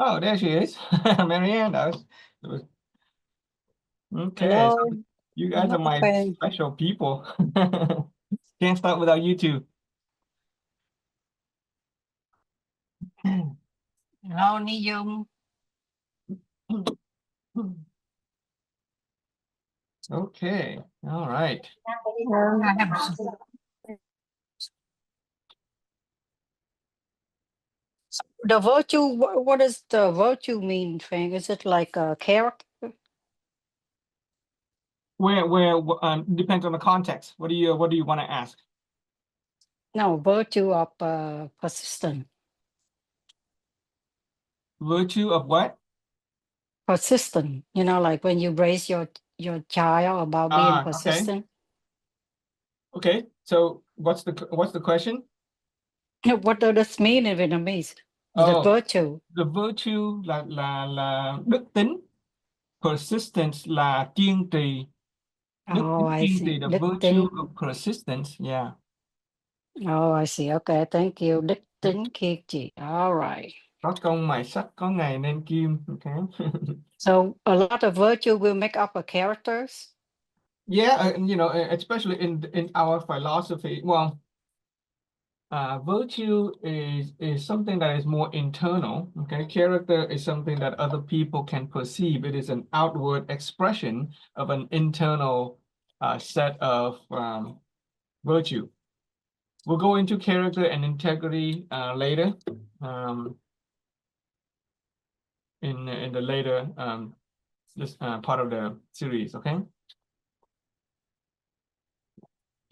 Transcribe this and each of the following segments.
Oh, there she is. Marianne does. Okay, so Hello, you guys hello, are my Fan. special people. Can't start without you two. Hello, Ni Dung. Okay, all right. The virtue, what does the virtue mean, Fan? Is it like a character? Depends on the context. What do you want to ask? No, virtue of persistent. Virtue of what? Persistent. You know, like when you raise your child about being Okay. persistent. Okay. So what's the question? What does this mean in Vietnamese? The Oh, virtue. the virtue là đức tính, persistence là kiên trì. Đức Oh, tính I kiên see. trì, the Đức virtue tính. of persistence. Yeah. Oh, I see. Okay, thank you. Đức tính kiên trì. All right. Có công mài sắt, có ngày nên kim. Okay. So a lot of virtue will make up a characters. Yeah, especially in our philosophy. Well, virtue is something that is more internal. Okay, character is something that other people can perceive. It is an outward expression of an internal set of virtue. We'll go into character and integrity later in the later this part of the series. Okay.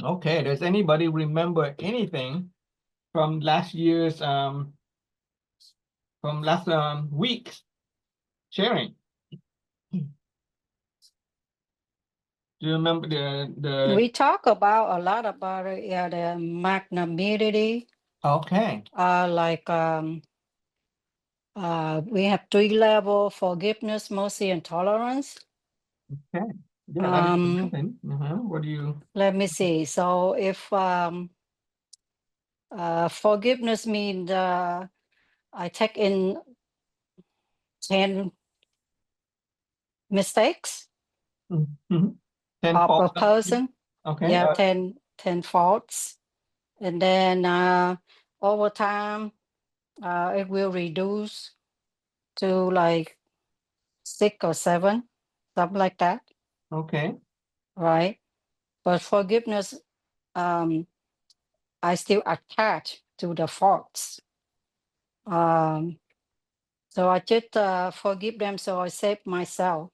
Okay. Does anybody remember anything from last year's from last week's sharing? Do you remember the We talk about a lot about the magnanimity. Okay. Like we have 3 level: forgiveness, mercy, and tolerance. Okay. Yeah, that is Um, amazing. What do you let me see. So if forgiveness means I take in 10 mistakes Mhm. 10 of a faults? person. Okay. Yeah, 10 faults. And then over time, it will reduce to like 6 or 7, something like that, Okay. right? But forgiveness, I still attach to the faults. So I just forgive them, so I save myself,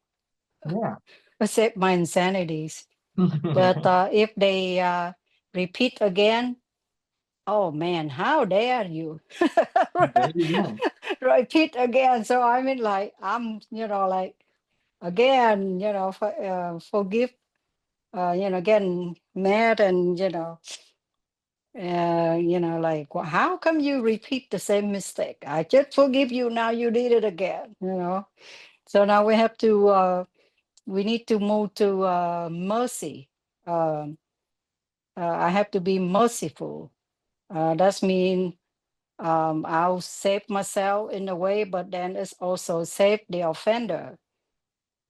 Yeah. I save my insanities. But if they repeat again, oh man, how dare you? There you go. Repeat again. So I mean, like, I'm, like, again, forgive, getting mad and, like, how come you repeat the same mistake? I just forgive you. Now you did it again. So now we need to move to mercy. Um, I have to be merciful. That's mean I'll save myself in a way, but then it's also save the offender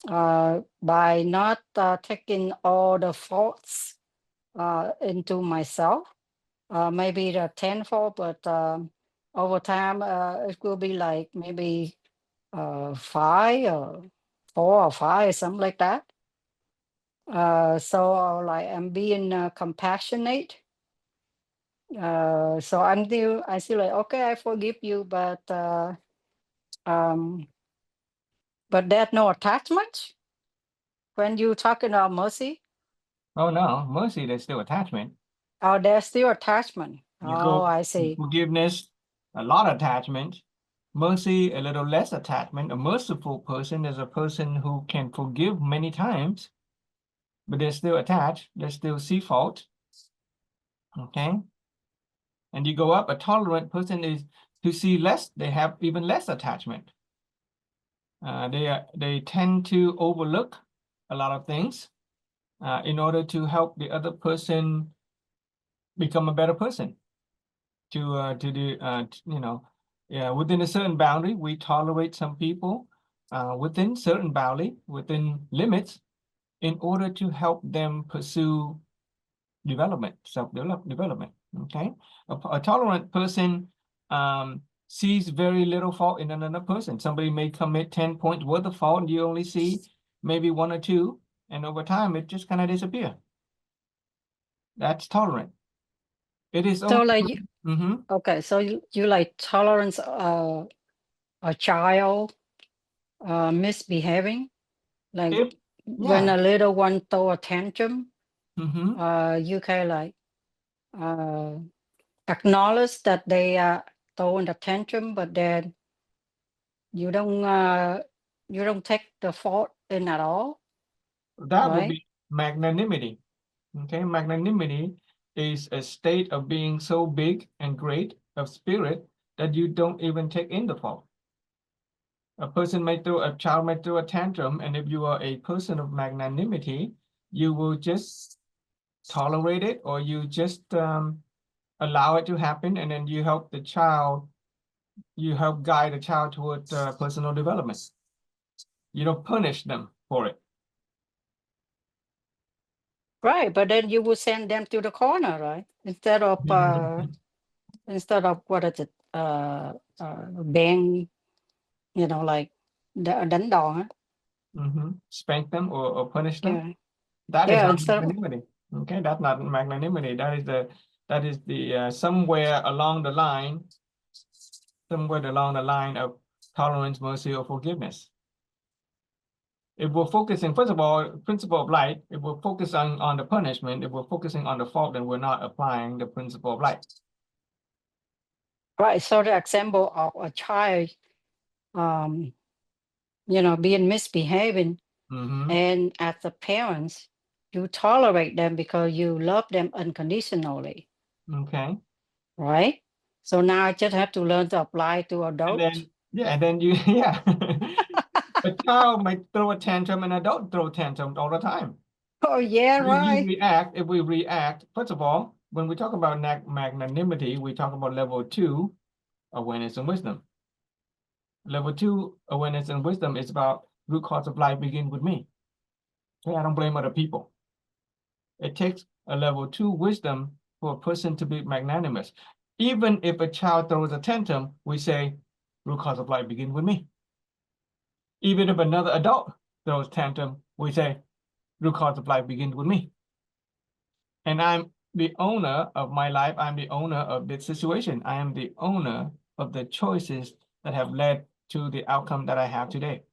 by not taking all the faults into myself. Maybe the tenfold, but over time it will be like maybe 5 or 4 or 5, something like that. So like I'm being compassionate. So I still like, okay, I forgive you, um, but there's no attachment when you talking about mercy. Oh no, mercy, there's still attachment. Oh, there's still attachment. You Oh, go I see. forgiveness, a lot of attachment. Mercy, a little less attachment. A merciful person is a person who can forgive many times, but they're still attached. They still see fault. Okay. And you go up, a tolerant person is to see less, they have even less attachment. They tend to overlook a lot of things in order to help the other person become a better person. To do Yeah, within a certain boundary, we tolerate some people within certain boundary, within limits, in order to help them pursue development, self-development. Okay, a tolerant person sees very little fault in another person. Somebody may commit 10 points worth of fault, and you only see maybe one or two, and over time it just kind of disappears. That's tolerant. It is So only. like you, Mhm. okay, so you like tolerance a child misbehaving, like If when yeah. a little one throw a tantrum, Mhm. you can like uh acknowledge that they are throwing a tantrum, but then you don't take the fault in at all, That would right? be magnanimity. Okay, magnanimity is a state of being so big and great of spirit that you don't even take in the fault. A child may throw a tantrum, and if you are a person of magnanimity, you will just tolerate it, or you just allow it to happen, and then you help the child, you help guide the child toward personal development. You don't punish them for it. Right, but then you would send them to the corner, right? Instead of what is it? Being, like đánh đòn á. Spank them or punish them. Yeah. That is Yeah, not instead of magnanimity. Okay, that's not magnanimity. That is the somewhere along the line of tolerance, mercy, or forgiveness. If we're focusing, first of all, principle of light, if we're focusing on the punishment, if we're focusing on the fault, then we're not applying the principle of light. right. So the example of a child um, being misbehaving, Mm-hmm. and as the parents, you tolerate them because you love them unconditionally, Okay. right? So now I just have to learn to apply to And adults. then, yeah, and then you, yeah. A child might throw a tantrum, and adult throw tantrums all the time. Oh yeah, right. If we react, first of all, when we talk about magnanimity, we talk about level 2, awareness and wisdom. Level 2, awareness and wisdom is about root cause of life begin with me. Okay, I don't blame other people. It takes a level 2 wisdom for a person to be magnanimous. Even if a child throws a tantrum, we say, root cause of life begin with me. Even if another adult throws tantrum, we say, root cause of life begins with me. And I'm the owner of my life. I'm the owner of this situation. I am the owner of the choices that have led to the outcome that I have today.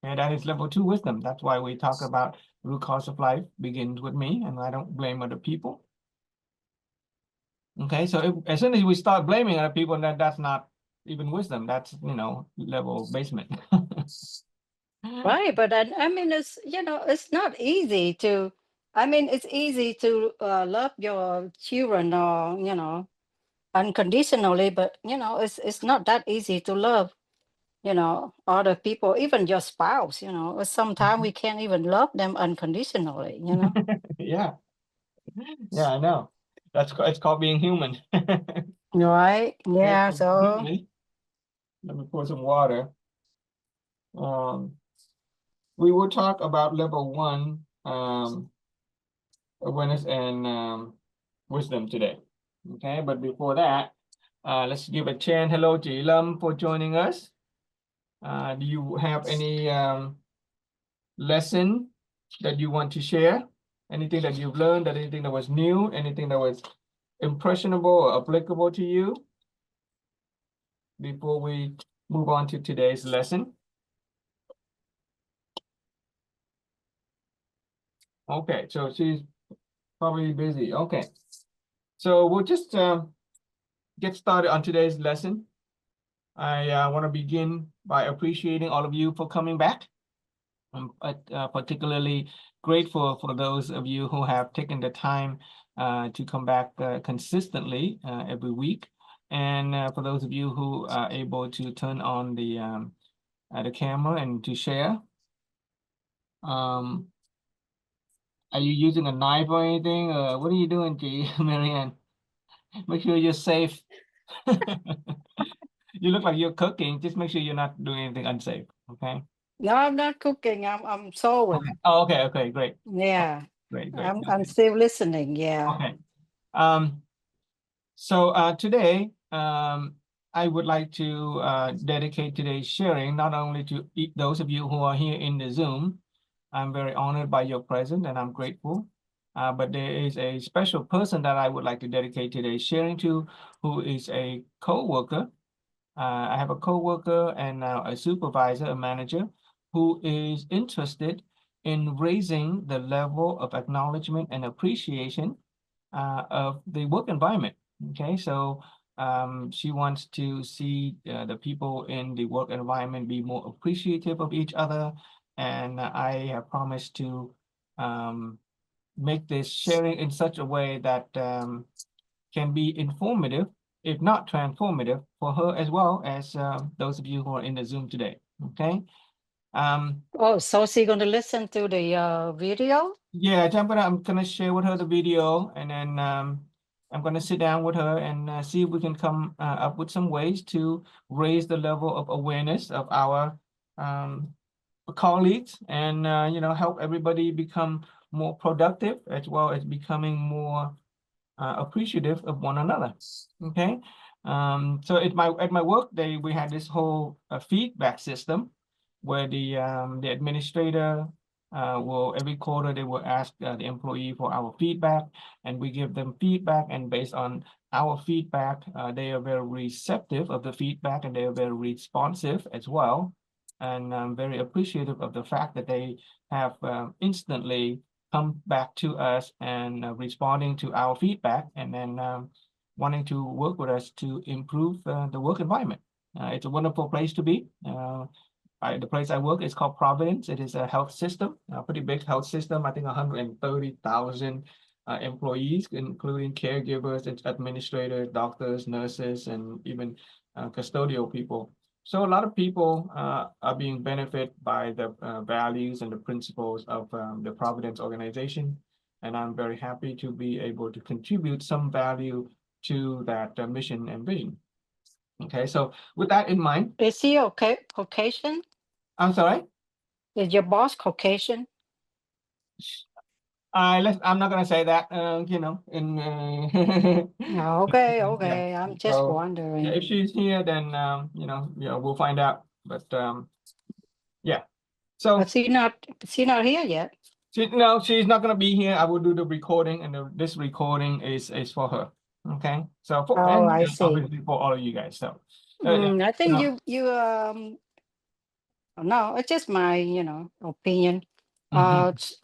And that is level 2 wisdom. That's why we talk about root cause of life begins with me, and I don't blame other people. Okay, so as soon as we start blaming other people, that's not even wisdom. That's, level basement. Right, but I mean, it's not easy to. I mean, it's easy to love your children, or unconditionally, but it's not that easy to love, other people, even your spouse. Sometimes we can't even love them unconditionally. Yeah, yeah, I know. It's called being human. Right? Yeah. So Let me pour some water. Um, we will talk about level 1, awareness and wisdom today. Okay, but before that, let's give a chant hello to Ilam for joining us. Do you have any lesson that you want to share? Anything that you've learned, anything that was new, anything that was impressionable or applicable to you before we move on to today's lesson? Okay, so she's probably busy. Okay, so we'll just get started on today's lesson. I want to begin by appreciating all of you for coming back. I'm particularly grateful for those of you who have taken the time to come back consistently every week. And for those of you who are able to turn on the camera and to share. Um, are you using a knife or anything? What are you doing, G, Marianne? Make sure you're safe. You look like you're cooking. Just make sure you're not doing anything unsafe. Okay. No, I'm not cooking. I'm sewing. Okay. Oh, okay. Okay. Great. Yeah, Great. Great. I'm Okay. still listening. Yeah. Okay. Um, so today, I would like to dedicate today's sharing not only to those of you who are here in the Zoom. I'm very honored by your presence and I'm grateful. But there is a special person that I would like to dedicate today's sharing to, who is a co-worker. I have a co-worker and now a supervisor, a manager, who is interested in raising the level of acknowledgement and appreciation of the work environment. Okay, so she wants to see the people in the work environment be more appreciative of each other, and I have promised to make this sharing in such a way that can be informative, if not transformative, for her as well as those of you who are in the Zoom today. Okay. Oh, so she going to listen to the video? Yeah, I'm gonna share with her the video, and then I'm gonna sit down with her and see if we can come up with some ways to raise the level of awareness of our um, colleagues, and help everybody become more productive as well as becoming more appreciative of one another. Okay. So at my work day, we had this whole feedback system where the administrator will every quarter they will ask the employee for our feedback, and we give them feedback, and based on our feedback, they are very receptive of the feedback, and they are very responsive as well, and I'm very appreciative of the fact that they have instantly come back to us and responding to our feedback, and then wanting to work with us to improve the work environment. It's a wonderful place to be. The place I work is called Providence. It is a health system, a pretty big health system. I think 130,000 employees, including caregivers, administrators, doctors, nurses, and even custodial people. So a lot of people are being benefited by the values and the principles of the Providence organization. And I'm very happy to be able to contribute some value to that mission and vision. Okay, so with that in mind, Is he okay? Caucasian? I'm sorry. Is your boss Caucasian? I'm not gonna say that. No, okay, Yeah. okay. I'm just So yeah, wondering. if she's here, then yeah, we'll find out. But yeah. So Is he not here yet? no, she's not gonna be here. I will do the recording, and this recording is for her. Okay. So Oh, and I see. obviously for all of you guys. So yeah. I think So, no, it's just my, opinion. mhm.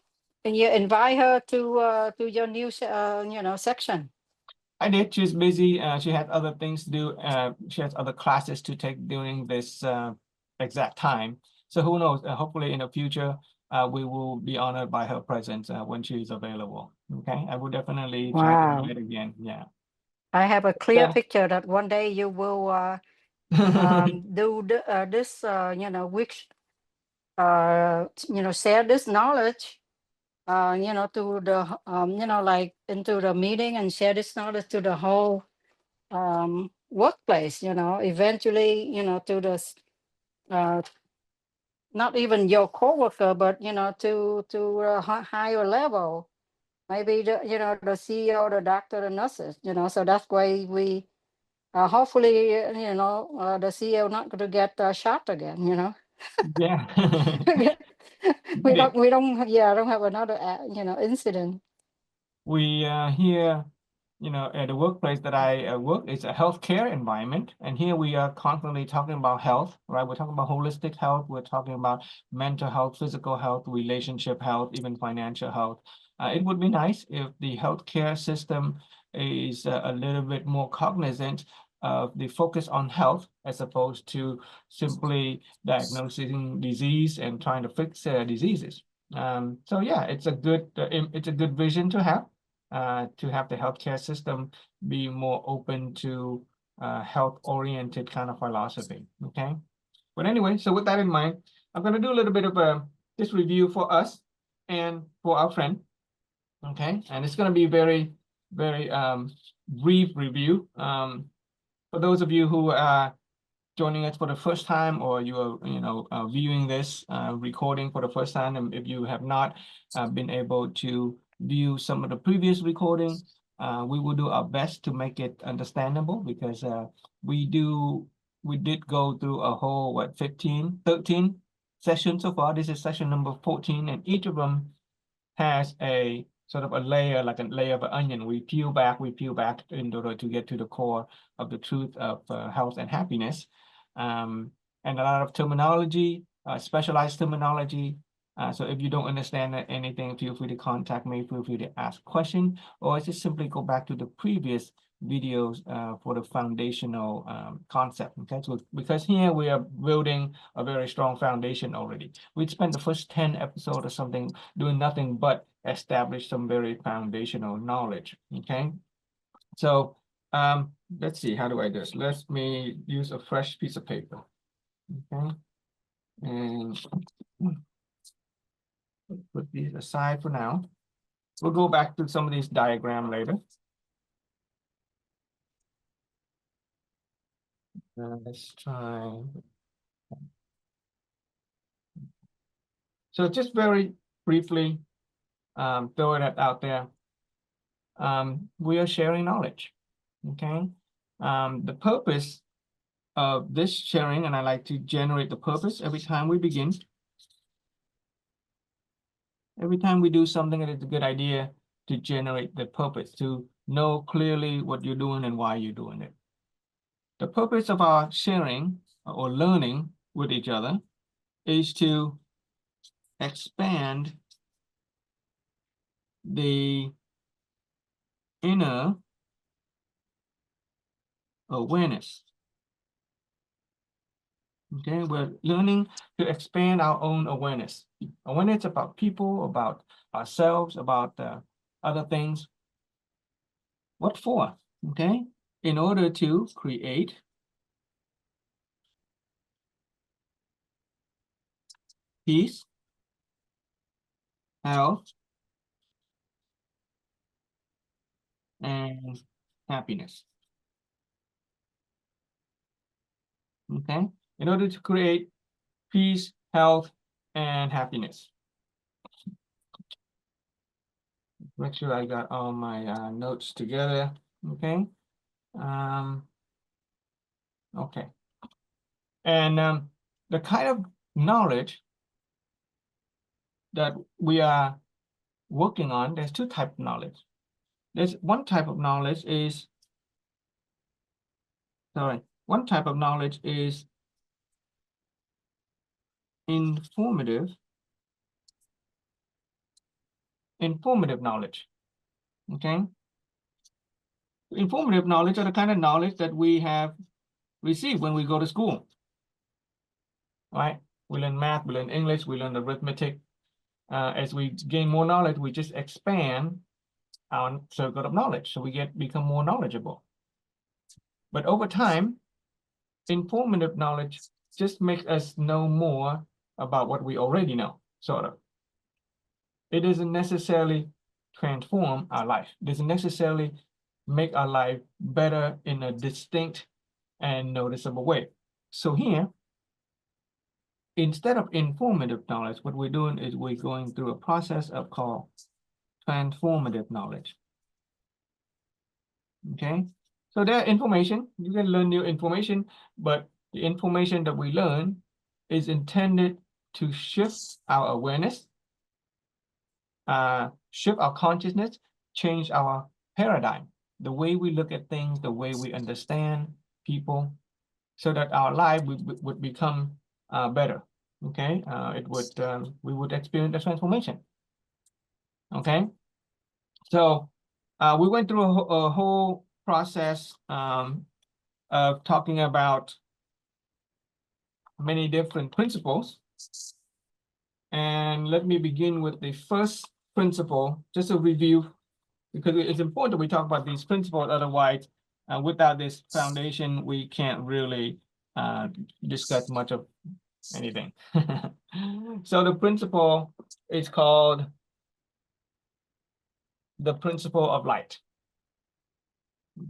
Can you invite her to your new section? I did. She's busy. She had other things to do. She has other classes to take during this exact time. So who knows? Hopefully in the future, we will be honored by her presence when she is available. Okay, I will definitely try to Wow. invite again. Yeah. I have a clear Yeah. picture that one day you will do this, which share this knowledge, to the, like into the meeting and share this knowledge to the whole workplace, eventually, to the, uh, not even your coworker, but, to a higher level, maybe the CEO, the doctor, the nurses, so that's why we, hopefully, the CEO not going to get shot again, Yeah. yeah, I don't have another, incident. We here, at the workplace that I work, it's a healthcare environment, and here we are constantly talking about health, right? We're talking about holistic health. We're talking about mental health, physical health, relationship health, even financial health. It would be nice if the healthcare system is a little bit more cognizant of the focus on health as opposed to simply diagnosing disease and trying to fix diseases. So yeah, it's a good vision to have the healthcare system be more open to health-oriented kind of philosophy. Okay. But anyway, so with that in mind, I'm going to do a little bit of this review for us and for our friend. Okay. And it's going to be very, very brief review. For those of you who joining us for the first time, or you are viewing this recording for the first time, and if you have not been able to view some of the previous recording, we will do our best to make it understandable, because we did go through a whole 13 sessions so far. This is session number 14, and each of them has a sort of a layer, like a layer of an onion. We peel back in order to get to the core of the truth of health and happiness. And a lot of terminology, specialized terminology. So if you don't understand anything, feel free to contact me, feel free to ask questions, or just simply go back to the previous videos for the foundational concept. Okay, so because here we are building a very strong foundation already. We'd spent the first 10 episodes or something doing nothing but establish some very foundational knowledge. Okay, so let's see, how do I do this? Let me use a fresh piece of paper. Okay, and put these aside for now. We'll go back to some of these diagrams later. Let's try. So just very briefly, throw it out there. We are sharing knowledge. Okay. The purpose of this sharing, and I like to generate the purpose every time we begin. Every time we do something, it is a good idea to generate the purpose, to know clearly what you're doing and why you're doing it. The purpose of our sharing or learning with each other is to expand the inner awareness. Okay, we're learning to expand our own awareness. Awareness about people, about ourselves, about other things. What for? Okay, in order to create peace, health, and happiness. Okay, in order to create peace, health, and happiness. Make sure I got all my notes together. Okay. Okay. And the kind of knowledge that we are working on, there's two types of knowledge. There's one type of knowledge is, one type of knowledge is informative knowledge. Okay. Informative knowledge are the kind of knowledge that we have received when we go to school. Right? We learn math, we learn English, we learn arithmetic. As we gain more knowledge, we just expand our circle of knowledge, so we become more knowledgeable. But over time, informative knowledge just makes us know more about what we already know, sort of. It doesn't necessarily transform our life. It doesn't necessarily make our life better in a distinct and noticeable way. So here, instead of informative knowledge, what we're doing is we're going through a process of called transformative knowledge. Okay, so there information, you can learn new information, but the information that we learn is intended to shift our awareness, shift our consciousness, change our paradigm, the way we look at things, the way we understand people, so that our life would become better. Okay, we would experience a transformation. Okay, so we went through a whole process of talking about many different principles. And let me begin with the first principle, just a review, because it's important that we talk about these principles. Otherwise, without this foundation, we can't really discuss much of anything. So the principle is called the principle of light.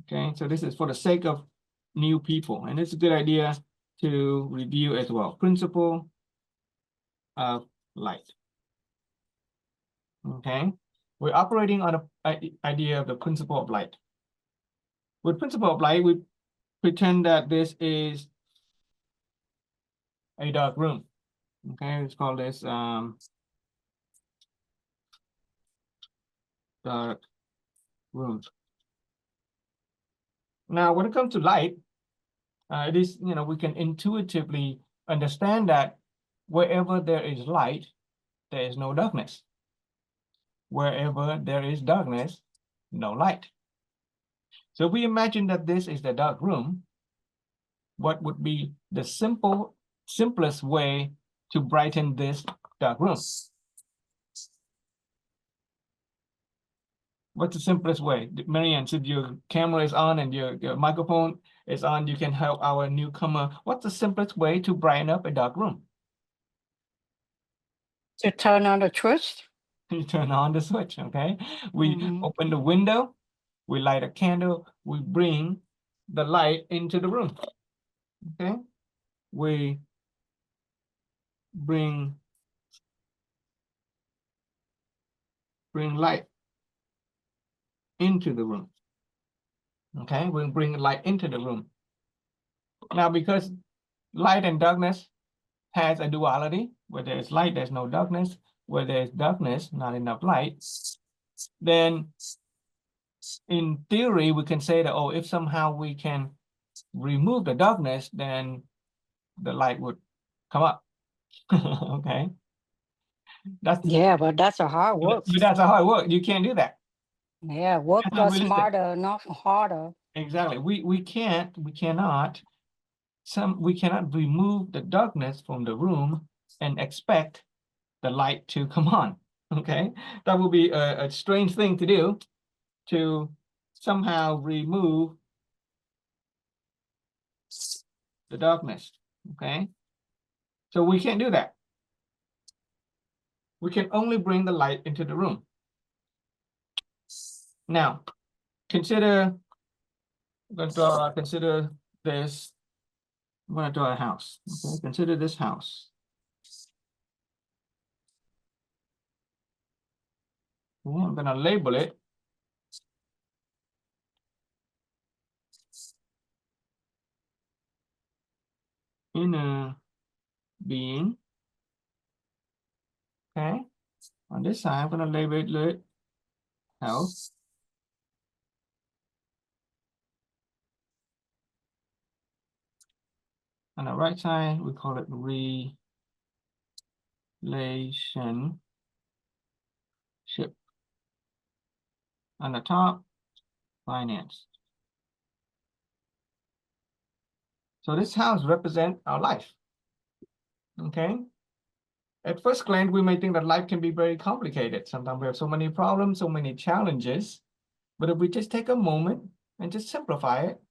Okay, so this is for the sake of new people, and it's a good idea to review as well. Principle of light. Okay, we're operating on a idea of the principle of light. With principle of light, we pretend that this is a dark room. Okay, let's call this dark room. Now, when it comes to light, it is, we can intuitively understand that wherever there is light, there is no darkness. Wherever there is darkness, no light. So if we imagine that this is the dark room, what would be the simplest way to brighten this dark room? What's the simplest way? Marianne, if your camera is on and your microphone is on, you can help our newcomer. What's the simplest way to brighten up a dark room? To turn on the switch. You turn on the switch, okay? We open the window, we light a candle, we bring the light into the room, okay? We bring light into the room, okay? We bring light into the room. Now, because light and darkness has a duality, where there's light, there's no darkness, where there's darkness, not enough light, then in theory, we can say that, oh, if somehow we can remove the darkness, then the light would come up. Okay. Yeah, but that's a hard work. But that's a hard work. You can't do that. Yeah, work smarter, not harder. Exactly. We cannot remove the darkness from the room and expect the light to come on. Okay, that would be a strange thing to do, to somehow remove the darkness. Okay, so we can't do that. We can only bring the light into the room. Now, consider this. I'm going to draw a house. Okay, consider this house. Okay, I'm going to label it inner being. Okay, on this side, I'm going to label it house. On the right side, we call it relationship. On the top, finance. So this house represents our life. Okay. At first glance, we may think that life can be very complicated. Sometimes we have so many problems, so many challenges. But if we just take a moment and just simplify it,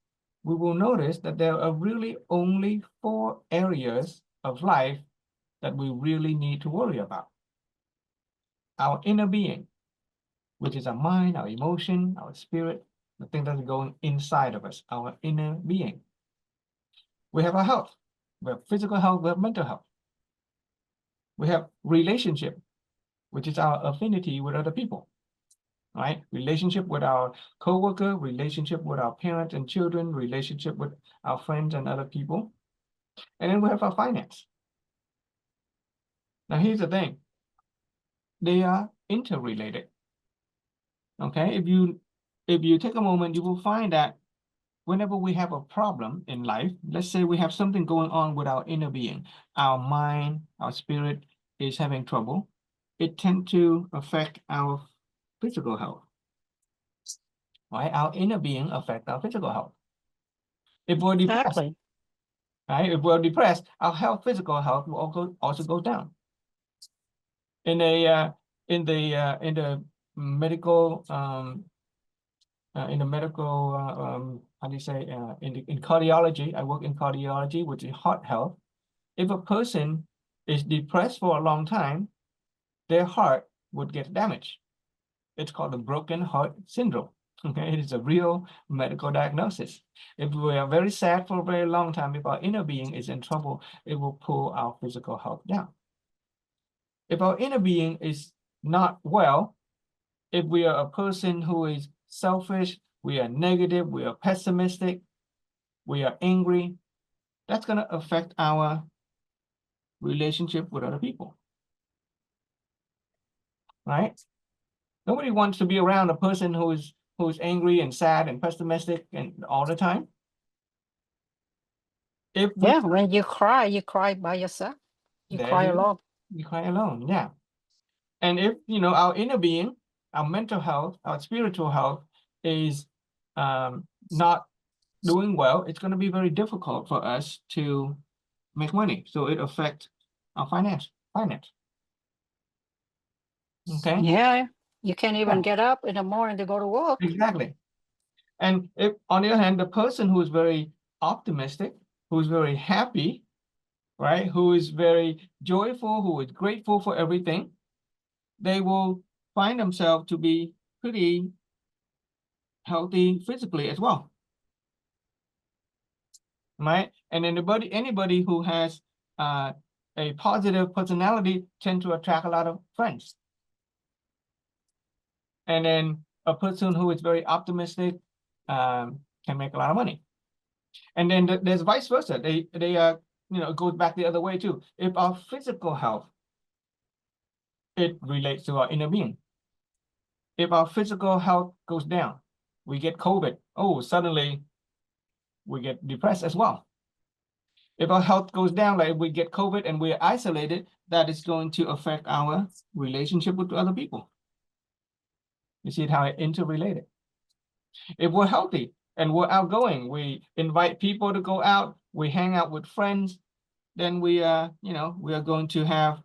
we will notice that there are really only 4 areas of life that we really need to worry about. Our inner being, which is our mind, our emotion, our spirit, the thing that's going inside of us, our inner being. We have our health. We have physical health, we have mental health. We have relationship, which is our affinity with other people, right? Relationship with our co-worker, relationship with our parents and children, relationship with our friends and other people. And then we have our finance. Now, here's the thing. They are interrelated. Okay, if you take a moment, you will find that whenever we have a problem in life, let's say we have something going on with our inner being, our mind, our spirit is having trouble, it tends to affect our physical health. Right? Our inner being affects our physical health. If we're depressed, right? If we're depressed, our physical health will also go down. In the medical how do you say, in cardiology, I work in cardiology, which is heart health. If a person is depressed for a long time, their heart would get damaged. It's called the broken heart syndrome. Okay, it is a real medical diagnosis. If we are very sad for a very long time, if our inner being is in trouble, it will pull our physical health down. If our inner being is not well, if we are a person who is selfish, we are negative, we are pessimistic, we are angry, that's going to affect our relationship with other people, right? Nobody wants to be around a person who's angry and sad and pessimistic and all the time. If we, Yeah, when you cry by yourself. You there cry you go. alone. You cry alone, yeah. And if our inner being, our mental health, our spiritual health is not doing well, it's going to be very difficult for us to make money. So it affects our finance. Okay. Yeah, you can't even Yeah, get up in the morning to go to work. exactly. And if, on the other hand, the person who is very optimistic, who is very happy, right, who is very joyful, who is grateful for everything, they will find themselves to be pretty healthy physically as well, right? And anybody who has a positive personality tend to attract a lot of friends. And then a person who is very optimistic can make a lot of money. And then there's vice versa. They it goes back the other way too. If our physical health, it relates to our inner being. If our physical health goes down, we get COVID. Oh, suddenly we get depressed as well. If our health goes down, like we get COVID and we're isolated, that is going to affect our relationship with other people. You see how it interrelated. If we're healthy and we're outgoing, we invite people to go out, we hang out with friends, then we are going to have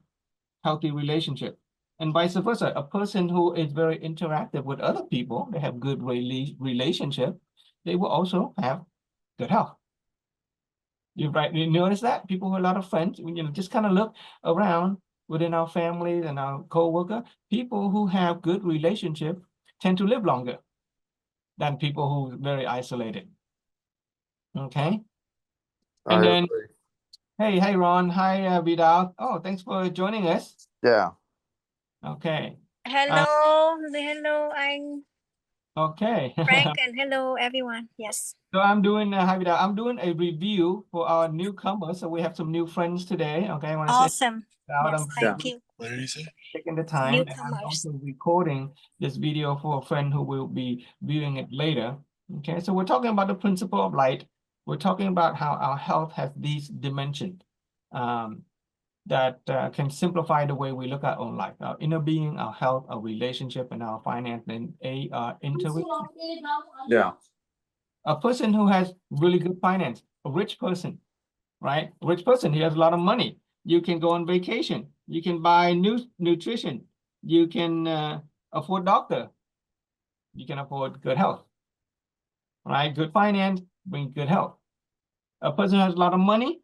healthy relationship. And vice versa, a person who is very interactive with other people, they have good relationship, they will also have good health. You notice that people who have a lot of friends, just kind of look around within our families and our co-worker, people who have good relationship tend to live longer than people who are very isolated. Okay. And I then, agree. hey, Ron, hi, Vidal. Oh, thanks for joining us. Yeah. Okay. Hello, hello, I'm Okay. Frank, and hello, everyone. Yes. So I'm doing, hi, Vidal. I'm doing a review for our newcomers. So we have some new friends today. Okay. I want to say Awesome. out. Yes, I'm thank you. What did he say? taking the time, and I'm Newcomers. also recording this video for a friend who will be viewing it later. Okay, so we're talking about the principle of light. We're talking about how our health has these dimensions that can simplify the way we look at our own life. Our inner being, our health, our relationship, and our finance, and interrelated. Yeah. A person who has really good finance, a rich person, right? A rich person, he has a lot of money. You can go on vacation. You can buy nutrition. You can afford doctor. You can afford good health, right? Good finance brings good health. A person who has a lot of money,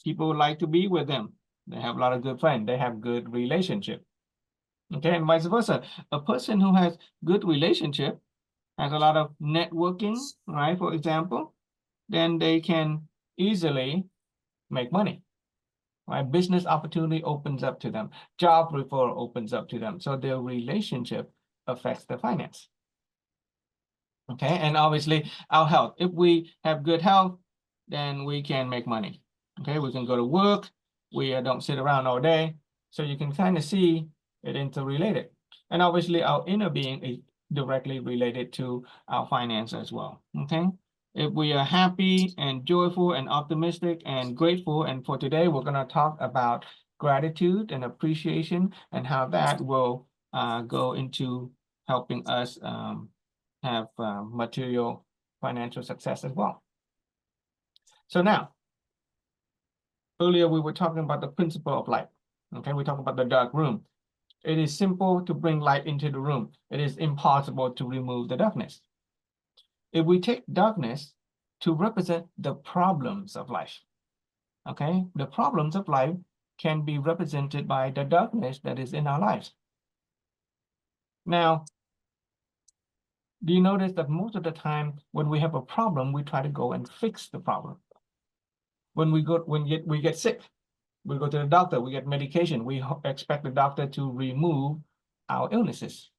people would like to be with them. They have a lot of good friends. They have good relationship. Okay, and vice versa. A person who has good relationship has a lot of networking, right? For example, then they can easily make money. Right? Business opportunity opens up to them. Job referral opens up to them. So their relationship affects the finance. Okay, and obviously our health. If we have good health, then we can make money. Okay, we can go to work. We don't sit around all day. So you can kind of see it interrelated. And obviously our inner being is directly related to our finance as well. Okay. If we are happy and joyful and optimistic and grateful, and for today, we're going to talk about gratitude and appreciation and how that will go into helping us have material financial success as well. So now, earlier we were talking about the principle of light. Okay, we talked about the dark room. It is simple to bring light into the room. It is impossible to remove the darkness. If we take darkness to represent the problems of life, okay, the problems of life can be represented by the darkness that is in our lives. Now, Do you notice that most of the time when we have a problem, we try to go and fix the problem? When we get sick, we go to the doctor, we get medication, we expect the doctor to remove our illnesses.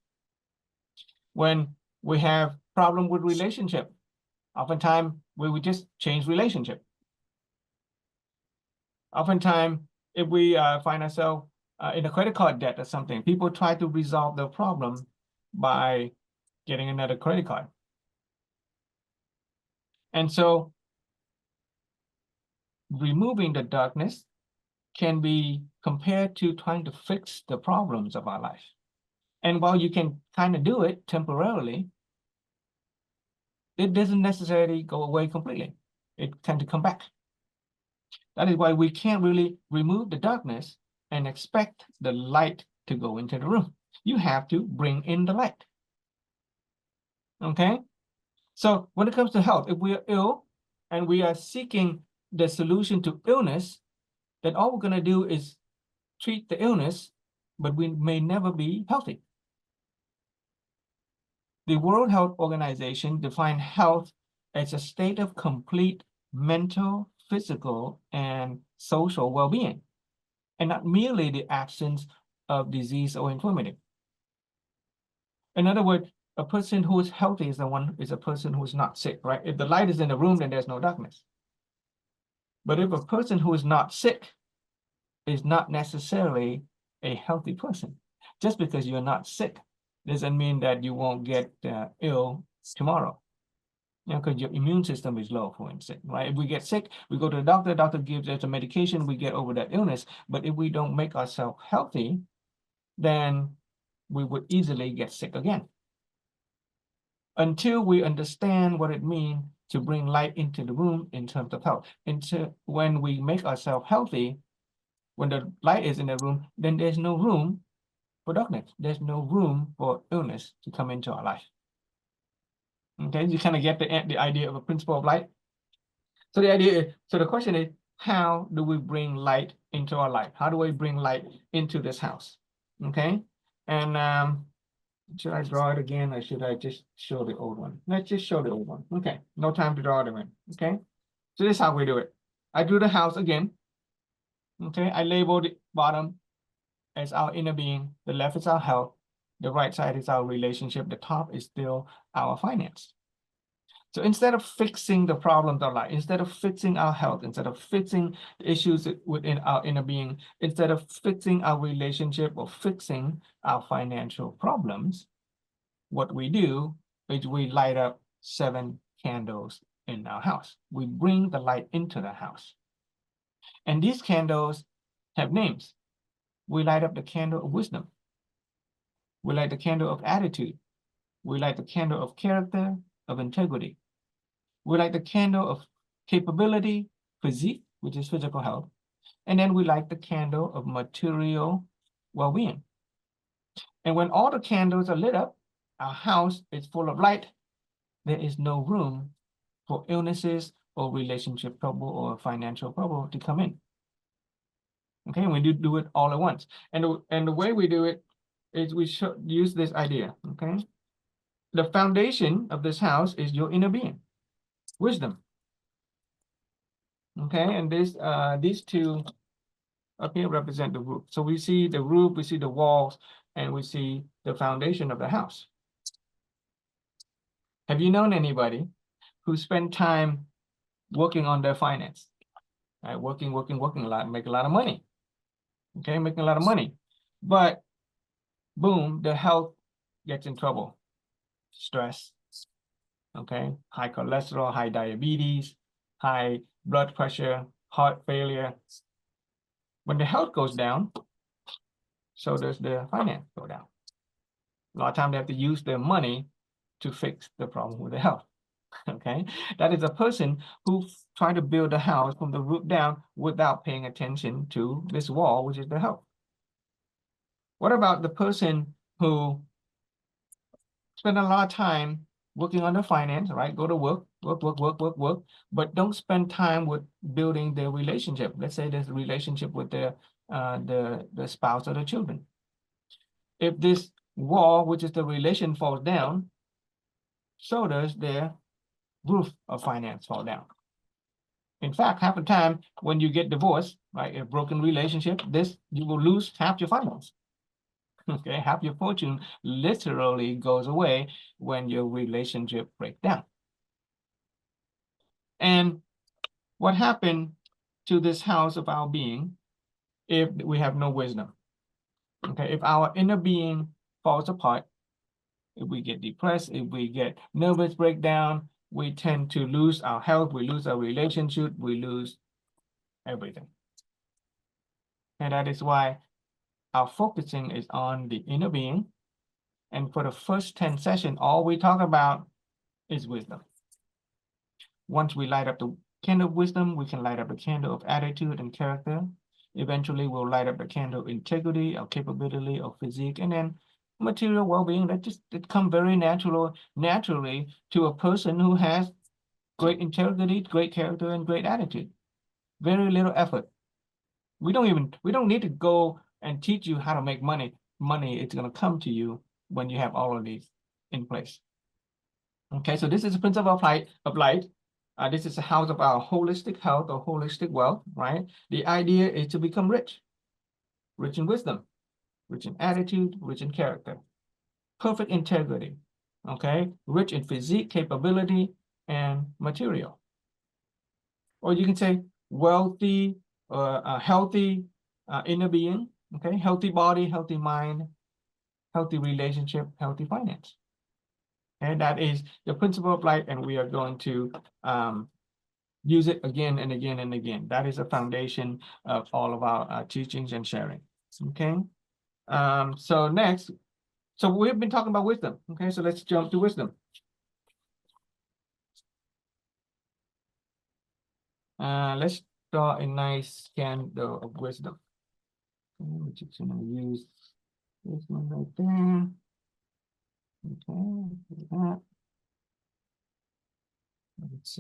When we have problem with relationship, oftentimes we would just change relationship. Oftentimes, if we find ourselves in a credit card debt or something, people try to resolve the problem by getting another credit card. And so removing the darkness can be compared to trying to fix the problems of our life. And while you can kind of do it temporarily, it doesn't necessarily go away completely. It tends to come back. That is why we can't really remove the darkness and expect the light to go into the room. You have to bring in the light. Okay? So when it comes to health, if we are ill and we are seeking the solution to illness, then all we're going to do is treat the illness, but we may never be healthy. The World Health Organization defines health as a state of complete mental, physical, and social well-being, and not merely the absence of disease or infirmity. In other words, a person who is healthy is a person who is not sick, right? If the light is in the room, then there's no darkness. But if a person who is not sick is not necessarily a healthy person, just because you're not sick doesn't mean that you won't get ill tomorrow. You know, because your immune system is low, for instance, right? If we get sick, we go to the doctor gives us a medication, we get over that illness. But if we don't make ourselves healthy, then we would easily get sick again. Until we understand what it means to bring light into the room in terms of health. When we make ourselves healthy, when the light is in the room, then there's no room for darkness. There's no room for illness to come into our life. Okay, you kind of get the idea of a principle of light. So the question is, how do we bring light into our life? How do we bring light into this house? Okay, and should I draw it again, or should I just show the old one? Let's just show the old one. Okay, no time to draw it again. Okay, so this is how we do it. I drew the house again. Okay, I labeled the bottom as our inner being, the left is our health, the right side is our relationship, the top is still our finance. So instead of fixing the problems of life, instead of fixing our health, instead of fixing the issues within our inner being, instead of fixing our relationship or fixing our financial problems, what we do is we light up 7 candles in our house. We bring the light into the house. And these candles have names. We light up the candle of wisdom. We light the candle of attitude. We light the candle of character, of integrity. We light the candle of capability, physique, which is physical health. And then we light the candle of material well-being. And when all the candles are lit up, our house is full of light. There is no room for illnesses or relationship trouble or financial trouble to come in. Okay, we do it all at once. And the way we do it is we use this idea, okay? The foundation of this house is your inner being, wisdom. Okay, and these two up here represent the roof. So we see the roof, we see the walls, and we see the foundation of the house. Have you known anybody who spent time working on their finance? Right, working a lot, make a lot of money. Okay, making a lot of money. But boom, the health gets in trouble. Stress, okay, high cholesterol, high diabetes, high blood pressure, heart failure. When the health goes down, so does the finance go down. A lot of times they have to use their money to fix the problem with the health. Okay, that is a person who tried to build a house from the roof down without paying attention to this wall, which is the health. What about the person who spend a lot of time working on their finance, right? Go to work, but don't spend time with building their relationship. Let's say there's a relationship with the spouse or the children. If this wall, which is the relation, falls down, so does their roof of finance fall down. In fact, half the time when you get divorced, right, a broken relationship, you will lose half your finance. Okay, half your fortune literally goes away when your relationship breaks down. And what happened to this house of our being if we have no wisdom? Okay, if our inner being falls apart, if we get depressed, if we get nervous breakdown, we tend to lose our health, we lose our relationship, we lose everything. And that is why our focusing is on the inner being. And for the first 10 sessions, all we talk about is wisdom. Once we light up the candle of wisdom, we can light up the candle of attitude and character. Eventually, we'll light up the candle of integrity, of capability, of physique, and then material well-being. It comes very naturally to a person who has great integrity, great character, and great attitude. Very little effort. We don't need to go and teach you how to make money. Money, it's going to come to you when you have all of these in place. Okay, so this is the principle of light. This is the house of our holistic health or holistic wealth, right? The idea is to become rich in wisdom, rich in attitude, rich in character, perfect integrity, okay? Rich in physique, capability, and material. Or you can say wealthy, healthy inner being, okay? Healthy body, healthy mind, healthy relationship, healthy finance. And that is the principle of light, and we are going to use it again and again and again. That is the foundation of all of our teachings and sharing. Okay. So next, so we've been talking about wisdom. Okay, so let's jump to wisdom. Let's draw a nice candle of wisdom. Okay, we're just gonna use this one right there. Okay, like that. It's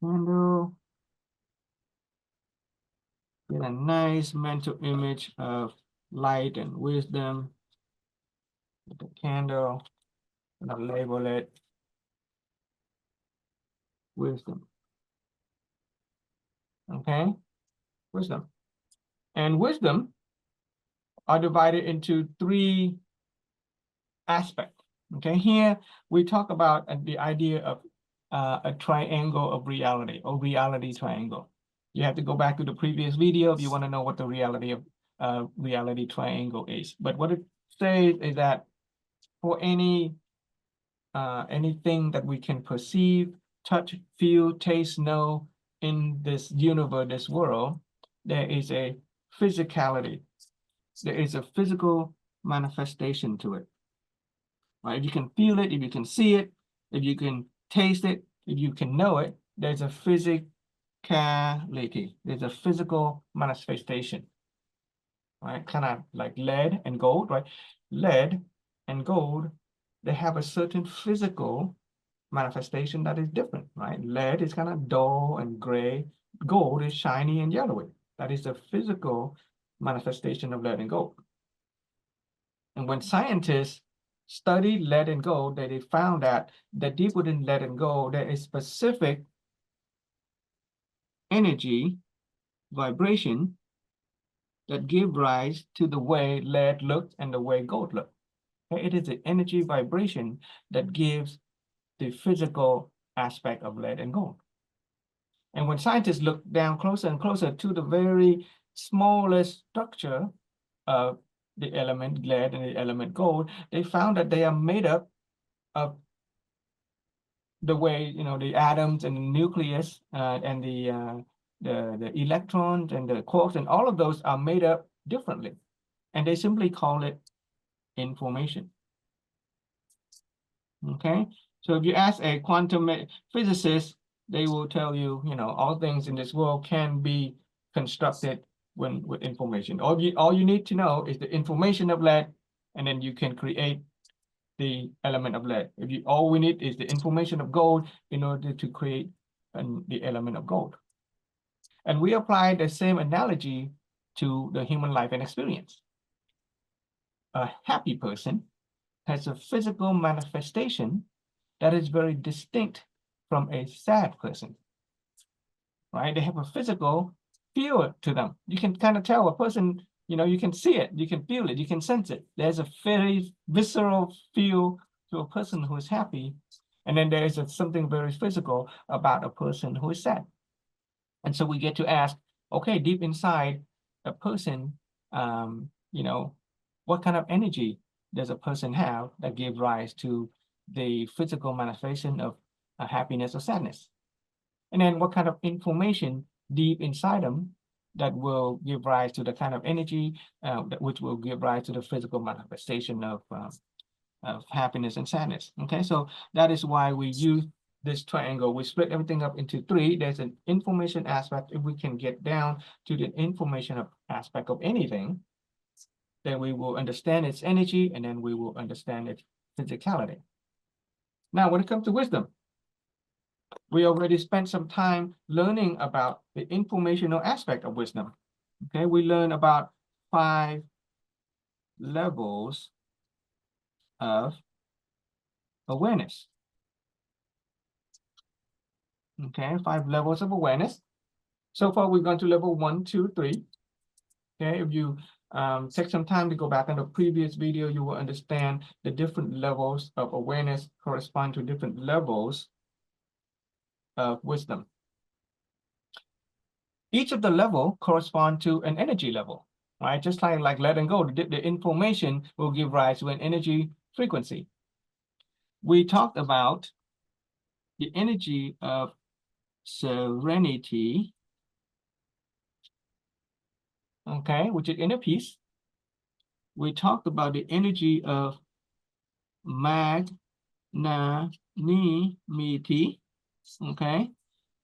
candle. Get a nice mental image of light and wisdom. With the candle, and I'll label it wisdom. Okay, wisdom. And wisdom are divided into 3 aspects. Okay, here we talk about the idea of a triangle of reality, or reality triangle. You have to go back to the previous video if you want to know what the reality of reality triangle is. But what it says is that for anything that we can perceive, touch, feel, taste, know in this universe, this world, there is a physicality. There is a physical manifestation to it. Right? If you can feel it, if you can see it, if you can taste it, if you can know it, there's a physicality. There's a physical manifestation. Right? Kind of like lead and gold, right? Lead and gold, they have a certain physical manifestation that is different, right? Lead is kind of dull and gray. Gold is shiny and yellowy. That is the physical manifestation of lead and gold. And when scientists studied lead and gold, they found that deep within lead and gold, there is specific energy, vibration that give rise to the way lead looks and the way gold looks. Okay? It is the energy vibration that gives the physical aspect of lead and gold. And when scientists look down closer and closer to the very smallest structure of the element lead and the element gold, they found that they are made up of the way, the atoms and the nucleus and the electrons and the quarks and all of those are made up differently. And they simply call it information. Okay, so if you ask a quantum physicist, they will tell you, all things in this world can be constructed with information. All you need to know is the information of lead, and then you can create the element of lead. All we need is the information of gold in order to create the element of gold. And we apply the same analogy to the human life and experience. a happy person has a physical manifestation that is very distinct from a sad person, right? They have a physical feel to them. You can kind of tell a person, you can see it, you can feel it, you can sense it. There's a very visceral feel to a person who is happy. And then there is something very physical about a person who is sad. And so we get to ask, okay, deep inside a person, what kind of energy does a person have that gives rise to the physical manifestation of happiness or sadness? And then what kind of information deep inside them that will give rise to the kind of energy which will give rise to the physical manifestation of happiness and sadness. Okay, so that is why we use this triangle. We split everything up into three. There's an information aspect. If we can get down to the information aspect of anything, then we will understand its energy, and then we will understand its physicality. Now, when it comes to wisdom, we already spent some time learning about the informational aspect of wisdom. Okay, we learned about 5 levels of awareness. Okay, 5 levels of awareness. So far, we've gone to level 1, 2, 3. Okay, if you take some time to go back on the previous video, you will understand the different levels of awareness correspond to different levels of wisdom. Each of the level correspond to an energy level, right? Just like letting go, the information will give rise to an energy frequency. We talked about the energy of serenity, okay, which is inner peace. We talked about the energy of magnanimity, okay,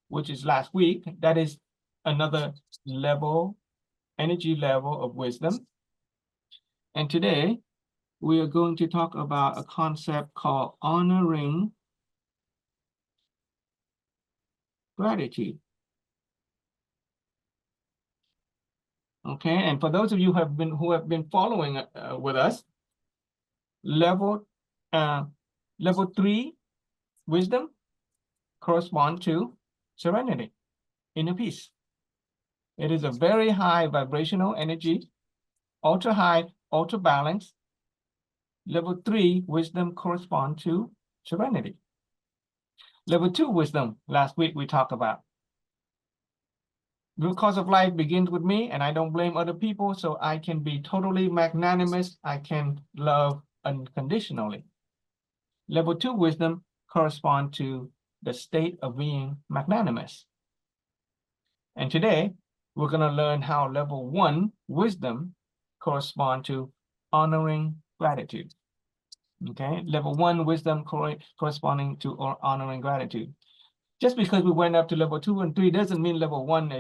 which is last week. That is another level, energy level of wisdom. And today, we are going to talk about a concept called honoring gratitude. Okay, and for those of you who have been following with us, level 3 wisdom correspond to serenity, inner peace. It is a very high vibrational energy, ultra high, ultra balanced. Level 3 wisdom correspond to serenity. Level 2 wisdom, last week we talked about. Root cause of life begins with me, and I don't blame other people, so I can be totally magnanimous. I can love unconditionally. Level 2 wisdom correspond to the state of being magnanimous. And today, we're going to learn how level 1 wisdom correspond to honoring gratitude. Okay, level 1 wisdom corresponding to honoring gratitude. Just because we went up to level 2 and 3 doesn't mean level 1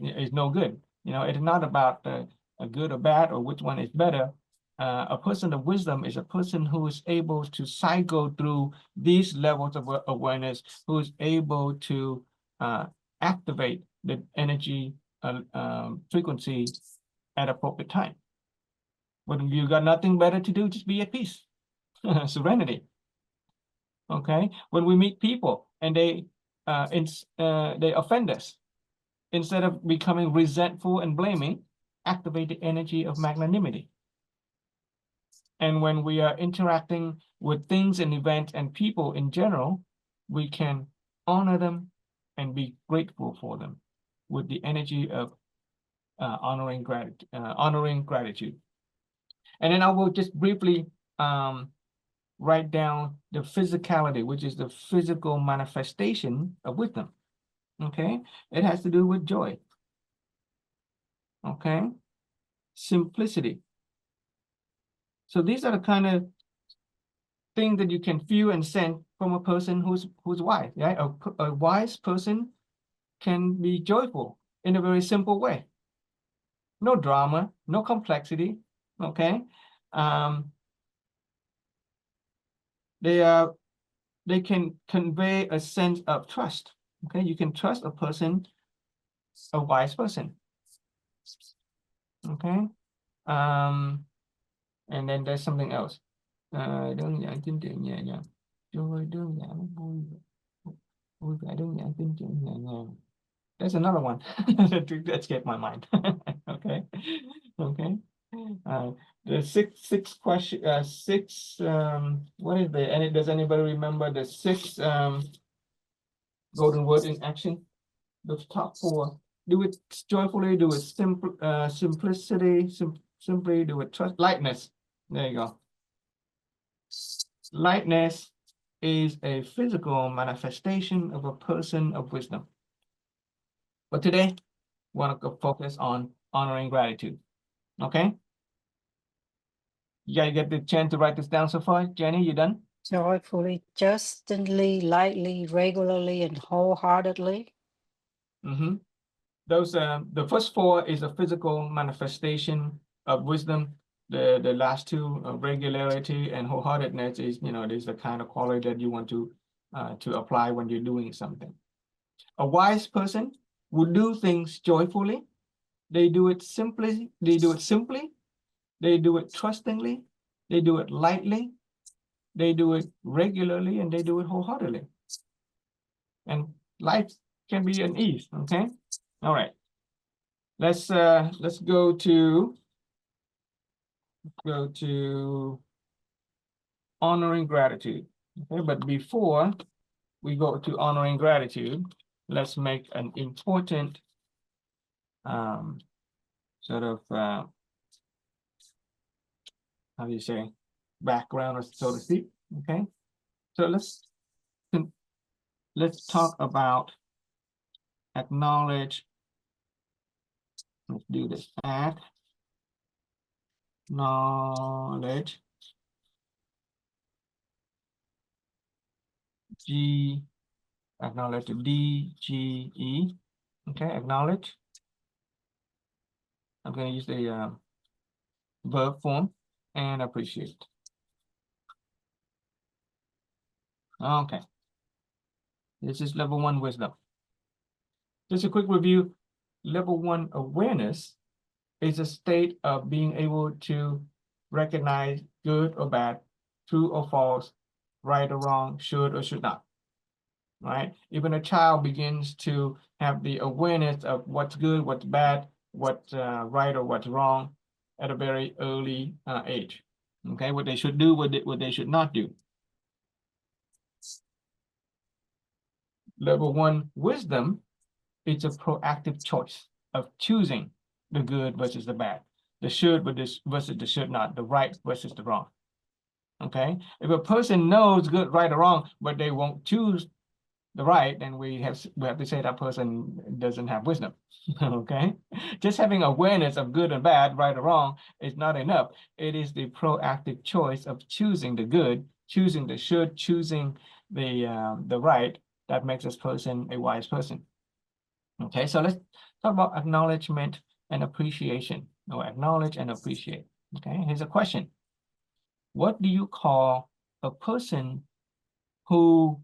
is no good. It is not about a good or bad or which one is better. A person of wisdom is a person who is able to cycle through these levels of awareness, who is able to activate the energy frequency at appropriate time. When you got nothing better to do, just be at peace, serenity. Okay, when we meet people and they offend us, instead of becoming resentful and blaming, activate the energy of magnanimity. And when we are interacting with things and events and people in general, we can honor them and be grateful for them with the energy of honoring gratitude. And then I will just briefly write down the physicality, which is the physical manifestation of wisdom. Okay, it has to do with joy. Okay, simplicity. So these are the kind of things that you can feel and sense from a person who's wise. Right? A wise person can be joyful in a very simple way. No drama, no complexity. Okay, they can convey a sense of trust. Okay, you can trust a person, a wise person. Okay, And then there's something else. Đơn giản tin tưởng nhẹ nhàng. Trôi đơn giản vui vui vẻ đơn giản tin tưởng nhẹ nhàng. There's another one. That escaped my mind. Okay. Okay. The six question, what is the, does anybody remember the six golden word in action? The top four. Do it joyfully, do it simplicity, simply do it trust, lightness. There you go. Lightness is a physical manifestation of a person of wisdom. But today, we want to focus on honoring gratitude. Okay? You guys get the chance to write this down so far? Jenny, you done? Joyfully, justly, lightly, regularly, and wholeheartedly. Mm-hmm. Those the first four is a physical manifestation of wisdom. The last two, regularity and wholeheartedness, is, you know, it is the kind of quality that you want to apply when you're doing something. A wise person would do things joyfully. They do it simply. They do it simply. They do it trustingly. They do it lightly. They do it regularly, and they do it wholeheartedly. And life can be an ease. Okay. All right. Let's go to honoring gratitude. Okay, but before we go to honoring gratitude, let's make an important sort of how do you say, background, or so to speak. Okay, so let's talk about acknowledge. Let's do this. Acknowledge. Acknowledge DGE. Okay, acknowledge. I'm going to use the verb form, and appreciate. Okay. This is level 1 wisdom. Just a quick review. Level 1 awareness is a state of being able to recognize good or bad, true or false, right or wrong, should or should not. Right? Even a child begins to have the awareness of what's good, what's bad, what's right or what's wrong at a very early age. Okay, what they should do, what they should not do. Level 1 wisdom, it's a proactive choice of choosing the good versus the bad, the should versus the should not, the right versus the wrong. Okay, if a person knows good, right, or wrong, but they won't choose the right, then we have to say that person doesn't have wisdom. Okay, just having awareness of good and bad, right or wrong, is not enough. It is the proactive choice of choosing the good, choosing the should, choosing the right, that makes this person a wise person. Okay, so let's talk about acknowledgement and appreciation. Or acknowledge and appreciate. Okay, here's a question. What do you call a person who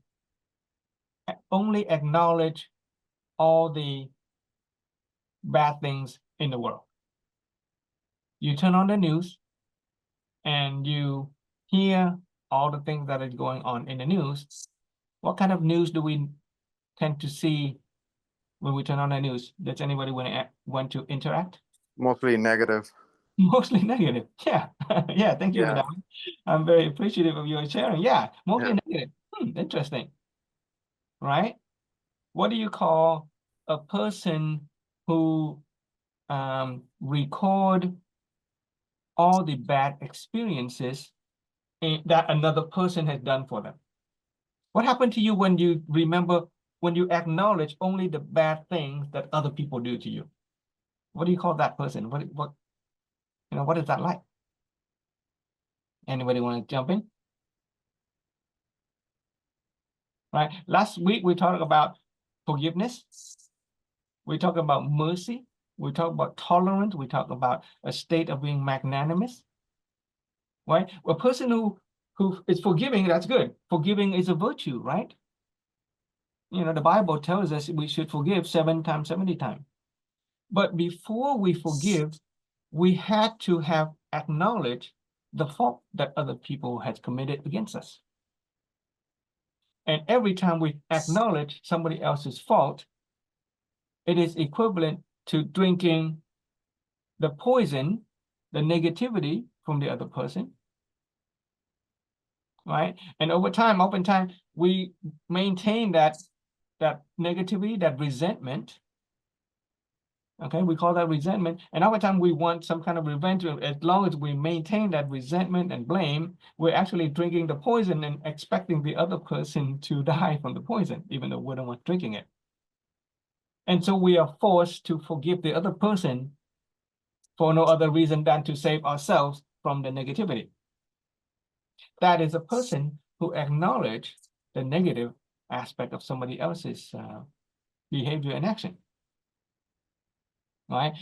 only acknowledge all the bad things in the world? You turn on the news and you hear all the things that is going on in the news. What kind of news do we tend to see when we turn on the news? Does anybody want to interact? Mostly negative. Mostly negative. Yeah. Yeah, thank you, Madam. I'm very appreciative of your sharing. Yeah, mostly negative. Interesting. Right? What do you call a person who record all the bad experiences that another person has done for them? What happened to you when you remember, when you acknowledge only the bad things that other people do to you? What do you call that person? What what is that like? Anybody want to jump in? Right. Last week we talked about forgiveness. We talked about mercy. We talked about tolerance. We talked about a state of being magnanimous. Right. A person who is forgiving, that's good. Forgiving is a virtue, right? You know, the Bible tells us we should forgive 7 times, 70 times. But before we forgive, we had to have acknowledged the fault that other people has committed against us. And every time we acknowledge somebody else's fault, it is equivalent to drinking the poison, the negativity from the other person, right? And over time, oftentimes, we maintain that negativity, that resentment. Okay, we call that resentment. And over time, we want some kind of revenge. As long as we maintain that resentment and blame, we're actually drinking the poison and expecting the other person to die from the poison, even though we're the one drinking it. And so we are forced to forgive the other person for no other reason than to save ourselves from the negativity. That is a person who acknowledges the negative aspect of somebody else's behavior and action. Right?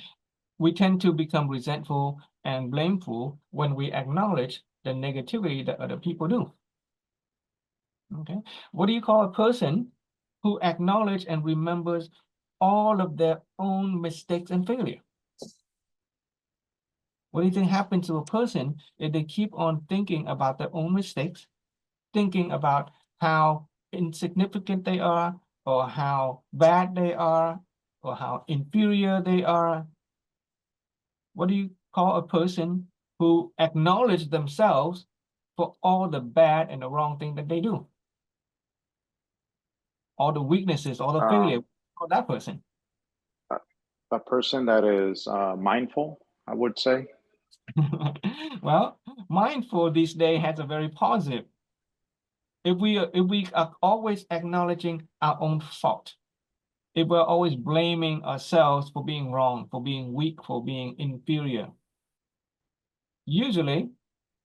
We tend to become resentful and blameful when we acknowledge the negativity that other people do. Okay, what do you call a person who acknowledges and remembers all of their own mistakes and failure? What do you think happens to a person if they keep on thinking about their own mistakes, thinking about how insignificant they are, or how bad they are, or how inferior they are? What do you call a person who acknowledges themselves for all the bad and the wrong thing that they do? All the weaknesses, all the failure, of that person. A person that is mindful, I would say. Well, mindful these days has a very positive. If we are always acknowledging our own fault, if we're always blaming ourselves for being wrong, for being weak, for being inferior, usually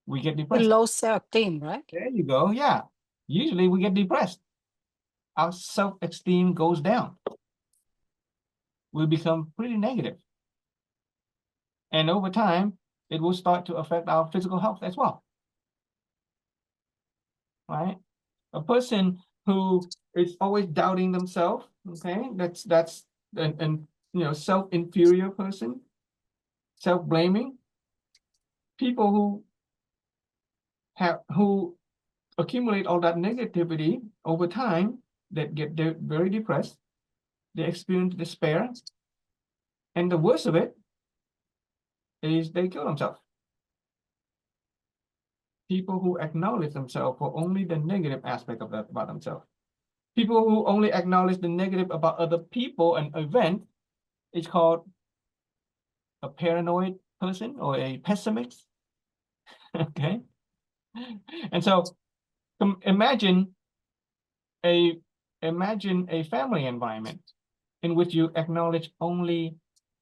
we get depressed. Low self-esteem, right? There you go. Yeah. Usually we get depressed. Our self-esteem goes down. We become pretty negative. And over time, it will start to affect our physical health as well. Right? A person who is always doubting themselves, okay, that's an self-inferior person, self-blaming, people who accumulate all that negativity over time, that get very depressed, they experience despair, and the worst of it is they kill themselves. People who acknowledge themselves for only the negative aspect of that about themselves. People who only acknowledge the negative about other people and event is called a paranoid person or a pessimist. Okay. And so imagine a family environment in which you acknowledge only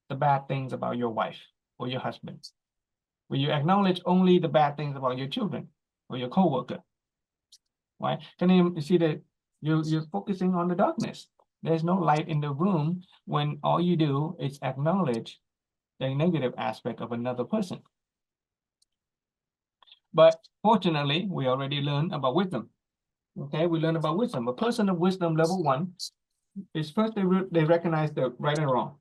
the bad things about your wife or your husband, where you acknowledge only the bad things about your children or your coworker. Right? Can you see that you're focusing on the darkness? There's no light in the room when all you do is acknowledge the negative aspect of another person. But fortunately, we already learned about wisdom. Okay, we learned about wisdom. A person of wisdom level 1 is first they recognize the right and wrong.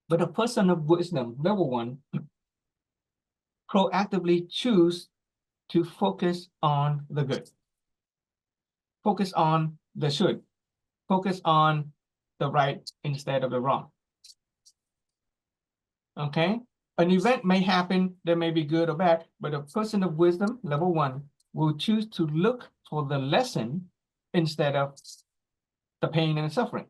But a person of wisdom level 1 proactively choose to focus on the good. Focus on the should. Focus on the right instead of the wrong. Okay? An event may happen that may be good or bad, but a person of wisdom, level 1, will choose to look for the lesson instead of the pain and the suffering.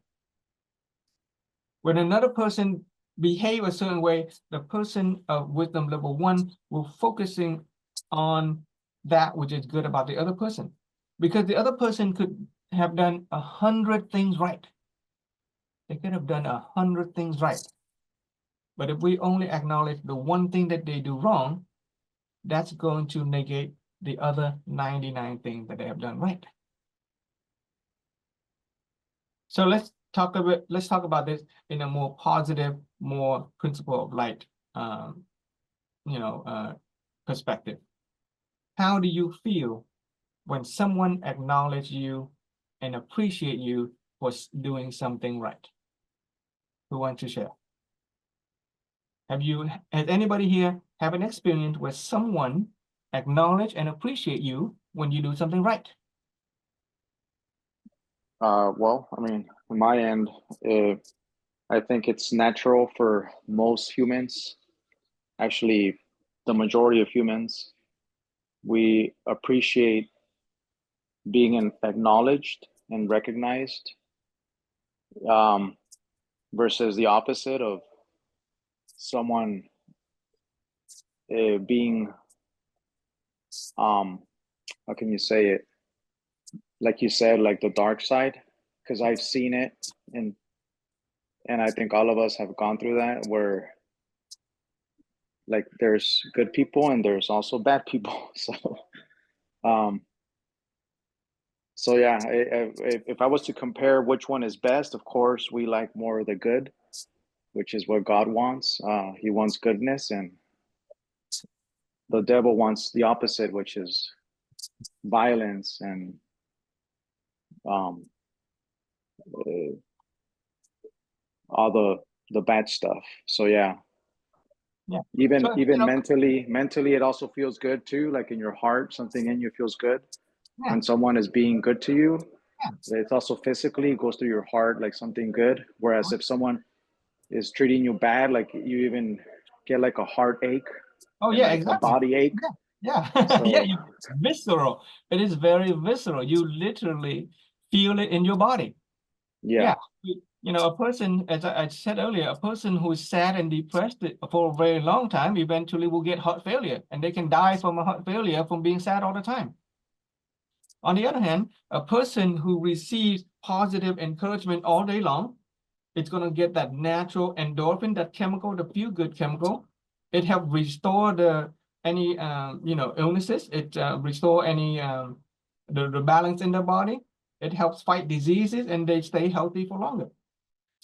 When another person behave a certain way, the person of wisdom level 1 will focusing on that which is good about the other person. Because the other person could have done 100 things right. They could have done 100 things right. But if we only acknowledge the one thing that they do wrong, that's going to negate the other 99 things that they have done right. So let's talk about this in a more positive, more principle of light, perspective. How do you feel when someone acknowledges you and appreciate you for doing something right? Who wants to share? Has anybody here have an experience where someone acknowledge and appreciate you when you do something right? Well, I mean, on my end, I think it's natural for most humans, actually, the majority of humans, we appreciate being acknowledged and recognized, versus the opposite of someone being, how can you say it? Like you said, like the dark side, because I've seen it, and I think all of us have gone through that, where like there's good people and there's also bad people. Um, so yeah, if I was to compare which one is best, of course, we like more of the good, which is what God wants. He wants goodness, and the devil wants the opposite, which is violence and um, uh, all the bad stuff. So yeah, Yeah. even So, even mentally, it also feels good too. Like in your heart, something in you feels good yeah, when someone is being good to you. yeah. It's also physically, it goes through your heart like something good. Whereas if someone is treating you bad, like you even get like a heartache Oh and yeah, like a exactly. body ache. Yeah, yeah. Yeah, So it's visceral. It is very visceral. You literally feel it in your body. yeah, Yeah. A person, as I said earlier, a person who is sad and depressed for a very long time eventually will get heart failure, and they can die from a heart failure from being sad all the time. On the other hand, a person who receives positive encouragement all day long, it's going to get that natural endorphin, that chemical, the feel-good chemical. It helps restore any illnesses. It restore any the balance in the body. It helps fight diseases, and they stay healthy for longer.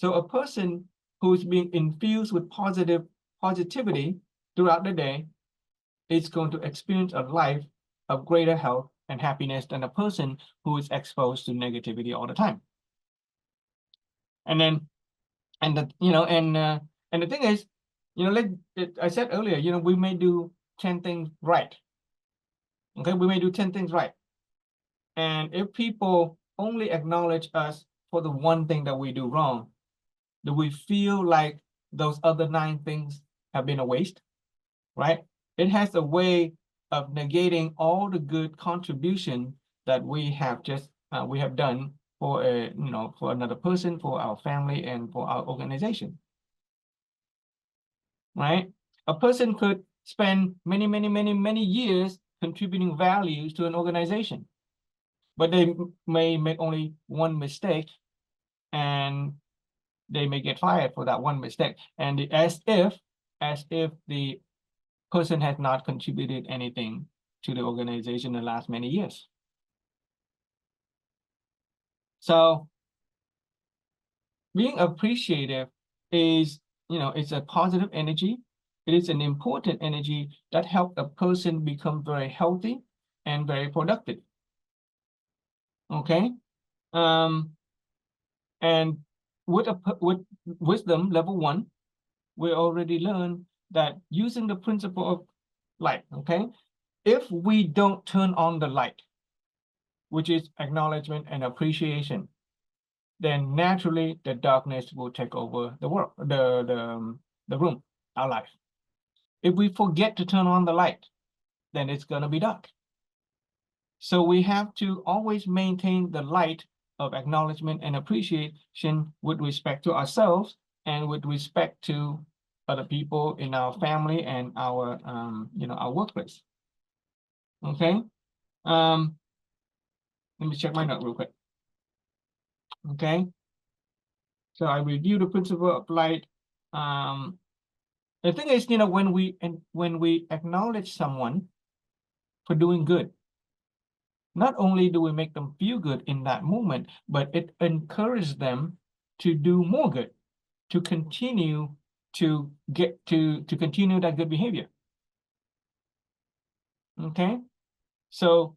So a person who's being infused with positivity throughout the day is going to experience a life of greater health and happiness than a person who is exposed to negativity all the time. And then, and the thing is, I said earlier, we may do 10 things right. Okay, we may do 10 things right. And if people only acknowledge us for the one thing that we do wrong, do we feel like those other 9 things have been a waste? Right? It has a way of negating all the good contribution that we have done for for another person, for our family, and for our organization. Right? A person could spend many years contributing values to an organization, but they may make only one mistake, and they may get fired for that one mistake, and as if the person has not contributed anything to the organization in the last many years. So being appreciative is, it's a positive energy. It is an important energy that helps a person become very healthy and very productive. Okay. And with wisdom level 1, we already learned that using the principle of light, okay, if we don't turn on the light, which is acknowledgement and appreciation, then naturally the darkness will take over the world, the room, our life. If we forget to turn on the light, then it's going to be dark. So we have to always maintain the light of acknowledgement and appreciation with respect to ourselves and with respect to other people in our family and our our workplace. Okay. Let me check my note real quick. Okay. So I review the principle of light. The thing is, when we acknowledge someone for doing good, not only do we make them feel good in that moment, but it encourages them to do more good, to continue to continue that good behavior. Okay, so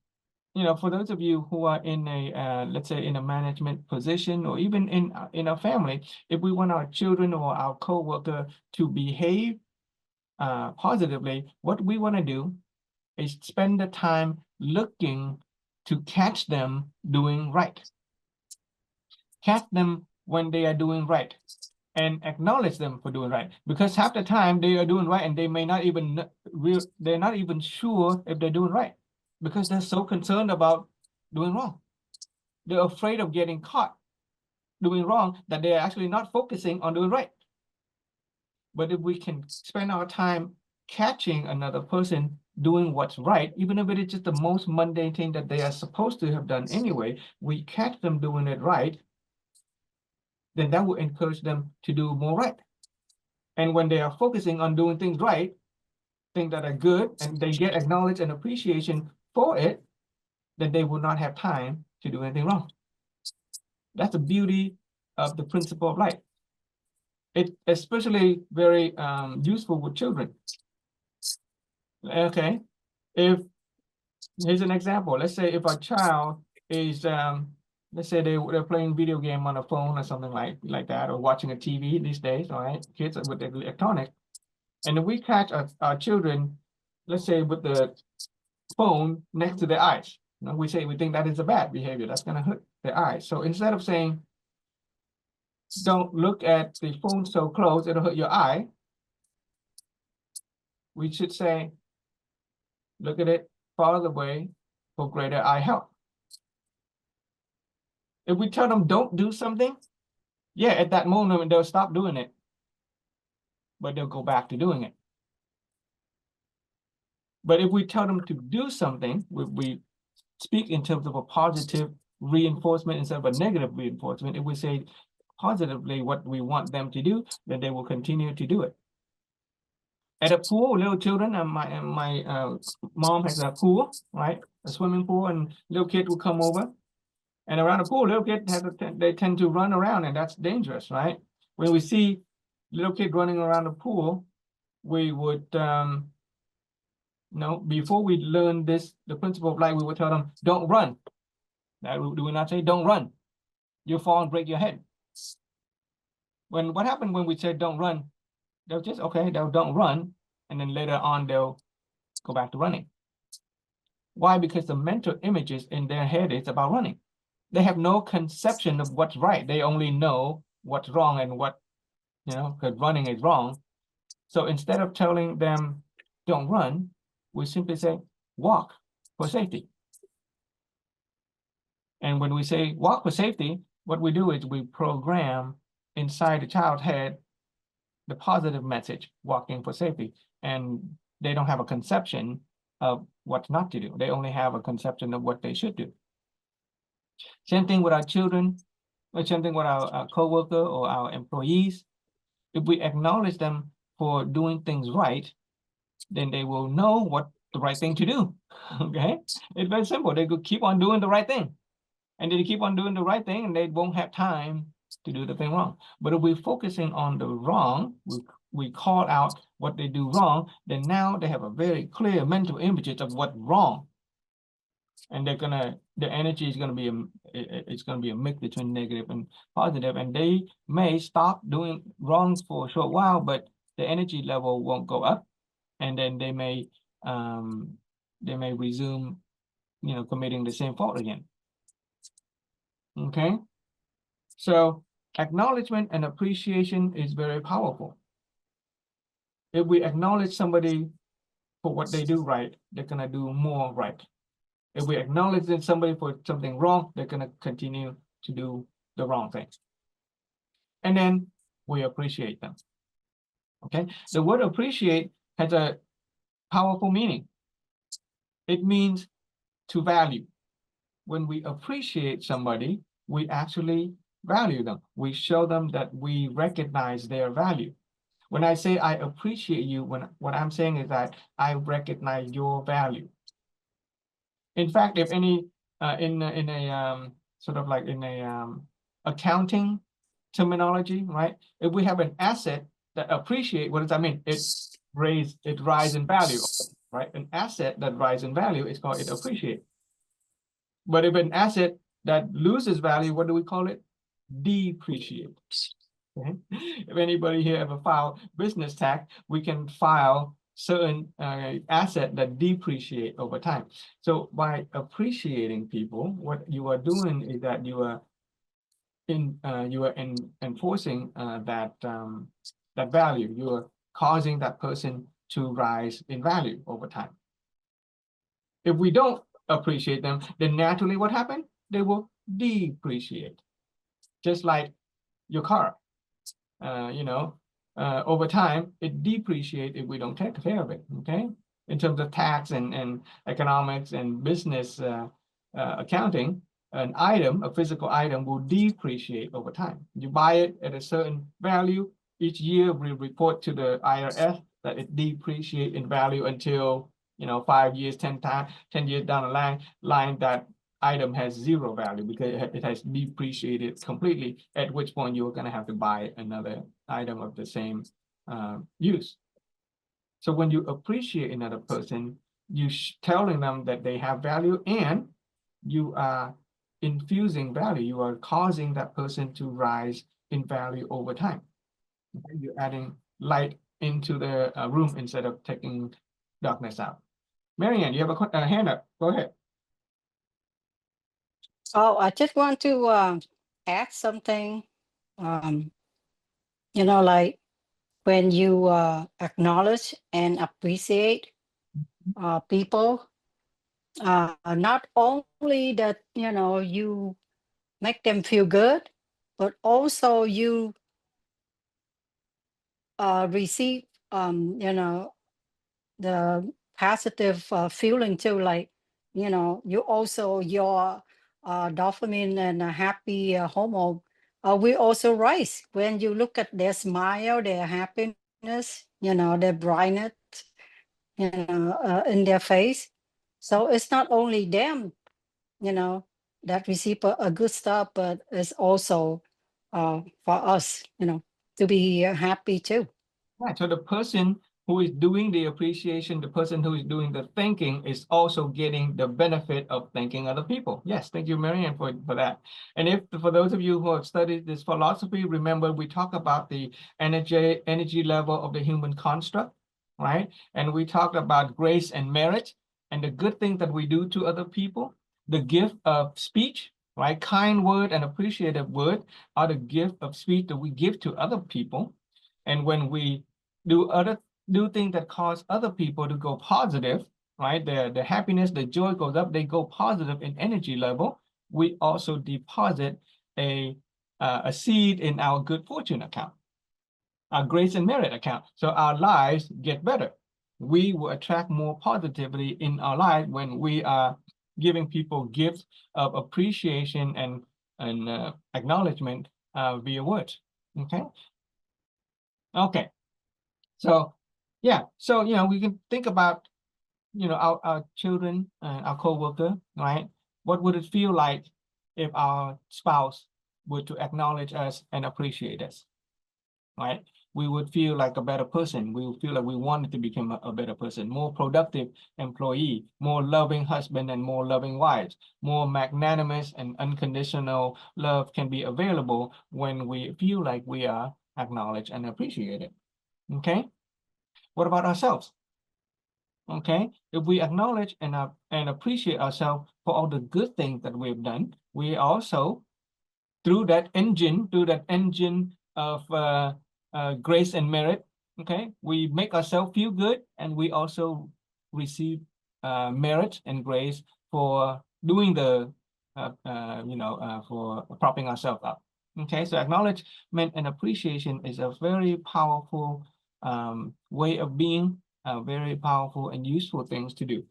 for those of you who are in a let's say in a management position, or even in a family, if we want our children or our co-worker to behave positively, what we want to do is spend the time looking to catch them doing right. Catch them when they are doing right and acknowledge them for doing right, because half the time they are doing right and they may not even they're not even sure if they're doing right, because they're so concerned about doing wrong. They're afraid of getting caught doing wrong that they're actually not focusing on doing right. But if we can spend our time catching another person doing what's right, even if it is just the most mundane thing that they are supposed to have done anyway, we catch them doing it right, then that will encourage them to do more right. And when they are focusing on doing things right, things that are good, and they get acknowledged and appreciation for it, then they will not have time to do anything wrong. That's the beauty of the principle of light. It's especially very useful with children. Okay, here's an example. Let's say if a child is let's say they're playing video game on a phone or something like that, or watching a TV these days, all right, kids with the electronic, and if we catch our children, let's say with the phone next to their eyes, we think that is a bad behavior, that's going to hurt their eyes. So instead of saying, don't look at the phone so close, it'll hurt your eye, we should say, look at it farther away for greater eye health. If we tell them don't do something, yeah, at that moment they'll stop doing it, but they'll go back to doing it. But if we tell them to do something, we speak in terms of a positive reinforcement instead of a negative reinforcement. If we say positively what we want them to do, then they will continue to do it. At a pool, little children, and my mom has a pool, right? A swimming pool, and little kids will come over. And around the pool, little kids they tend to run around, and that's dangerous, right? When we see little kids running around the pool, we would, before we learn this, the principle of light, we would tell them, don't run. Do we not say, don't run? You'll fall and break your head. What happened when we say don't run? They'll just, okay, they'll don't run, and then later on they'll go back to running. Why? Because the mental images in their head is about running. They have no conception of what's right. They only know what's wrong and what, because running is wrong. So instead of telling them don't run, we simply say walk for safety. And when we say walk for safety, what we do is we program inside the child's head the positive message, walking for safety. And they don't have a conception of what not to do. They only have a conception of what they should do. Same thing with our children, or same thing with our co-worker or our employees. If we acknowledge them for doing things right, then they will know what the right thing to do. Okay, it's very simple. They could keep on doing the right thing, and they keep on doing the right thing, and they won't have time to do the thing wrong. But if we're focusing on the wrong, we call out what they do wrong, then now they have a very clear mental image of what's wrong. And the energy is gonna be a mix between negative and positive, and they may stop doing wrong for a short while, but the energy level won't go up, and then they may resume, committing the same fault again. Okay, so acknowledgement and appreciation is very powerful. If we acknowledge somebody for what they do right, they're gonna do more right. If we acknowledge somebody for something wrong, they're gonna continue to do the wrong thing. And then we appreciate them. Okay, the word appreciate has a powerful meaning. It means to value. When we appreciate somebody, we actually value them. We show them that we recognize their value. When I say I appreciate you, what I'm saying is that I recognize your value. In fact, if any in a sort of like in a accounting terminology, right? If we have an asset that appreciate, what does that mean? It rise in value, right? An asset that rise in value is called it appreciate. But if an asset that loses value, what do we call it? Depreciate. Okay? If anybody here ever filed business tax, we can file certain asset that depreciate over time. So by appreciating people, what you are doing is that you are enforcing that value. You are causing that person to rise in value over time. If we don't appreciate them, then naturally what happens? They will depreciate. Just like your car. Over time, it depreciates if we don't take care of it, okay? In terms of tax and economics and business accounting, a physical item will depreciate over time. You buy it at a certain value, each year we report to the IRS that it depreciates in value until 5 years, 10 years down the line that item has zero value because it has depreciated completely, at which point you're going to have to buy another item of the same use. So when you appreciate another person, you telling them that they have value, and you are infusing value. You are causing that person to rise in value over time. Okay? You're adding light into the room instead of taking darkness out. Marianne, you have a hand up. Go ahead. Oh, I just want to add something. Like when you acknowledge and appreciate people, not only that you make them feel good, but also you receive the positive feeling too, like you also your dopamine and happy hormone we also rise when you look at their smile, their happiness, their brightness in their face. So it's not only them that receive a good stuff, but it's also for us to be happy too. Right. So the person who is doing the appreciation, the person who is doing the thinking, is also getting the benefit of thanking other people. Yes, thank you, Marianne, for that. And for those of you who have studied this philosophy, remember we talk about the energy level of the human construct, right? And we talked about grace and merit and the good things that we do to other people. The gift of speech, right? Kind word and appreciative word are the gift of speech that we give to other people. And when we do things that cause other people to go positive, right? The happiness, the joy goes up, they go positive in energy level. We also deposit a seed in our good fortune account, our grace and merit account. So our lives get better. We will attract more positivity in our life when we are giving people gifts of appreciation and acknowledgement via words. Okay. Okay. So, yeah, so, we can think about, our children and our co-worker, right? What would it feel like if our spouse were to acknowledge us and appreciate us, right? We would feel like a better person. We would feel like we wanted to become a better person, more productive employee, more loving husband and more loving wives, more magnanimous and unconditional love can be available when we feel like we are acknowledged and appreciated, okay? What about ourselves? Okay, if we acknowledge and appreciate ourselves for all the good things that we've done, we also, through that engine of grace and merit, okay, we make ourselves feel good, and we also receive merit and grace for doing for propping ourselves up. Okay, so acknowledgement and appreciation is a very powerful way of being, very powerful and useful things to do.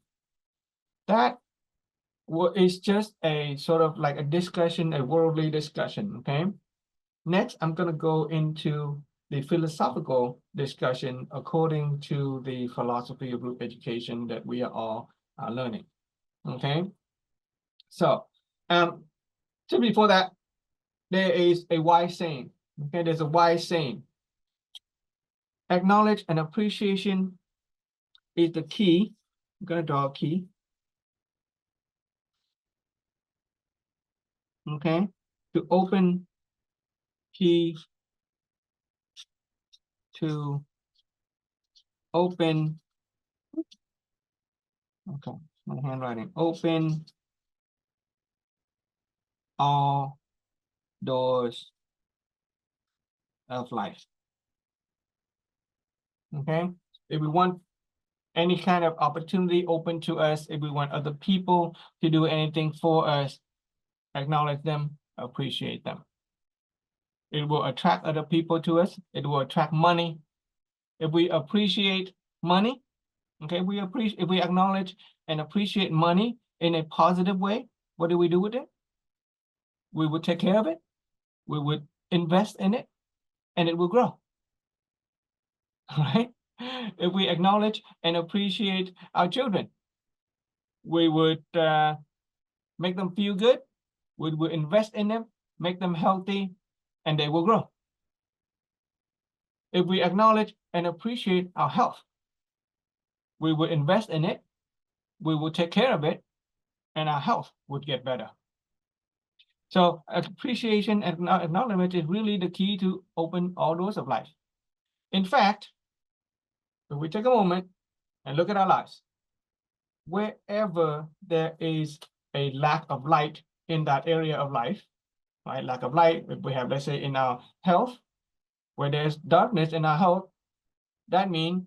That is just a sort of like a discussion, a worldly discussion, okay? Next, I'm going to go into the philosophical discussion according to the philosophy of group education that we are all learning, okay? So, just before that, there is a wise saying, okay? There's a wise saying. Acknowledge and appreciation is the key. I'm going to draw a key. Okay, to open key to open, okay, my handwriting, open all doors of life. Okay, if we want any kind of opportunity open to us, if we want other people to do anything for us, acknowledge them, appreciate them. It will attract other people to us. It will attract money. If we appreciate money, okay, if we acknowledge and appreciate money in a positive way, what do we do with it? We would take care of it. We would invest in it, and it will grow. Right? If we acknowledge and appreciate our children, we would make them feel good. We would invest in them, make them healthy, and they will grow. If we acknowledge and appreciate our health, we would invest in it, we will take care of it, and our health would get better. So appreciation and acknowledgement is really the key to open all doors of life. In fact, if we take a moment and look at our lives, wherever there is a lack of light in that area of life, right? Lack of light, if we have, let's say, in our health, where there's darkness in our health, that means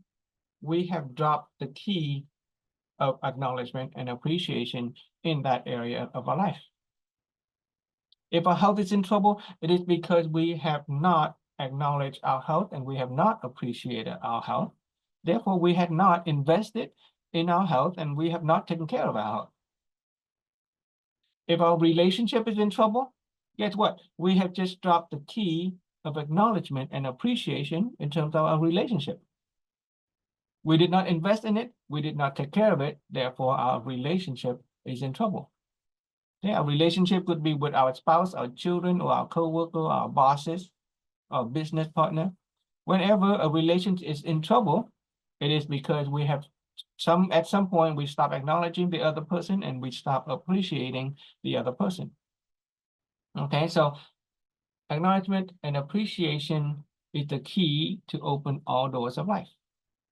we have dropped the key of acknowledgement and appreciation in that area of our life. If our health is in trouble, it is because we have not acknowledged our health and we have not appreciated our health. Therefore, we have not invested in our health and we have not taken care of our health. If our relationship is in trouble, guess what? We have just dropped the key of acknowledgement and appreciation in terms of our relationship. We did not invest in it. We did not take care of it. Therefore, our relationship is in trouble. Okay, our relationship could be with our spouse, our children, or our co-worker, our bosses, our business partner. Whenever a relationship is in trouble, it is because we have at some point we stop acknowledging the other person and we stop appreciating the other person. Okay, so acknowledgement and appreciation is the key to open all doors of life.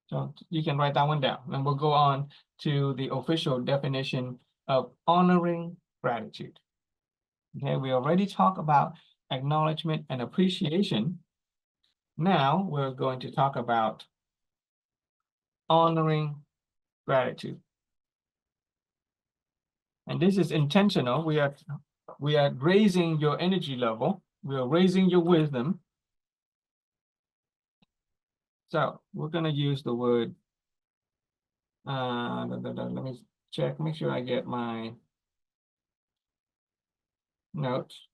So you can write that one down, and we'll go on to the official definition of honoring gratitude. Okay, we already talked about acknowledgement and appreciation. Now we're going to talk about honoring gratitude. And this is intentional. We are raising your energy level. We are raising your wisdom. So we're going to use the word, let me check, make sure I get my notes.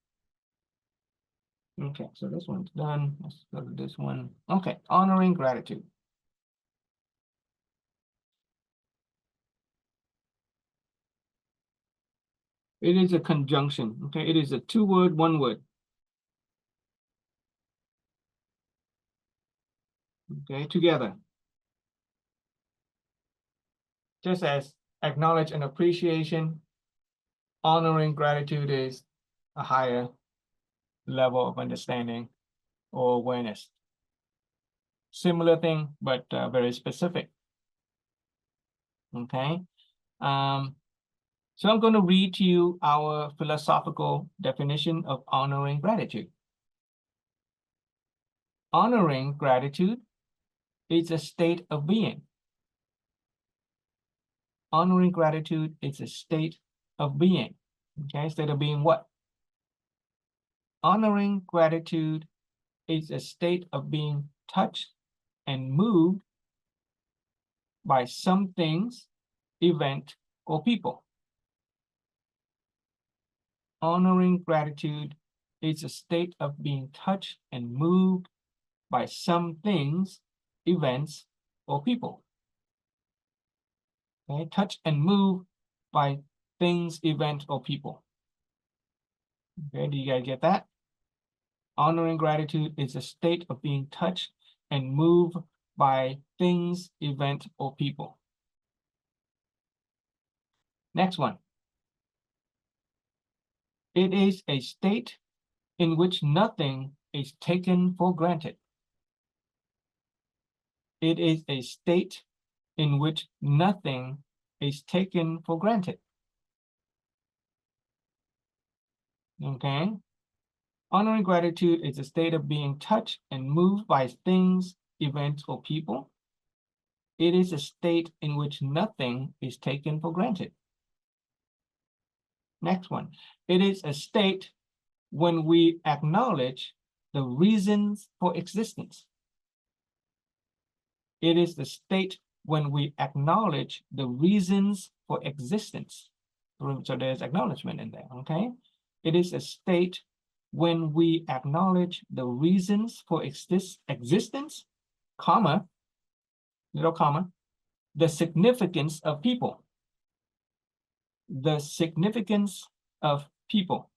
Okay, so this one's done. Let's go to this one. Okay, honoring gratitude. It is a conjunction, okay? It is a two-word, one word. Okay, together. Just as acknowledge and appreciation, honoring gratitude is a higher level of understanding or awareness. Similar thing, but very specific. Okay. So I'm going to read to you our philosophical definition of honoring gratitude. Honoring gratitude is a state of being. Honoring gratitude is a state of being. Okay, state of being what? Honoring gratitude is a state of being touched and moved by some things, event, or people. Honoring gratitude is a state of being touched and moved by some things, events, or people. Okay, touched and moved by things, events, or people. Okay, do you guys get that? Honoring gratitude is a state of being touched and moved by things, events, or people. Next one. It is a state in which nothing is taken for granted. It is a state in which nothing is taken for granted. Okay. Honoring gratitude is a state of being touched and moved by things, events, or people. It is a state in which nothing is taken for granted. Next one. It is a state when we acknowledge the reasons for existence. It is the state when we acknowledge the reasons for existence. So there's acknowledgement in there, okay? It is a state when we acknowledge the reasons for existence, comma, little comma, the significance of people. The significance of people.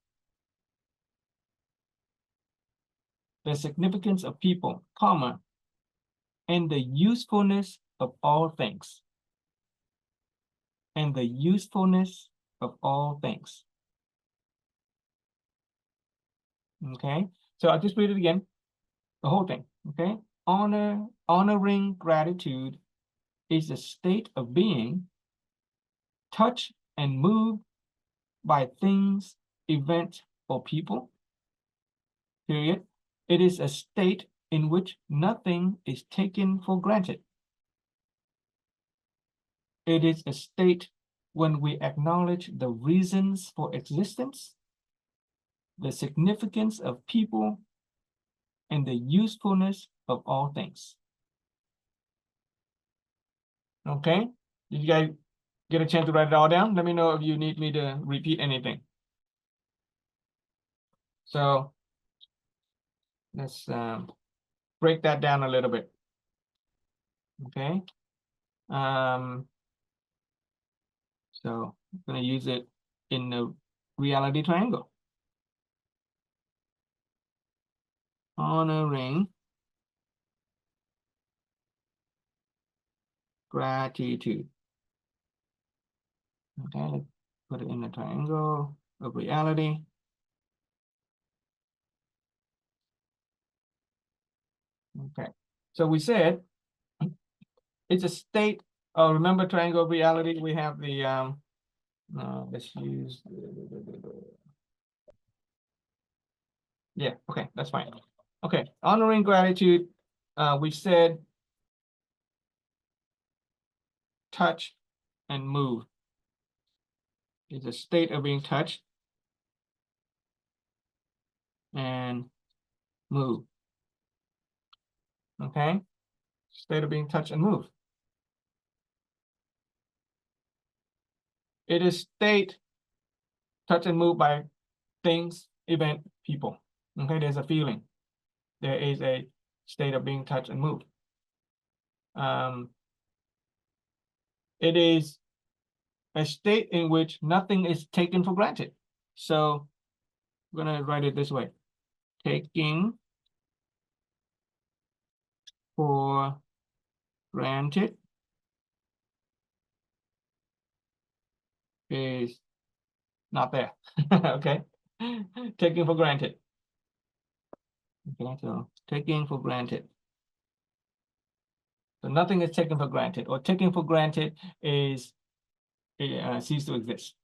The significance of people, comma, and the usefulness of all things. And the usefulness of all things. Okay, so I'll just read it again, the whole thing. Okay, honoring gratitude is a state of being touched and moved by things, events, or people. Period. It is a state in which nothing is taken for granted. It is a state when we acknowledge the reasons for existence, the significance of people, and the usefulness of all things. Okay, did you guys get a chance to write it all down? Let me know if you need me to repeat anything. So let's break that down a little bit. Okay. So I'm going to use it in the reality triangle. Honoring gratitude. Okay, let's put it in the triangle of reality. Okay, so we said it's a state. Oh, remember triangle of reality? We have the let's use yeah, okay, that's fine. Okay, honoring gratitude, we said touch and move. It's a state of being touched and move. Okay, state of being touched and move. It is state touch and move by things, event, people. Okay, there's a feeling. There is a state of being touched and moved. It is a state in which nothing is taken for granted. So I'm gonna write it this way. Taking for granted is not there. Okay, taking for granted. Okay, so taking for granted. So nothing is taken for granted, or taking for granted is cease to exist.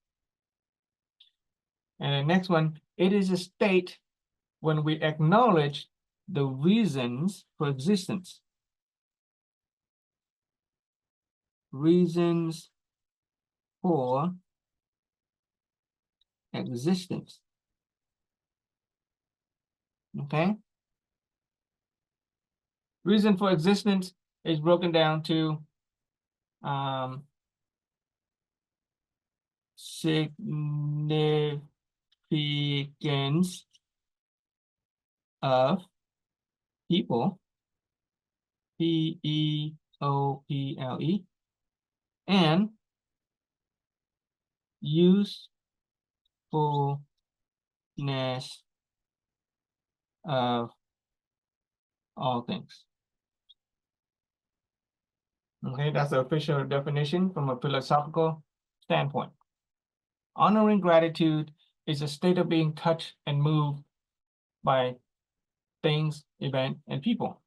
And the next one, it is a state when we acknowledge the reasons for existence. Reasons for existence. Okay. Reason for existence is broken down to significance of people, P-E-O-P-L-E, and usefulness of all things. Okay, that's the official definition from a philosophical standpoint. Honoring gratitude is a state of being touched and moved by things, event, and people.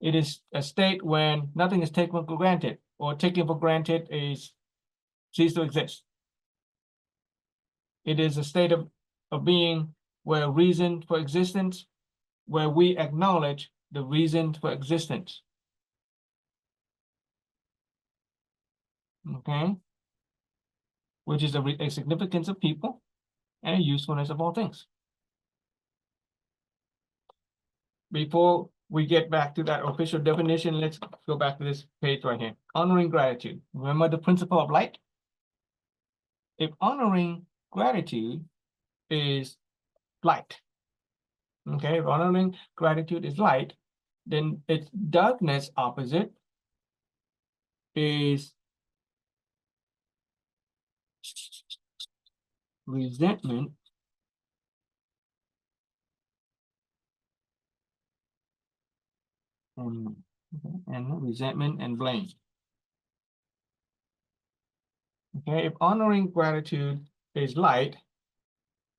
It is a state when nothing is taken for granted, or taken for granted is cease to exist. It is a state of being where reason for existence, where we acknowledge the reason for existence. Okay? Which is a significance of people and a usefulness of all things. Before we get back to that official definition, let's go back to this page right here. Honoring gratitude. Remember the principle of light? If honoring gratitude is light, okay, if honoring gratitude is light, then its darkness opposite is resentment and resentment and blame. Okay, if honoring gratitude is light,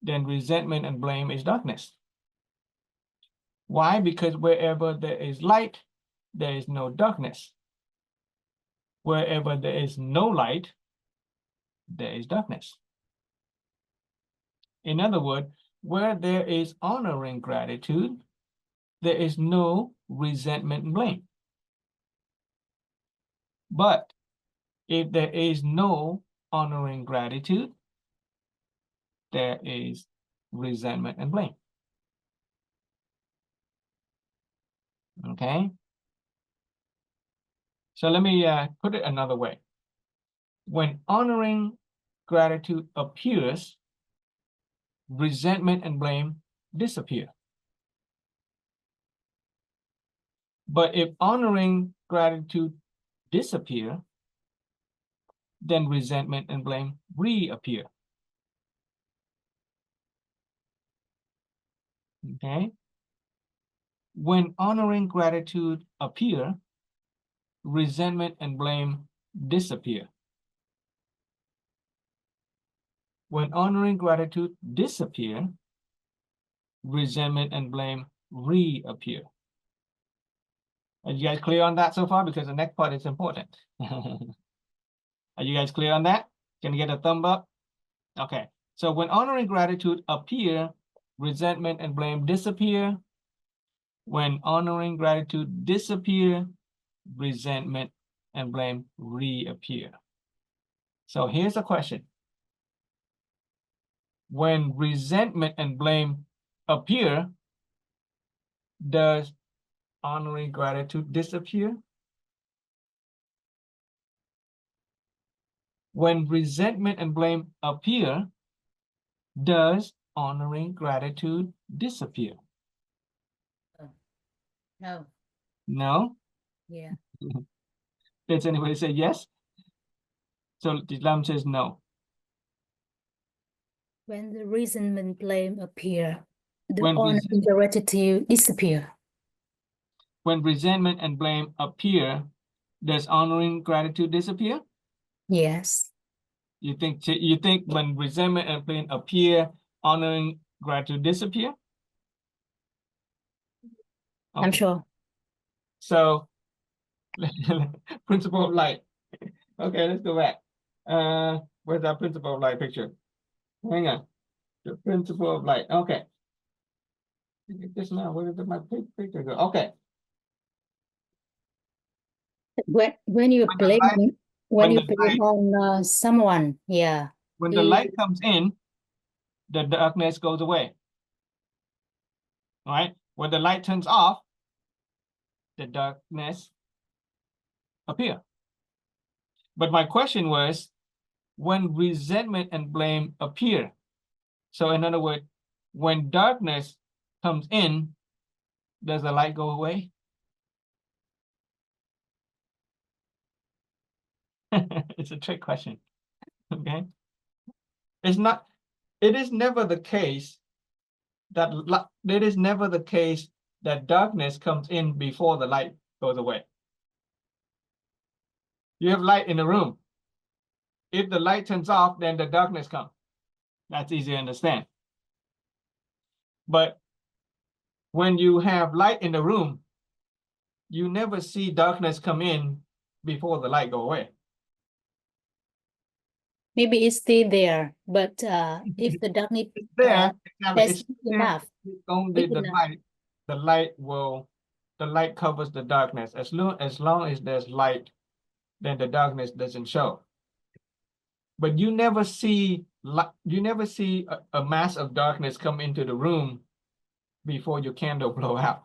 then resentment and blame is darkness. Why? Because wherever there is light, there is no darkness. Wherever there is no light, there is darkness. In other words, where there is honoring gratitude, there is no resentment and blame. But if there is no honoring gratitude, there is resentment and blame. Okay? So let me put it another way. When honoring gratitude appears, resentment and blame disappear. But if honoring gratitude disappear, then resentment and blame reappear. Okay? When honoring gratitude appear, resentment and blame disappear. When honoring gratitude disappear, resentment and blame reappear. Are you guys clear on that so far? Because the next part is important. Are you guys clear on that? Can you get a thumb up? Okay. So when honoring gratitude appear, resentment and blame disappear. When honoring gratitude disappear, resentment and blame reappear. So here's a question. When resentment and blame appear, does honoring gratitude disappear? When resentment and blame appear, does honoring gratitude disappear? No. No? Yeah. Does anybody say yes? So Islam says no. When the resentment blame appear, the When honor and gratitude disappear. When resentment and blame appear, does honoring gratitude disappear? Yes. You think when resentment and blame appear, honoring gratitude disappear? I'm Okay. sure. So principle of light. Okay, let's go back. Where's that principle of light picture? Hang on. The principle of light. Okay. Just now, where did my picture go? Okay. When you blame when the blame on someone, yeah. When the light comes in, the darkness goes away. All right. When the light turns off, the darkness appear. But my question was, when resentment and blame appear. So in other words, when darkness comes in, does the light go away? It's a trick question. Okay. It's not, it is never the case that darkness comes in before the light goes away. You have light in the room. If the light turns off, then the darkness comes. That's easy to understand. But when you have light in the room, you never see darkness come in before the light go away. Maybe it's still there, but if the darkness It's there, exactly. that's It's there. enough, It's only big the enough. the light covers the darkness. As long as there's light, then the darkness doesn't show. But you never see a mass of darkness come into the room before your candle blow out.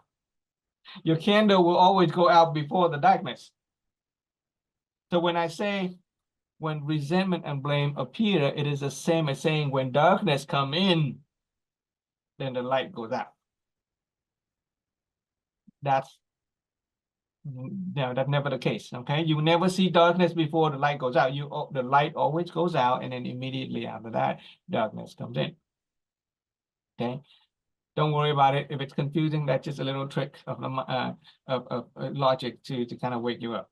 Your candle will always go out before the darkness. So when I say when resentment and blame appear, it is the same as saying when darkness come in, then the light goes out. That's never the case. Okay, you never see darkness before the light goes out. The light always goes out, and then immediately after that, darkness comes in. Okay, don't worry about it. If it's confusing, that's just a little trick of logic to kind of wake you up.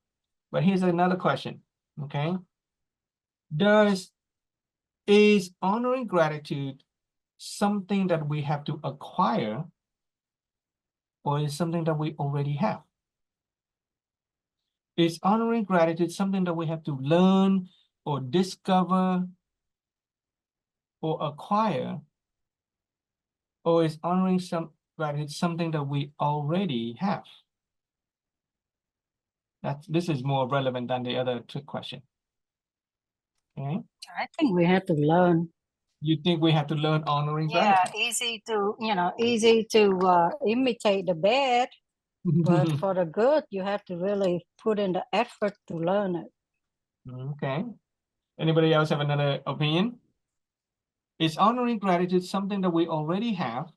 But here's another question. Okay, is honoring gratitude something that we have to acquire, or is something that we already have? Is honoring gratitude something that we have to learn or discover or acquire, or is honoring gratitude something that we already have? This is more relevant than the other trick question. Okay. I think we have to learn. You think we have to learn honoring Yeah, gratitude? easy to imitate the bad, but for the good, you have to really put in the effort to learn it. Okay. Anybody else have another opinion? Is honoring gratitude something that we already have,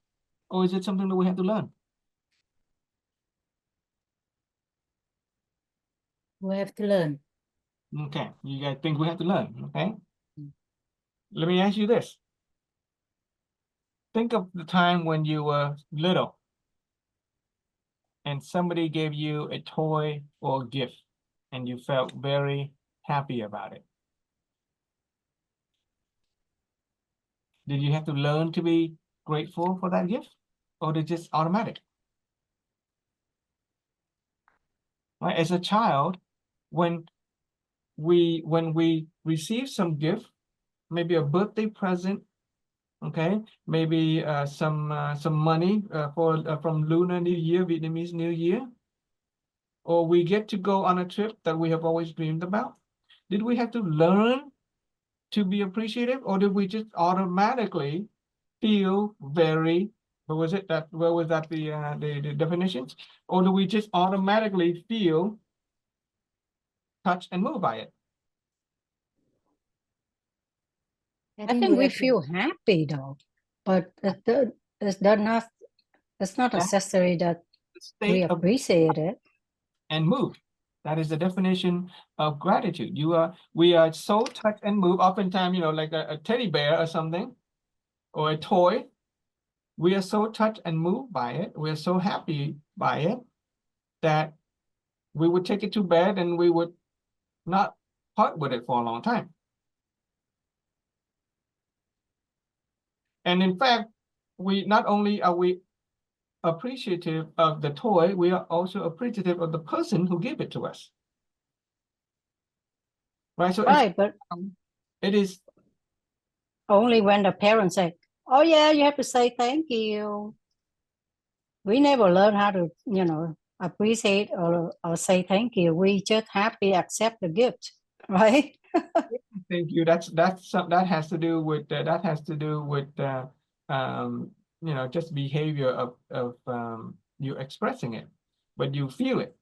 or is it something that we have to learn? We have to learn. Okay, you guys think we have to learn, okay? Let me ask you this. Think of the time when you were little and somebody gave you a toy or a gift and you felt very happy about it. Did you have to learn to be grateful for that gift, or did it just automatic? Right? As a child, when we receive some gift, maybe a birthday present, okay, maybe some money from Lunar New Year, Vietnamese New Year, or we get to go on a trip that we have always dreamed about. Did we have to learn to be appreciative, or did we just automatically feel very, where was that the definitions? Or do we just automatically feel, touch, and move by it? I think we feel happy though, but it's not necessary that The we state of appreciate it. and move. That is the definition of gratitude. We are so touch and move. Oftentimes, like a teddy bear or something, or a toy. We are so touched and moved by it. We are so happy by it that we would take it to bed and we would not part with it for a long time. And in fact, not only are we appreciative of the toy, we are also appreciative of the person who gave it to us. Right. So but it is only when the parents say, "Oh yeah, you have to say thank you." We never learn how to, appreciate or say thank you. We just happy accept the gift, right? Thank you. That has to do with just behavior of you expressing it, but you feel it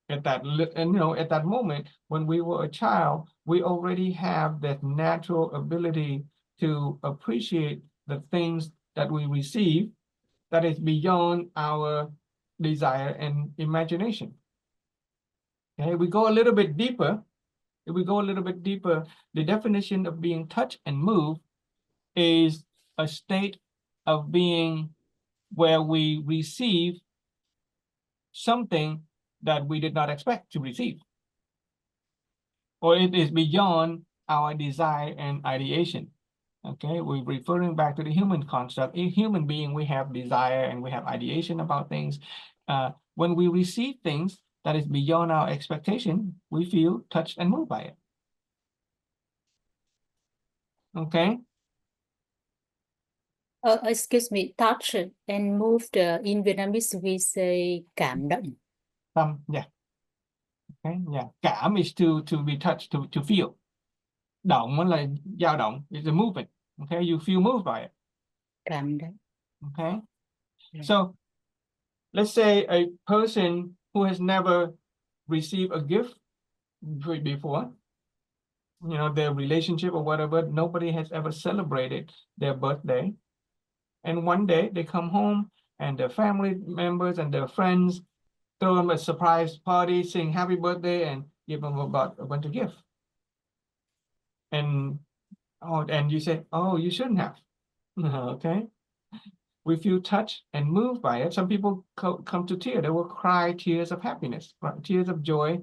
at that moment. When we were a child, we already have that natural ability to appreciate the things that we receive that is beyond our desire and imagination. Okay, we go a little bit deeper. If we go a little bit deeper, the definition of being touched and moved is a state of being where we receive something that we did not expect to receive, or it is beyond our desire and ideation. Okay, we're referring back to the human construct. In human being, we have desire and we have ideation about things. when we receive things that is beyond our expectation, we feel touched and moved by it. Okay. Excuse me, touch and moved in Vietnamese we say cảm động. Yeah. Okay. Yeah. Cảm is to be touched, to feel. Động là dao động, it's a movement. Okay. You feel moved by it. Cảm động. Okay. Yeah. So let's say a person who has never received a gift before, you know, their relationship or whatever, nobody has ever celebrated their birthday. And one day they come home and their family members and their friends throw them a surprise party, sing happy birthday and give them a bunch of gifts. And you say, oh, you shouldn't have. Okay. We feel touched and moved by it. Some people come to tears. They will cry tears of happiness, tears of joy.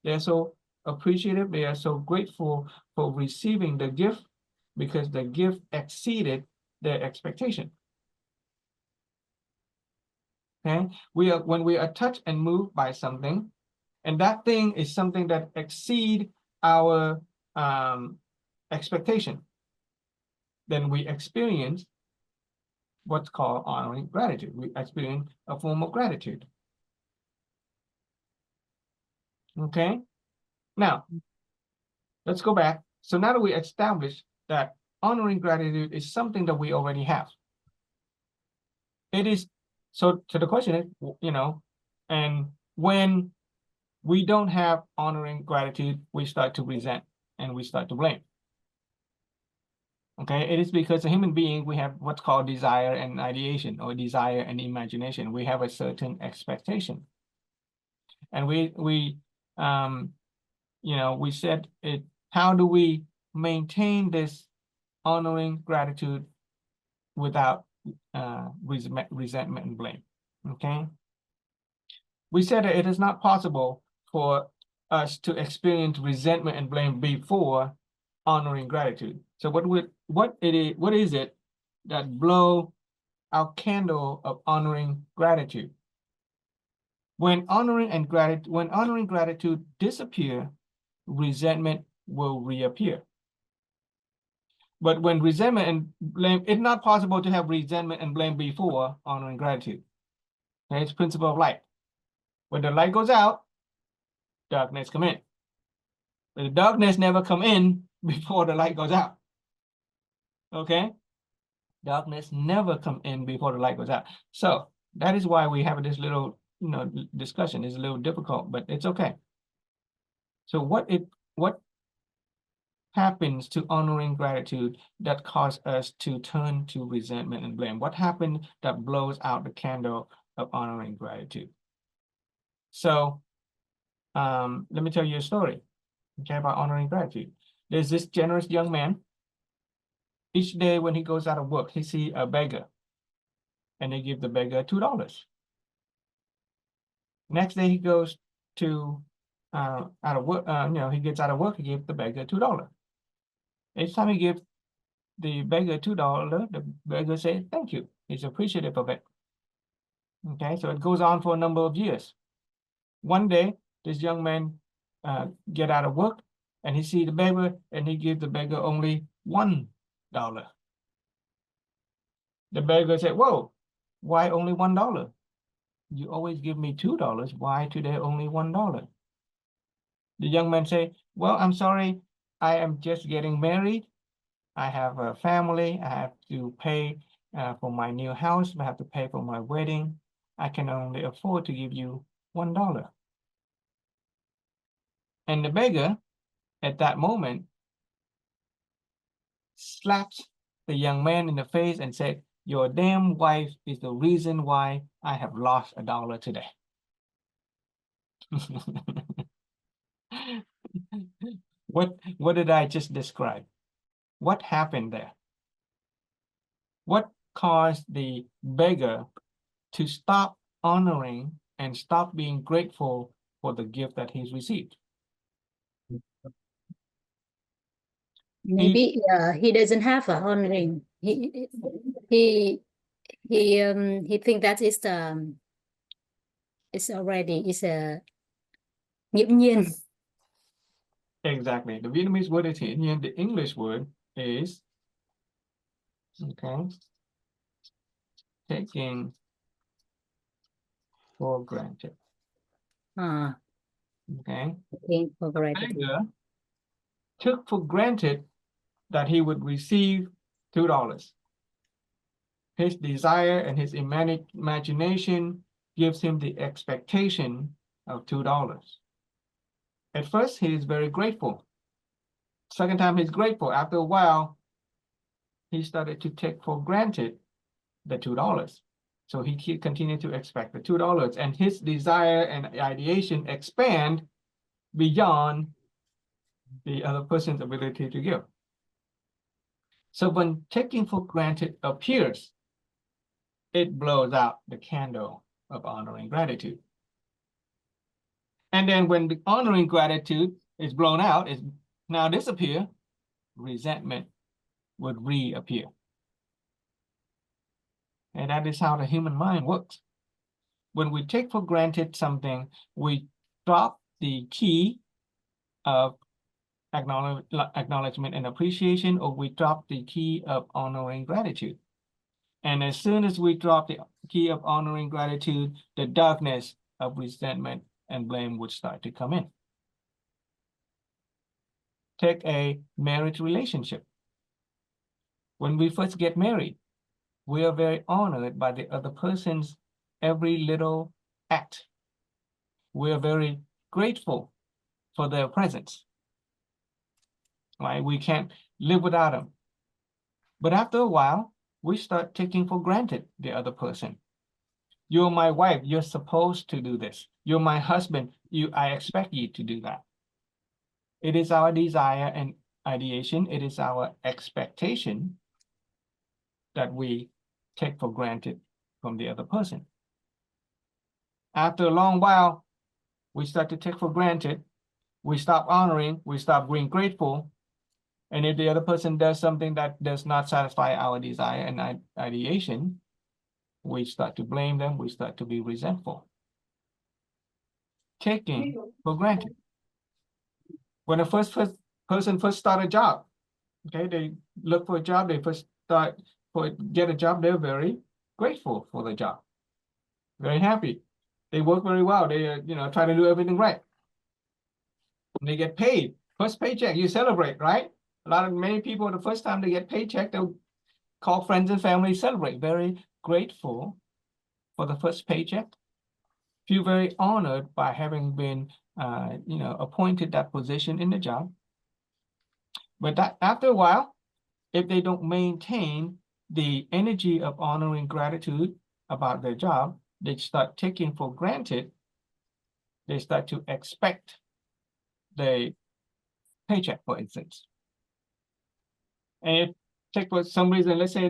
They're so appreciative. They are so grateful for receiving the gift because the gift exceeded their expectation. Okay, when we are touched and moved by something, and that thing is something that exceed our expectation, then we experience what's called honoring gratitude. We experience a form of gratitude. Okay, now let's go back. So now that we established that honoring gratitude is something that we already have, it is. So the question is, you know, and when we don't have honoring gratitude, we start to resent and we start to blame. Okay, it is because a human being, we have what's called desire and ideation, or desire and imagination. We have a certain expectation, and we you know, we said it. How do we maintain this honoring gratitude without resentment and blame? Okay, we said that it is not possible for us to experience resentment and blame before honoring gratitude. So what is it that blow our candle of honoring gratitude? When honoring gratitude disappear, resentment will reappear. But when resentment and blame, it's not possible to have resentment and blame before honoring gratitude. Okay, it's principle of light. When the light goes out, darkness come in. But the darkness never come in before the light goes out. Okay, darkness never come in before the light goes out. So that is why we have this little, you know, discussion. It's a little difficult, but it's okay. So what happens to honoring gratitude that causes us to turn to resentment and blame? What happened that blows out the candle of honoring gratitude? So let me tell you a story, okay, about honoring gratitude. There's this generous young man. Each day when he goes out of work, he sees a beggar, and they give the beggar $2. Next day he goes to out of work. You know, he gets out of work, he gives the beggar $2. Each time he gives the beggar $2, the beggar says thank you. He's appreciative of it. Okay, so it goes on for a number of years. One day, this young man get out of work, and he sees the beggar, and he gives the beggar only $1. The beggar said, "Whoa, why only $1? You always give me $2. Why today only $1?" The young man said, "Well, I'm sorry, I am just getting married. I have a family. I have to pay for my new house. I have to pay for my wedding. I can only afford to give you $1. And the beggar, at that moment, slapped the young man in the face and said, "Your damn wife is the reason why I have lost $1 today." What did I just describe? What happened there? What caused the beggar to stop honoring and stop being grateful for the gift that he's received? Maybe he doesn't have a honoring. He think that is It's already, it's a nghiễm nhiên. Exactly. The Vietnamese word is hiển nhiên. The English word is, okay, taking for granted. À, Okay. taking for granted. Tiger took for granted that he would receive $2. His desire and his imagination gives him the expectation of $2. At first, he is very grateful. Second time, he's grateful. After a while, he started to take for granted the $2. So he continued to expect the $2, and his desire and ideation expand beyond the other person's ability to give. So when taking for granted appears, it blows out the candle of honoring gratitude. And then when the honoring gratitude is blown out, is now disappear, resentment would reappear. And that is how the human mind works. When we take for granted something, we drop the key of acknowledgement and appreciation, or we drop the key of honoring gratitude. And as soon as we drop the key of honoring gratitude, the darkness of resentment and blame would start to come in. Take a marriage relationship. When we first get married, we are very honored by the other person's every little act. We are very grateful for their presence. Right? We can't live without them. But after a while, we start taking for granted the other person. You're my wife, you're supposed to do this. You're my husband, I expect you to do that. It is our desire and ideation, it is our expectation that we take for granted from the other person. After a long while, we start to take for granted, we stop honoring, we stop being grateful, and if the other person does something that does not satisfy our desire and ideation, we start to blame them, we start to be resentful. Taking for granted. When a person first start a job, okay, they look for a job, they first get a job, they're very grateful for the job, very happy. They work very well, they try to do everything right. When they get paid, first paycheck, you celebrate, right? Many people, the first time they get paycheck, they'll call friends and family, celebrate, very grateful for the first paycheck. Feel very honored by having been appointed that position in the job. But that after a while, if they don't maintain the energy of honoring gratitude about their job, they start taking for granted, they start to expect the paycheck, for instance. And if take for some reason, let's say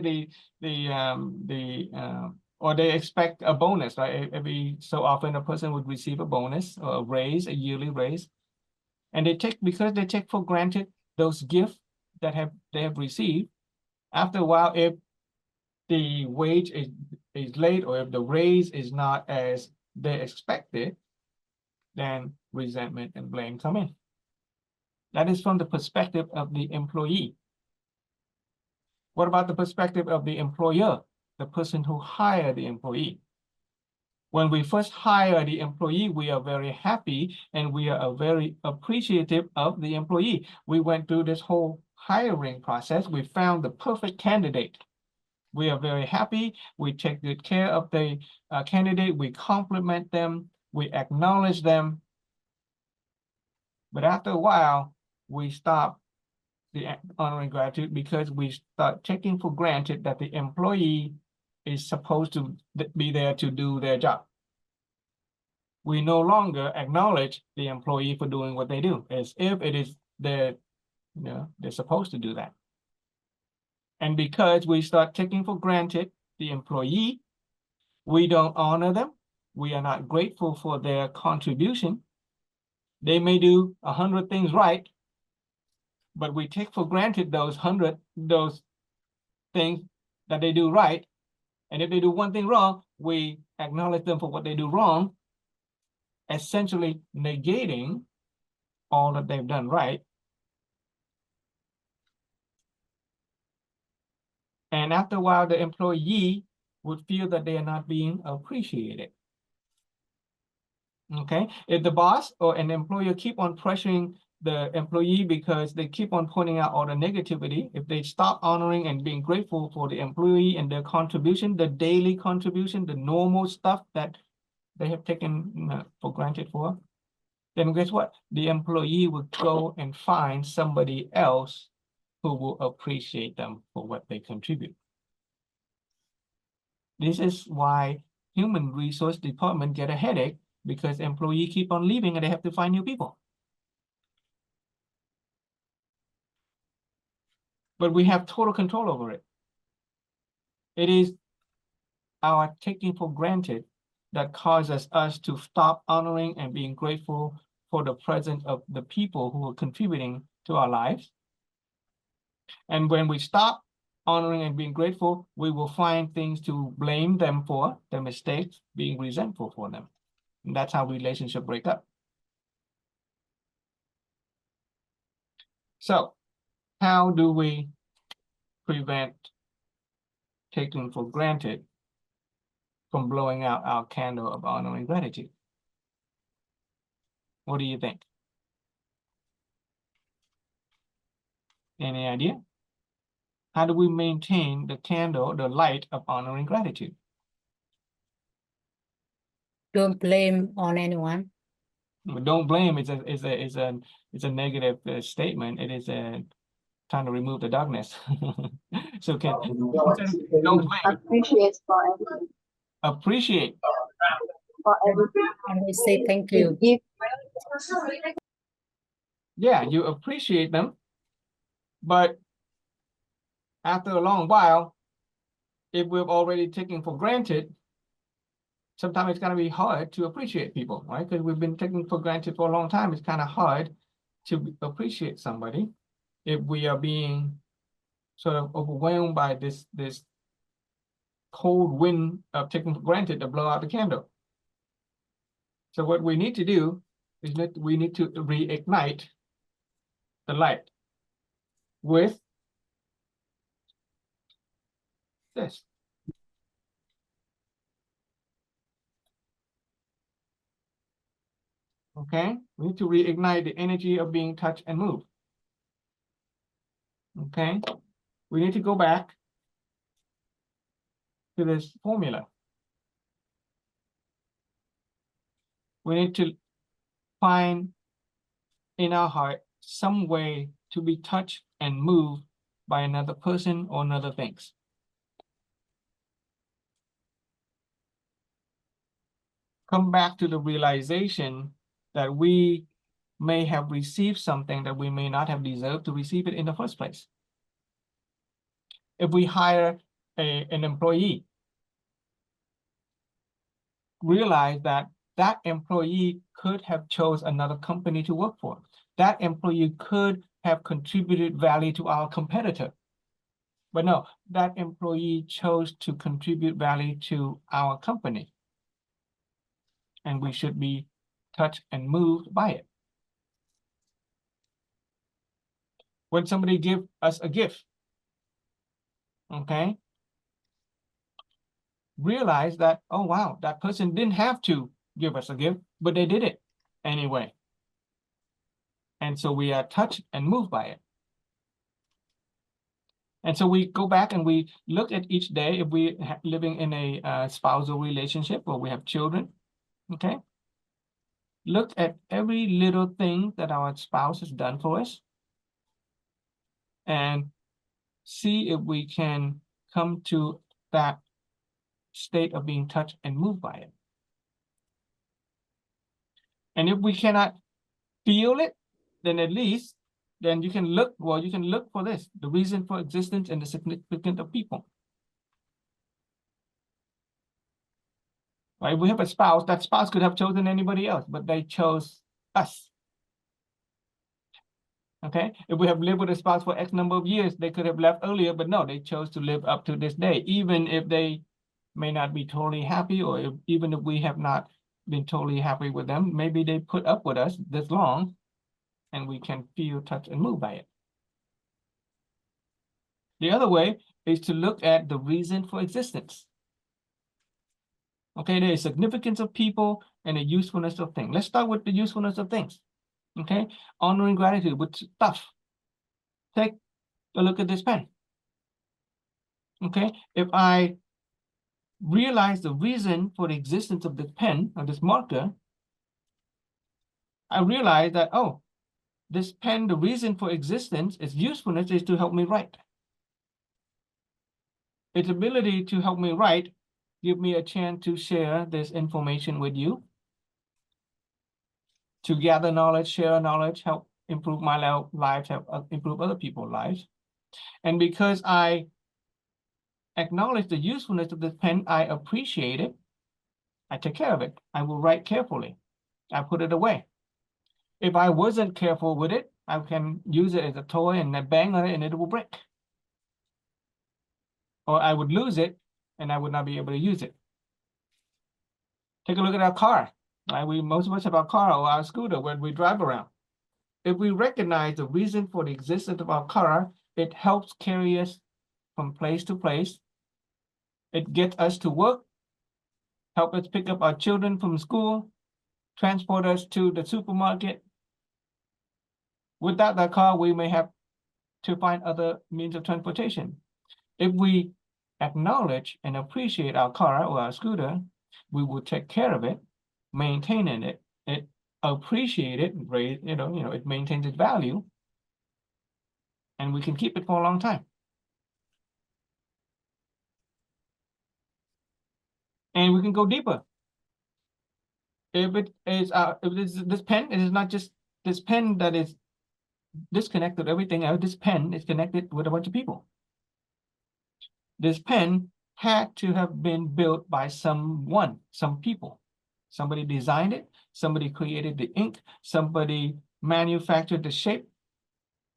or they expect a bonus, right? Every so often a person would receive a bonus or a raise, a yearly raise. And because they take for granted those gifts that they have received, after a while, if the wage is late or if the raise is not as they expected, then resentment and blame come in. That is from the perspective of the employee. What about the perspective of the employer, the person who hired the employee? When we first hire the employee, we are very happy and we are very appreciative of the employee. We went through this whole hiring process. We found the perfect candidate. We are very happy. We take good care of the candidate. We compliment them. We acknowledge them. But after a while, we stop the honoring gratitude because we start taking for granted that the employee is supposed to be there to do their job. We no longer acknowledge the employee for doing what they do, as if it is they're supposed to do that. And because we start taking for granted the employee, we don't honor them. We are not grateful for their contribution. They may do 100 things right, but we take for granted those things that they do right. And if they do one thing wrong, we acknowledge them for what they do wrong. essentially negating all that they've done right. And after a while, the employee would feel that they are not being appreciated. Okay, if the boss or an employer keep on pressuring the employee because they keep on pointing out all the negativity, if they stop honoring and being grateful for the employee and their contribution, the daily contribution, the normal stuff that they have taken for granted for, then guess what? The employee will go and find somebody else who will appreciate them for what they contribute. This is why human resource department get a headache, because employees keep on leaving and they have to find new people. But we have total control over it. It is our taking for granted that causes us to stop honoring and being grateful for the presence of the people who are contributing to our lives. And when we stop honoring and being grateful, we will find things to blame them for, their mistakes, being resentful for them. And that's how relationships break up. So how do we prevent taking for granted from blowing out our candle of honor and gratitude? What do you think? Any idea? How do we maintain the candle, the light of honor and gratitude? Don't blame on anyone. Don't blame is a negative statement. It is trying to remove the darkness. So don't blame. Appreciate for everything. Appreciate. For everything. And we say thank you. Give. Yeah, you appreciate them, but after a long while, if we've already taken for granted, sometimes it's going to be hard to appreciate people, right? Because we've been taking for granted for a long time. It's kind of hard to appreciate somebody if we are being sort of overwhelmed by this cold wind of taking for granted to blow out the candle. So what we need to do is that we need to reignite the light with this. Okay, we need to reignite the energy of being touched and moved. Okay, we need to go back to this formula. We need to find in our heart some way to be touched and moved by another person or another things. Come back to the realization that we may have received something that we may not have deserved to receive it in the first place. If we hire an employee, realize that that employee could have chose another company to work for. That employee could have contributed value to our competitor. But no, that employee chose to contribute value to our company. And we should be touched and moved by it. When somebody gives us a gift, okay, realize that, oh wow, that person didn't have to give us a gift, but they did it anyway. And so we are touched and moved by it. And so we go back and we look at each day, if we are living in a spousal relationship or we have children, okay? Look at every little thing that our spouse has done for us and see if we can come to that state of being touched and moved by it. And if we cannot feel it, then at least, then you can look, well, you can look for this, the reason for existence and the significance of people. Right? We have a spouse, that spouse could have chosen anybody else, but they chose us. Okay, if we have lived with a spouse for X number of years, they could have left earlier, but no, they chose to live up to this day, even if they may not be totally happy, or even if we have not been totally happy with them. Maybe they put up with us this long and we can feel, touch, and move by it. The other way is to look at the reason for existence. Okay, there is significance of people and the usefulness of things. Let's start with the usefulness of things. Okay, honoring gratitude with stuff. Take a look at this pen. Okay, if I realize the reason for the existence of this pen or this marker, I realize that, oh, this pen, the reason for existence, its usefulness is to help me write. Its ability to help me write give me a chance to share this information with you, to gather knowledge, share knowledge, help improve my life, help improve other people's lives. And because I acknowledge the usefulness of this pen, I appreciate it. I take care of it. I will write carefully. I put it away. If I wasn't careful with it, I can use it as a toy and then bang on it and it will break. Or I would lose it and I would not be able to use it. Take a look at our car. Right? Most of us have our car or our scooter when we drive around. If we recognize the reason for the existence of our car, it helps carry us from place to place. It gets us to work, help us pick up our children from school, transport us to the supermarket. Without that car, we may have to find other means of transportation. If we acknowledge and appreciate our car or our scooter, we will take care of it, maintain it, appreciate it, raise, it maintains its value, and we can keep it for a long time. And we can go deeper. If it is this pen, it is not just this pen that is disconnected everything else. This pen is connected with a bunch of people. This pen had to have been built by some people. Somebody designed it, somebody created the ink, somebody manufactured the shape,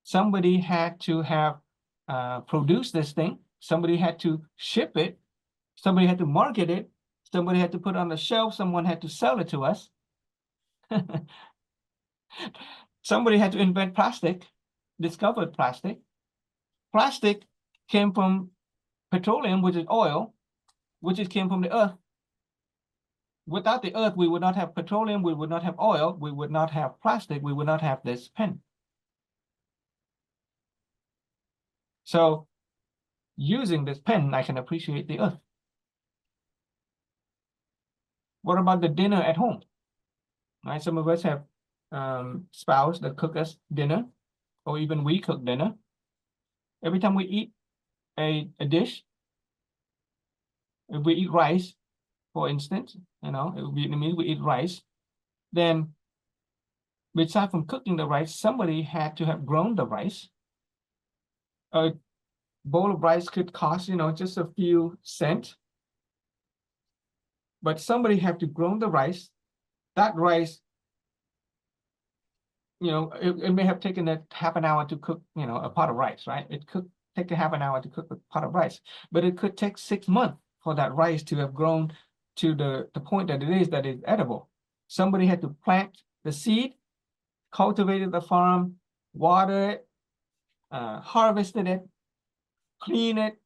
somebody had to have produced this thing, somebody had to ship it, somebody had to market it, somebody had to put it on the shelf, someone had to sell it to us. Somebody had to invent plastic, discovered plastic. Plastic came from petroleum, which is oil, which came from the earth. Without the earth, we would not have petroleum, we would not have oil, we would not have plastic, we would not have this pen. So using this pen, I can appreciate the earth. What about the dinner at home? Right? Some of us have spouse that cook us dinner, or even we cook dinner. Every time we eat a dish, if we eat rice, for instance, Vietnamese, we eat rice, then besides from cooking the rice, somebody had to have grown the rice. A bowl of rice could cost, just a few cents. But somebody had to grow the rice. That rice, it may have taken a half an hour to cook, a pot of rice, right? It could take a half an hour to cook a pot of rice, but it could take 6 months for that rice to have grown to the point that it is edible. Somebody had to plant the seed, cultivated the farm, water it, harvested it, clean it,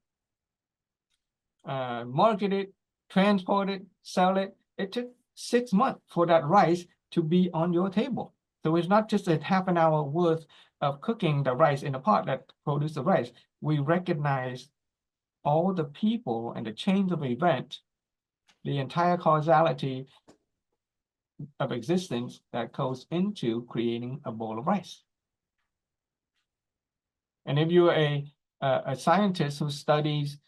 market it, transport it, sell it. It took 6 months for that rice to be on your table. So it's not just a half an hour worth of cooking the rice in a pot that produced the rice. We recognize all the people and the chains of event, the entire causality of existence that goes into creating a bowl of rice. And if you're a scientist who studies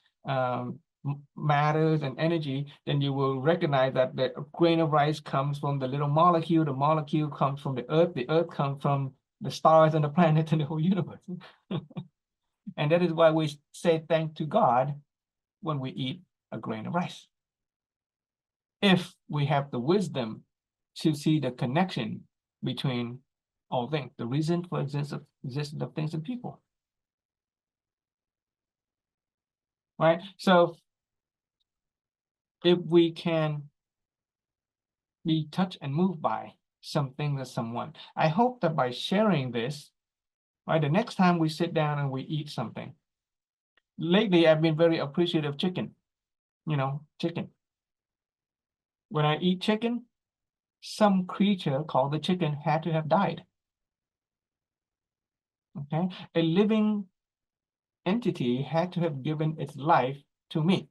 matters and energy, then you will recognize that the grain of rice comes from the little molecule. The molecule comes from the earth comes from the stars and the planets and the whole universe. And that is why we say thank to God when we eat a grain of rice. If we have the wisdom to see the connection between all things, the reason for existence of things and people. Right? So if we can be touched and moved by something or someone. I hope that by sharing this, right, the next time we sit down and we eat something. Lately, I've been very appreciative of chicken. Chicken. When I eat chicken, some creature called the chicken had to have died. Okay, a living entity had to have given its life to me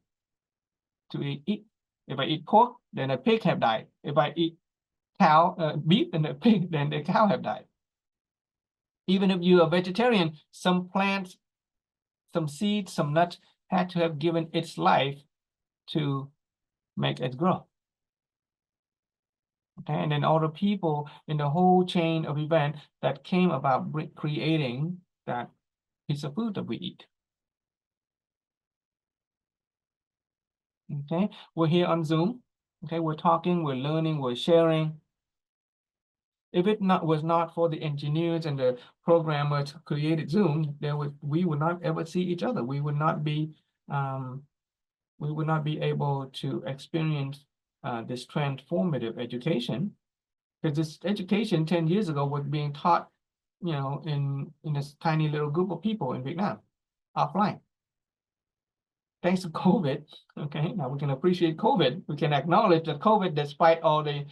to eat. If I eat pork, then a pig have died. If I eat beef, then a pig, then the cow have died. Even if you're a vegetarian, some plants, some seeds, some nuts had to have given its life to make it grow. Okay, and then all the people in the whole chain of event that came about creating that piece of food that we eat. Okay, we're here on Zoom. Okay, we're talking, we're learning, we're sharing. If it was not for the engineers and the programmers who created Zoom, we would not ever see each other. We would not be able to experience this transformative education, because this education 10 years ago was being taught, in this tiny little group of people in Vietnam, offline. Thanks to COVID, okay, now we can appreciate COVID. We can acknowledge that COVID, despite all the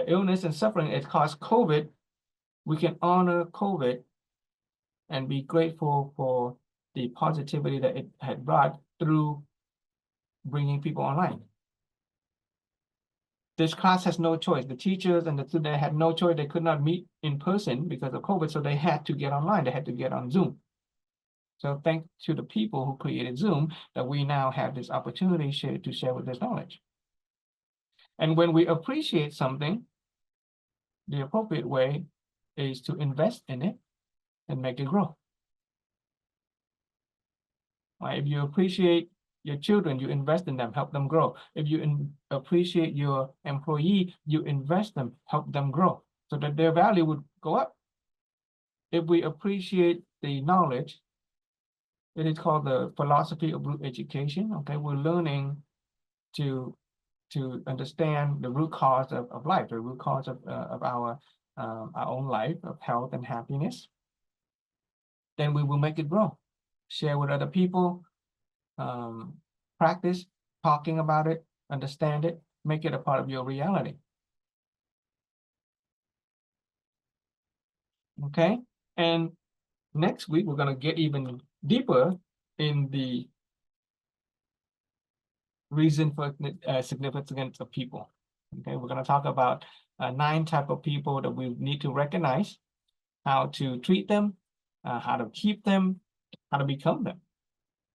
illness and suffering it caused COVID, we can honor COVID and be grateful for the positivity that it had brought through bringing people online. This class has no choice. The teachers and the students had no choice. They could not meet in person because of COVID, so they had to get online. They had to get on Zoom. So thanks to the people who created Zoom that we now have this opportunity to share with this knowledge. And when we appreciate something, the appropriate way is to invest in it and make it grow. Right? If you appreciate your children, you invest in them, help them grow. If you appreciate your employee, you invest them, help them grow, so that their value would go up. If we appreciate the knowledge, it is called the philosophy of root education. Okay, we're learning to understand the root cause of life, the root cause of our own life, of health and happiness. Then we will make it grow. Share with other people, practice talking about it, understand it, make it a part of your reality. Okay, and next week we're going to get even deeper in the reason for significance of people. Okay, we're going to talk about 9 types of people that we need to recognize, how to treat them, how to keep them, how to become them.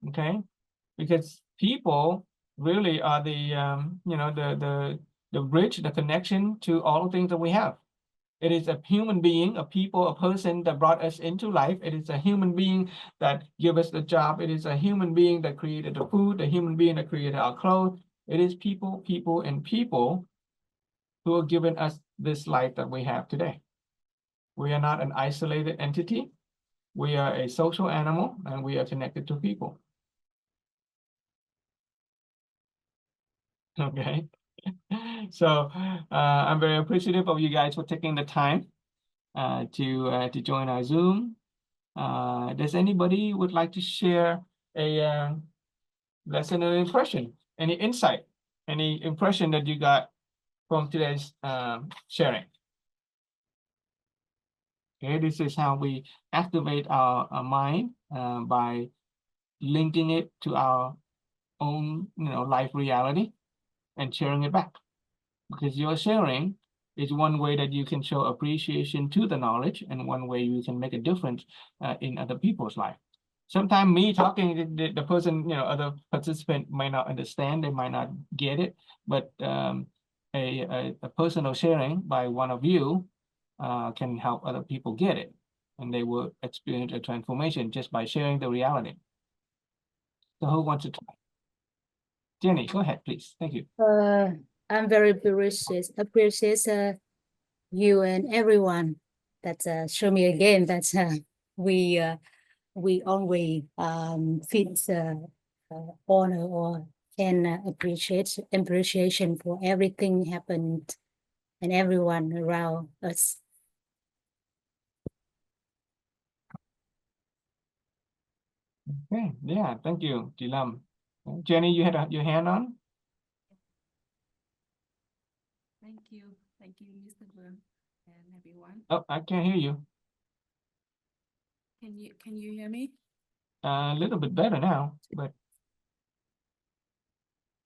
Okay, because people really are the bridge, the connection to all the things that we have. It is a human being, a people, a person that brought us into life. It is a human being that gave us the job. It is a human being that created the food, a human being that created our clothes. It is people who have given us this life that we have today. We are not an isolated entity. We are a social animal, and we are connected to people. Okay. So I'm very appreciative of you guys for taking the time to join our Zoom. Does anybody would like to share a lesson or impression, any insight, any impression that you got from today's sharing? Okay, this is how we activate our mind by linking it to our own, life reality and sharing it back. Because your sharing is one way that you can show appreciation to the knowledge, and one way you can make a difference in other people's life. Sometimes me talking, the person, other participant might not understand, they might not get it, but a personal sharing by one of you can help other people get it, and they will experience a transformation just by sharing the reality. So who wants to talk? Jenny, go ahead, please. Thank you. I'm very appreciate you and everyone that show me again that we always feel honor and appreciation for everything happened and everyone around us. Okay, yeah, thank you, chị Lâm. Jenny, you had your hand on? Thank you, Mr. Vương and everyone. Oh, I can't hear you. Can you hear me? A little bit better now, but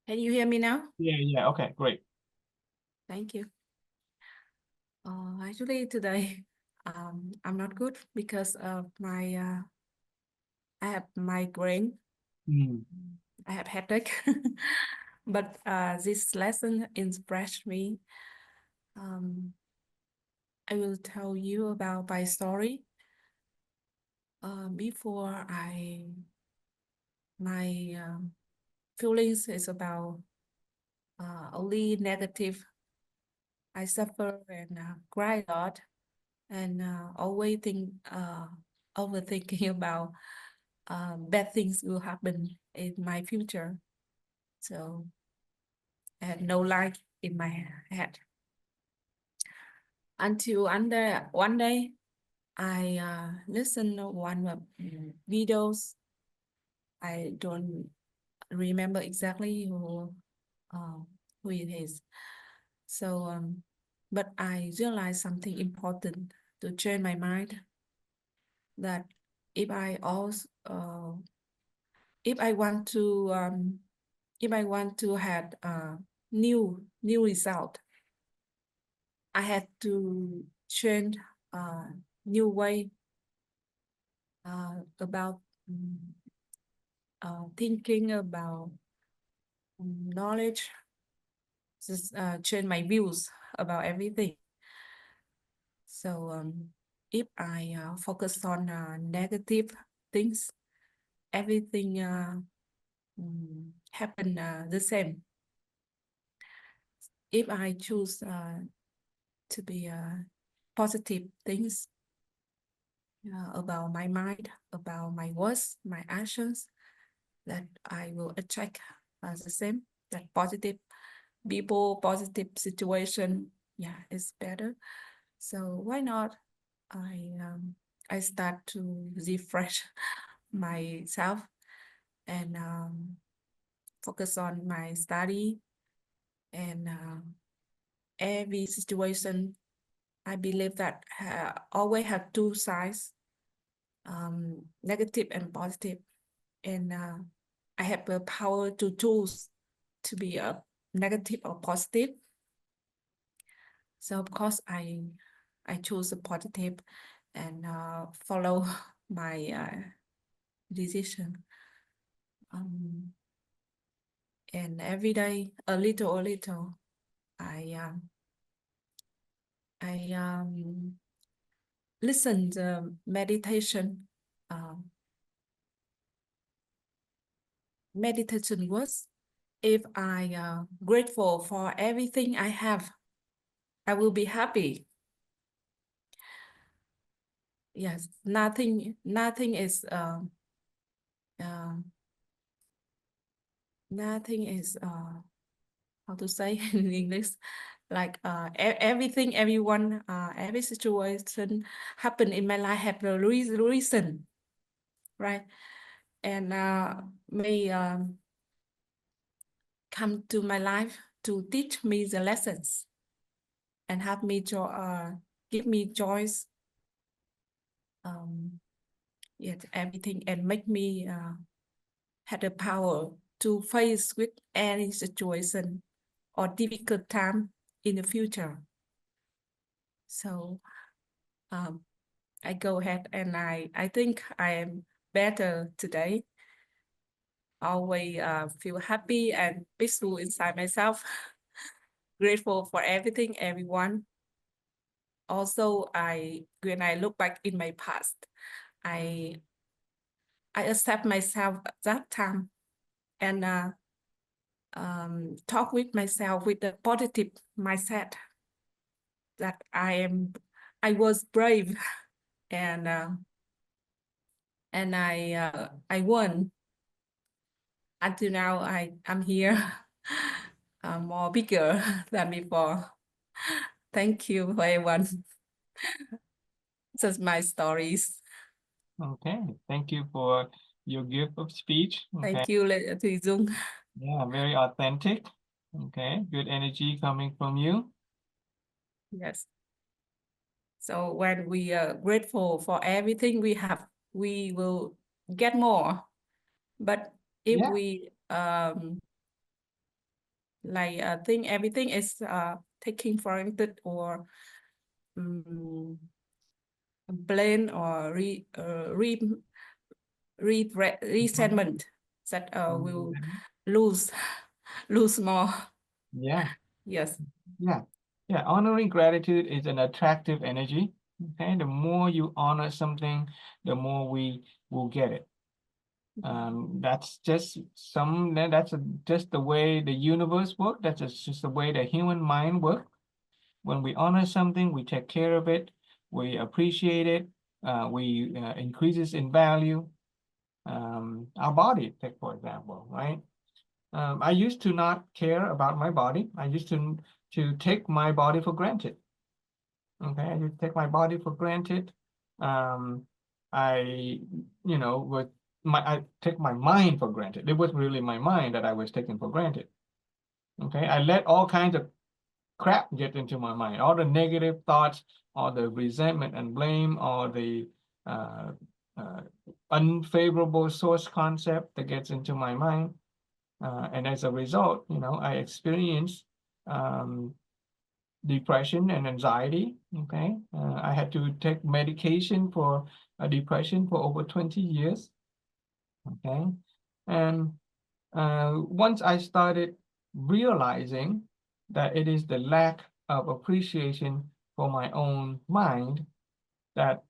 Can you hear me now? yeah, okay, great. Thank you. Actually today, I'm not good because of my I have migraine. Mm. I have headache. But this lesson inspired me. I will tell you about my story. Before my feelings is about only negative. I suffer and cry a lot, and always overthinking about bad things will happen in my future. So I had no light in my head until one day I listened to one of videos. I don't remember exactly who it is. So, but I realized something important to change my mind. That if I also if I want to have new result, I had to change new way about thinking, about knowledge, just change my views about everything. So if I focus on negative things, everything happen the same. If I choose to be positive things about my mind, about my words, my actions, that I will attract the same, that positive people, positive situation, yeah, it's better. So why not? I start to refresh myself and focus on my study, and every situation. I believe that always have two sides, negative and positive, and I have the power to choose to be a negative or positive. So of course I choose a positive and follow my decision. And every day a little, I listen the meditation words. If I grateful for everything I have, I will be happy. Yes, nothing is how to say in English, like everything, everyone, every situation happen in my life have a reason, right? And may come to my life to teach me the lessons and have me give me joys, yes, everything, and make me have the power to face with any situation or difficult time in the future. So I go ahead and I think I am better today. Always feel happy and peaceful inside myself. Grateful for everything, everyone. Also, when I look back in my past, I accept myself at that time and talk with myself with a positive mindset that I was brave and I won. Until now, I'm here, more bigger than before. Thank you for everyone. That's my stories. Okay, thank you for your gift of speech. Okay, Thank you, Thùy Dung. yeah, very authentic. Okay, good energy coming from you. Yes. So when we are grateful for everything we have, we will get more. But if Yeah. we think everything is taking for granted or blame or resentment, that will lose more. Yeah. Yes. Yeah. Yeah. Honoring gratitude is an attractive energy. Okay. The more you honor something, the more we will get it. That's just just the way the universe works. That's just the way the human mind works. When we honor something, we take care of it, we appreciate it, we increases in value. Our body, take for example, right? I used to not care about my body. I used to take my body for granted. Okay, I used to take my body for granted. I, I take my mind for granted. It wasn't really my mind that I was taking for granted. Okay, I let all kinds of crap get into my mind, all the negative thoughts, all the resentment and blame, all the uh, unfavorable source concept that gets into my mind. And as a result, I experienced depression and anxiety. Okay, I had to take medication for depression for over 20 years. Okay, and once I started realizing that it is the lack of appreciation for my own mind that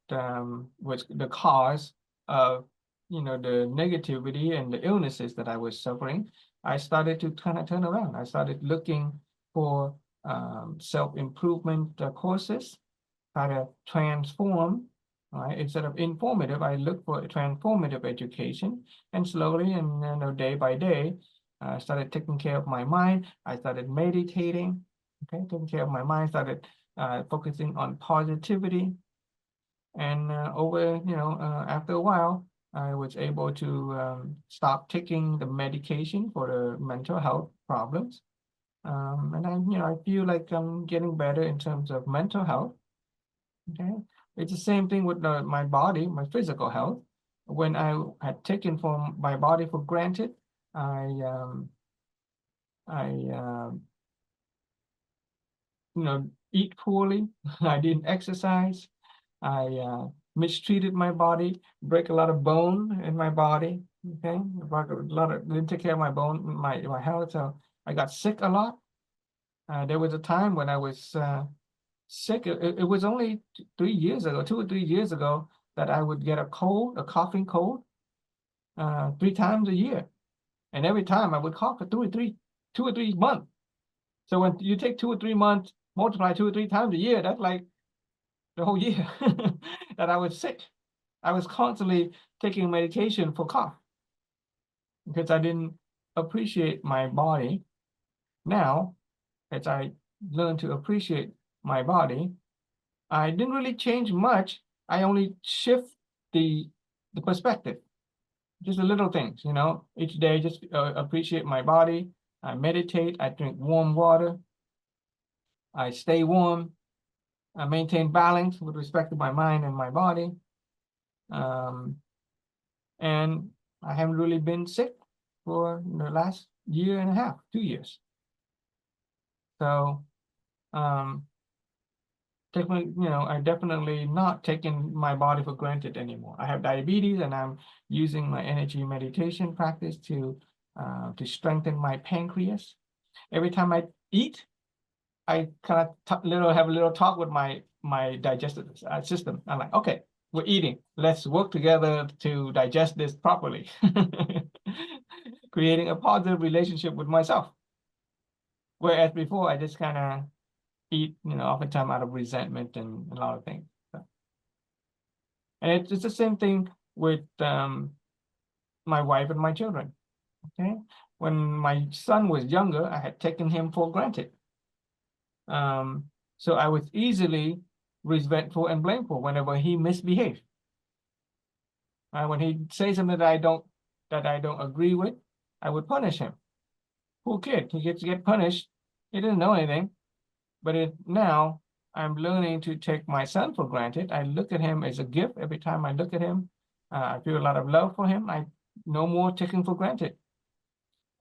was the cause of the negativity and the illnesses that I was suffering, I started to kind of turn around. I started looking for self-improvement courses, how to transform. Right? Instead of informative, I look for transformative education, and slowly and day by day, I started taking care of my mind. I started meditating, okay, taking care of my mind, started focusing on positivity. And after a while, I was able to stop taking the medication for the mental health problems. And I feel like I'm getting better in terms of mental health. Okay, it's the same thing with my body, my physical health. When I had taken my body for granted, I eat poorly. I didn't exercise. I mistreated my body, break a lot of bone in my body. Okay, didn't take care of my bone, my health. So I got sick a lot. There was a time when I was sick. It was only 3 years ago, 2 or 3 years ago, that I would get a cold, a coughing cold, 3 times a year, and every time I would cough for 2 or 3 months. So when you take 2 or 3 months, multiply 2 or 3 times a year, that's like the whole year that I was sick. I was constantly taking medication for cough because I didn't appreciate my body. Now, as I learned to appreciate my body, I didn't really change much. I only shift the perspective, just the little things, each day, just appreciate my body. I meditate, I drink warm water, I stay warm, I maintain balance with respect to my mind and my body. And I haven't really been sick for the last year and a half, 2 years. So I definitely not taking my body for granted anymore. I have diabetes, and I'm using my energy meditation practice to strengthen my pancreas. Every time I eat, I kind of have a little talk with my digestive system. I'm like, okay, we're eating. Let's work together to digest this properly. Creating a positive relationship with myself. Whereas before, I just kind of eat, oftentimes out of resentment and a lot of things. So. And it's the same thing with my wife and my children. Okay, when my son was younger, I had taken him for granted. So I was easily resentful and blameful whenever he misbehaved. When he says something that I don't agree with, I would punish him. Poor kid, he gets to get punished. He didn't know anything. But now I'm learning to take my son for granted. I look at him as a gift. Every time I look at him, I feel a lot of love for him. I no more taking for granted.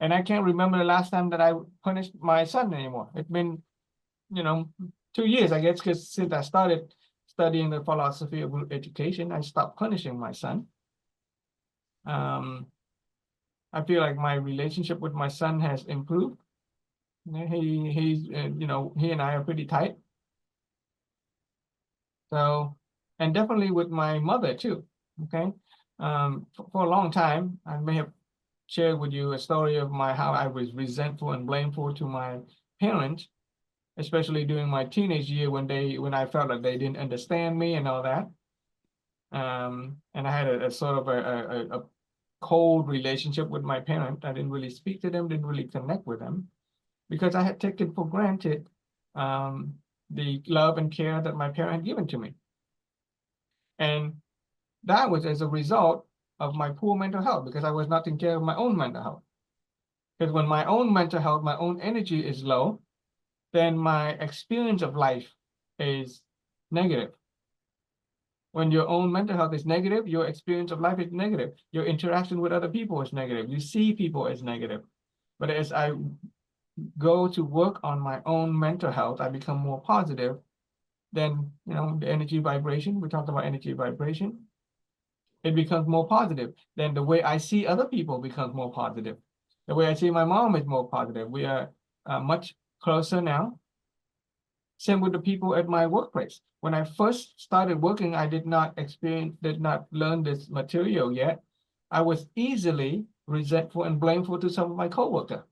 And I can't remember the last time that I punished my son anymore. It's been, 2 years, I guess, because since I started studying the philosophy of education, I stopped punishing my son. I feel like my relationship with my son has improved. He and I are pretty tight. So, and definitely with my mother too. Okay. For a long time, I may have shared with you a story of how I was resentful and blameful to my parents, especially during my teenage year when I felt like they didn't understand me and all that. And I had a sort of a cold relationship with my parent. I didn't really speak to them, didn't really connect with them, because I had taken for granted the love and care that my parent had given to me. And that was as a result of my poor mental health, because I was not taking care of my own mental health. Because when my own mental health, my own energy is low, then my experience of life is negative. When your own mental health is negative, your experience of life is negative. Your interaction with other people is negative. You see people as negative. But as I go to work on my own mental health, I become more positive. Then, the energy vibration, we talked about energy vibration. It becomes more positive. Then the way I see other people becomes more positive. The way I see my mom is more positive. We are much closer now. Same with the people at my workplace. When I first started working, I did not learn this material yet. I was easily resentful and blameful to some of my coworkers.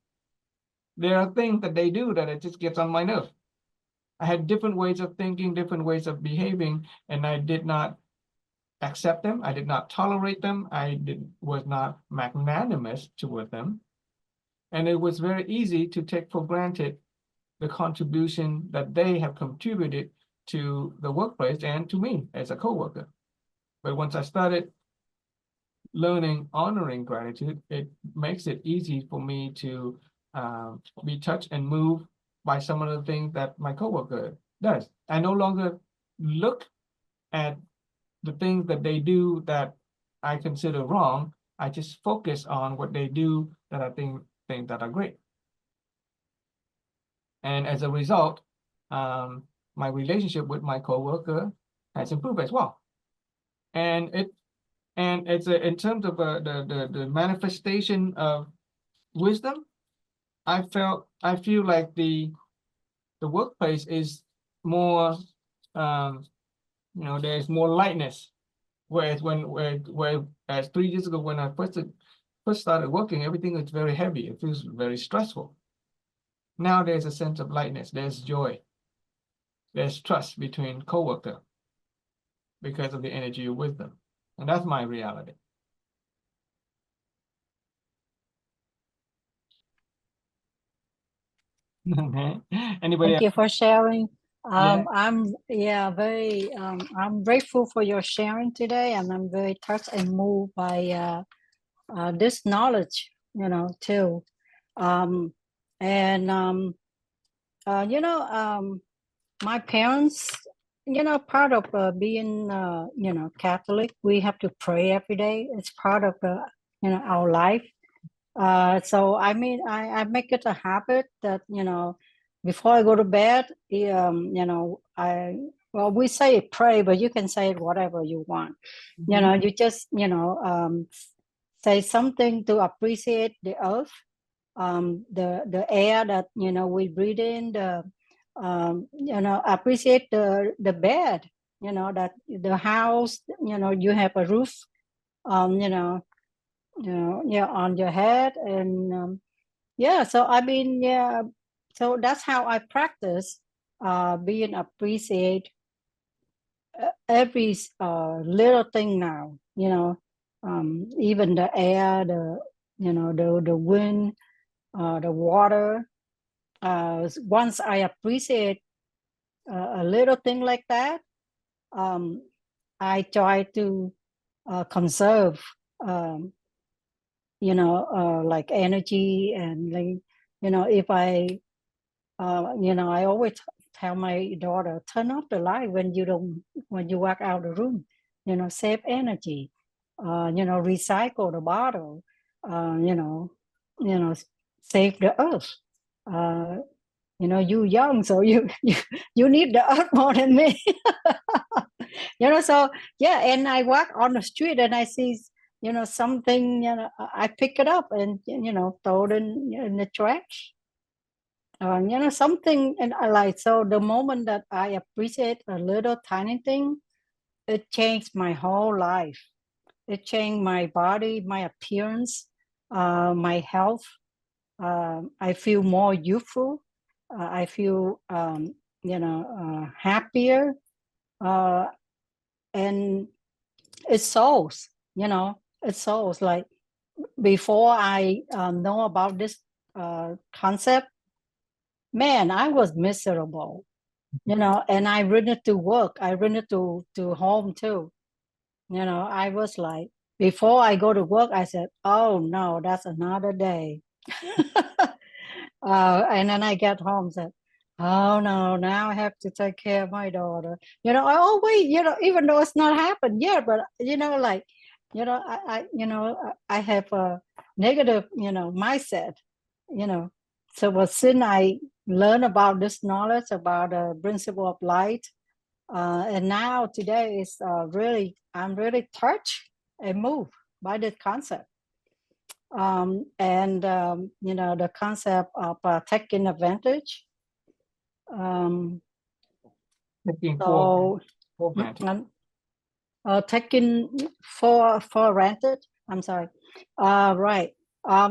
There are things that they do that it just gets on my nerve. I had different ways of thinking, different ways of behaving, and I did not accept them. I did not tolerate them. Was not magnanimous toward them. And it was very easy to take for granted the contribution that they have contributed to the workplace and to me as a coworker. But once I started learning honoring gratitude, it makes it easy for me to be touched and moved by some of the things that my coworker does. I no longer look at the things that they do that I consider wrong. I just focus on what they do that I think that are great. And as a result, my relationship with my coworker has improved as well. And it's in terms of the manifestation of wisdom, I feel like the workplace is more, there's more lightness. Whereas whereas 3 years ago when I first started working, everything was very heavy. It feels very stressful. Now there's a sense of lightness. There's joy. There's trust between coworker because of the energy of wisdom. And that's my reality. Anybody Thank you for sharing. Yeah. I'm very I'm grateful for your sharing today, and I'm very touched and moved by this knowledge, too. My parents, part of being Catholic, we have to pray every day. It's part of our life. So I mean, I make it a habit that, before I go to bed, we say pray, but you can say it whatever you want. You just, say something to appreciate the earth, the air that, we breathe in, appreciate the bed, that the house, you have a roof, on your head. And so I mean, so that's how I practice being appreciate every little thing now, even the air, the wind, the water. Once I appreciate a little thing like that, I try to conserve, like energy, and like, if I always tell my daughter, turn off the light when you walk out the room, save energy, recycle the bottle, save the earth. You young, so you need the earth more than me. So yeah, and I walk on the street and I see, something, I pick it up and, throw it in the trash. Something, and I like, so the moment that I appreciate a little tiny thing, it changed my whole life. It changed my body, my appearance, my health. I feel more youthful. I feel, happier. And it shows, it shows, like, before I know about this concept, man, I was miserable, and I rented to work. I rented to home too. I was like, before I go to work, I said, oh no, that's another day. And then I get home, said, oh no, now I have to take care of my daughter. I always, even though it's not happened yet, but like, I have a negative, mindset, So, but since I learned about this knowledge about the principle of light, and now today is really, I'm really touched and moved by this concept. And the concept of taking advantage. Taking So for granted. taking for granted. I'm sorry. Right.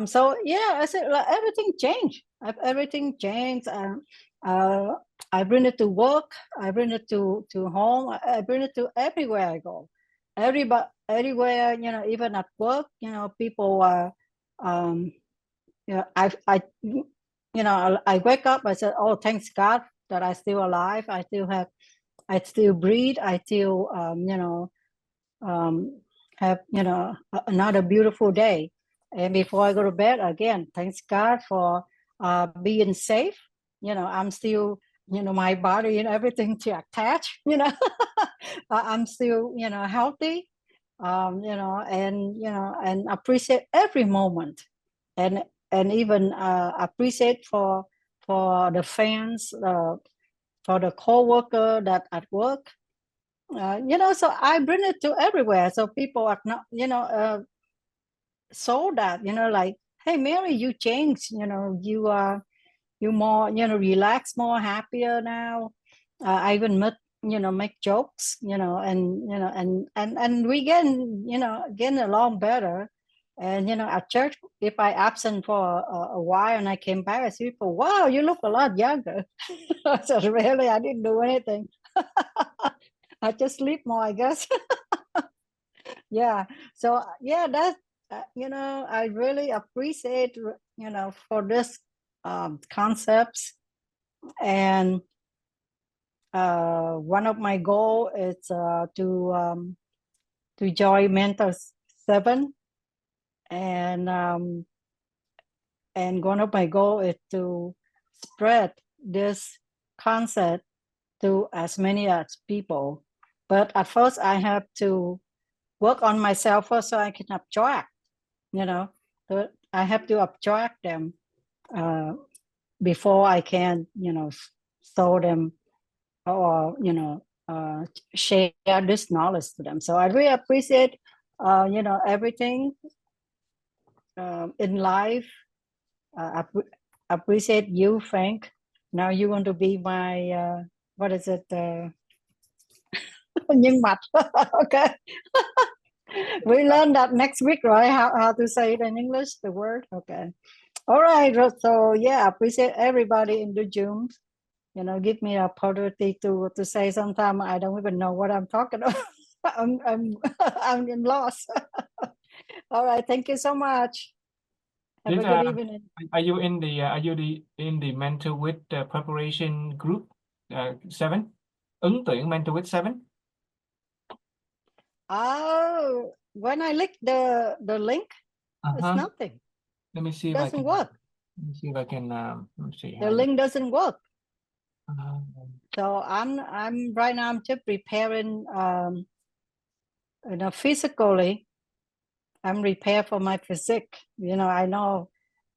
So yeah, I said, like, everything changed. Everything changed. I bring it to work. I bring it to home. I bring it to everywhere I go. Everywhere, even at work, people are. I wake up. I said, "Oh, thanks God that I still alive. I still breathe. I still, have another beautiful day." And before I go to bed, again, thanks God for being safe. I'm still, my body and everything to attach. I'm still, healthy. And appreciate every moment, and even appreciate for the fans, for the co-worker that at work. So I bring it to everywhere, so people are not, saw that, like, hey, Mary, you changed, you are, you more, relaxed, more happier now. I even make jokes, and we getting along better. And at church, if I absent for a while and I came back, I see people, wow, you look a lot younger. I said, really, I didn't do anything. I just sleep more, I guess. Yeah. So yeah, that's I really appreciate for this concepts. And one of my goal is to join Mentor 7, and one of my goal is to spread this concept to as many as people. But at first, I have to work on myself first, so I can abstract. So I have to abstract them before I can, show them, or share this knowledge to them. So I really appreciate, everything in life. Appreciate you, Frank. Now you're going to be my what is it? nhân mặt. Okay. We learn that next week, right? How to say it in English, the word. Okay. All right. So yeah, appreciate everybody in the Zoom. Give me an opportunity to say. Sometimes I don't even know what I'm talking about. I'm lost. All right. Thank you so much. Have a good evening. Are you in the mentor with the preparation group? 7. Ứng tuyển mental with 7. Oh, when I click the link, it's nothing. Let me see if Doesn't I can work. Let me see if I can let me see. The link doesn't work. Um, So I'm right now I'm just preparing physically. I'm prepared for my physique. I know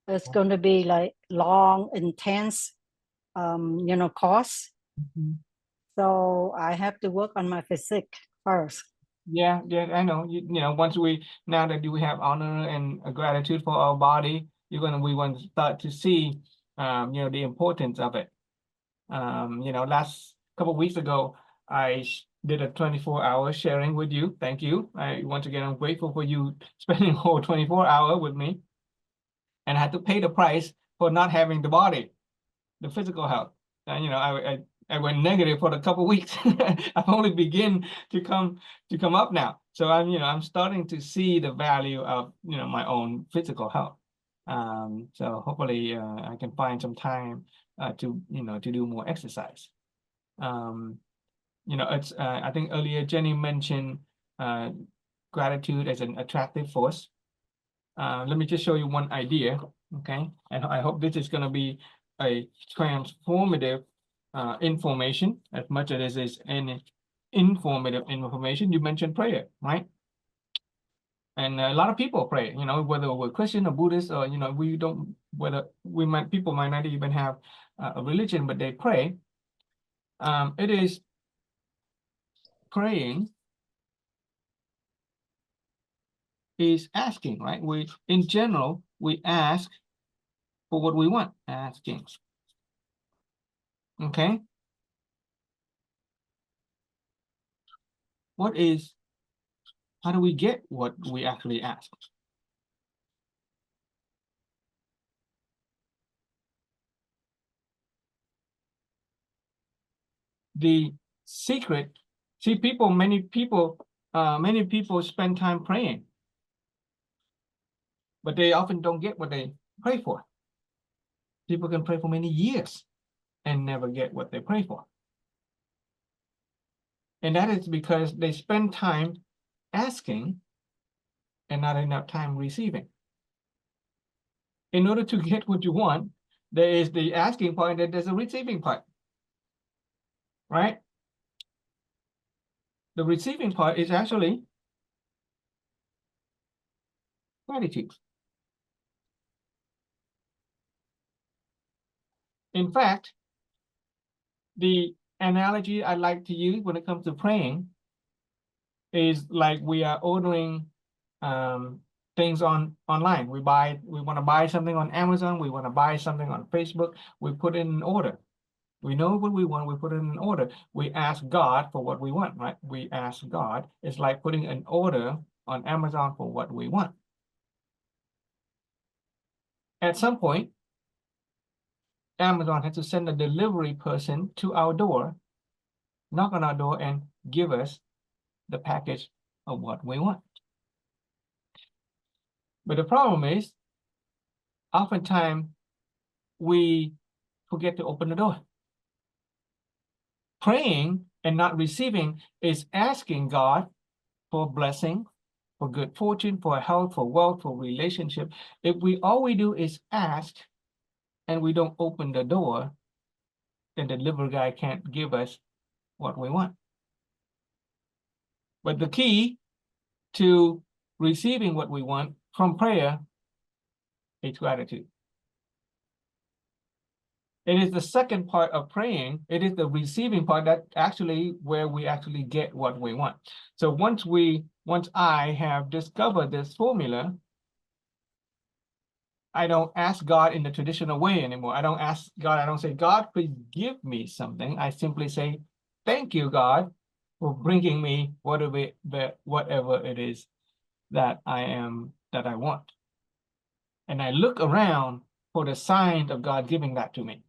it's going to be like long, intense course. mhm. So I have to work on my physique first. Yeah, I know. Once now that we have honor and gratitude for our body, we want to start to see, the importance of it. Last couple of weeks ago, I did a 24-hour sharing with you. Thank you. Once again, I'm grateful for you spending a whole 24 hours with me, and I had to pay the price for not having the body, the physical health. And I went negative for a couple of weeks. I've only begin to come up now. So I'm starting to see the value of my own physical health. So hopefully I can find some time to do more exercise. It's I think earlier Jenny mentioned gratitude as an attractive force. Let me just show you one idea, okay? And I hope this is going to be a transformative information as much as it is an informative information. You mentioned prayer, right? And a lot of people pray, whether we're Christian or Buddhist, or we don't, whether people might not even have a religion, but they pray. It is praying is asking, right? In general, we ask for what we want, asking. Okay. How do we get what we actually ask? The secret, see, many people spend time praying, but they often don't get what they pray for. People can pray for many years and never get what they pray for. And that is because they spend time asking and not enough time receiving. In order to get what you want, there is the asking part and there's a receiving part, right? The receiving part is actually gratitude. In fact, the analogy I like to use when it comes to praying is like we are ordering things online. We want to buy something on Amazon. We want to buy something on Facebook. We put in an order. We know what we want. We put in an order. We ask God for what we want, right? We ask God. It's like putting an order on Amazon for what we want. At some point, Amazon has to send a delivery person to our door, knock on our door, and give us the package of what we want. But the problem is, oftentimes we forget to open the door. Praying and not receiving is asking God for blessing, for good fortune, for health, for wealth, for relationship. If all we do is ask and we don't open the door, then the delivery guy can't give us what we want. But the key to receiving what we want from prayer is gratitude. It is the second part of praying. It is the receiving part that actually where we actually get what we want. So once I have discovered this formula, I don't ask God in the traditional way anymore. I don't ask God, I don't say, God, please give me something. I simply say, thank you, God, for bringing me whatever it is that I want. And I look around for the sign of God giving that to me.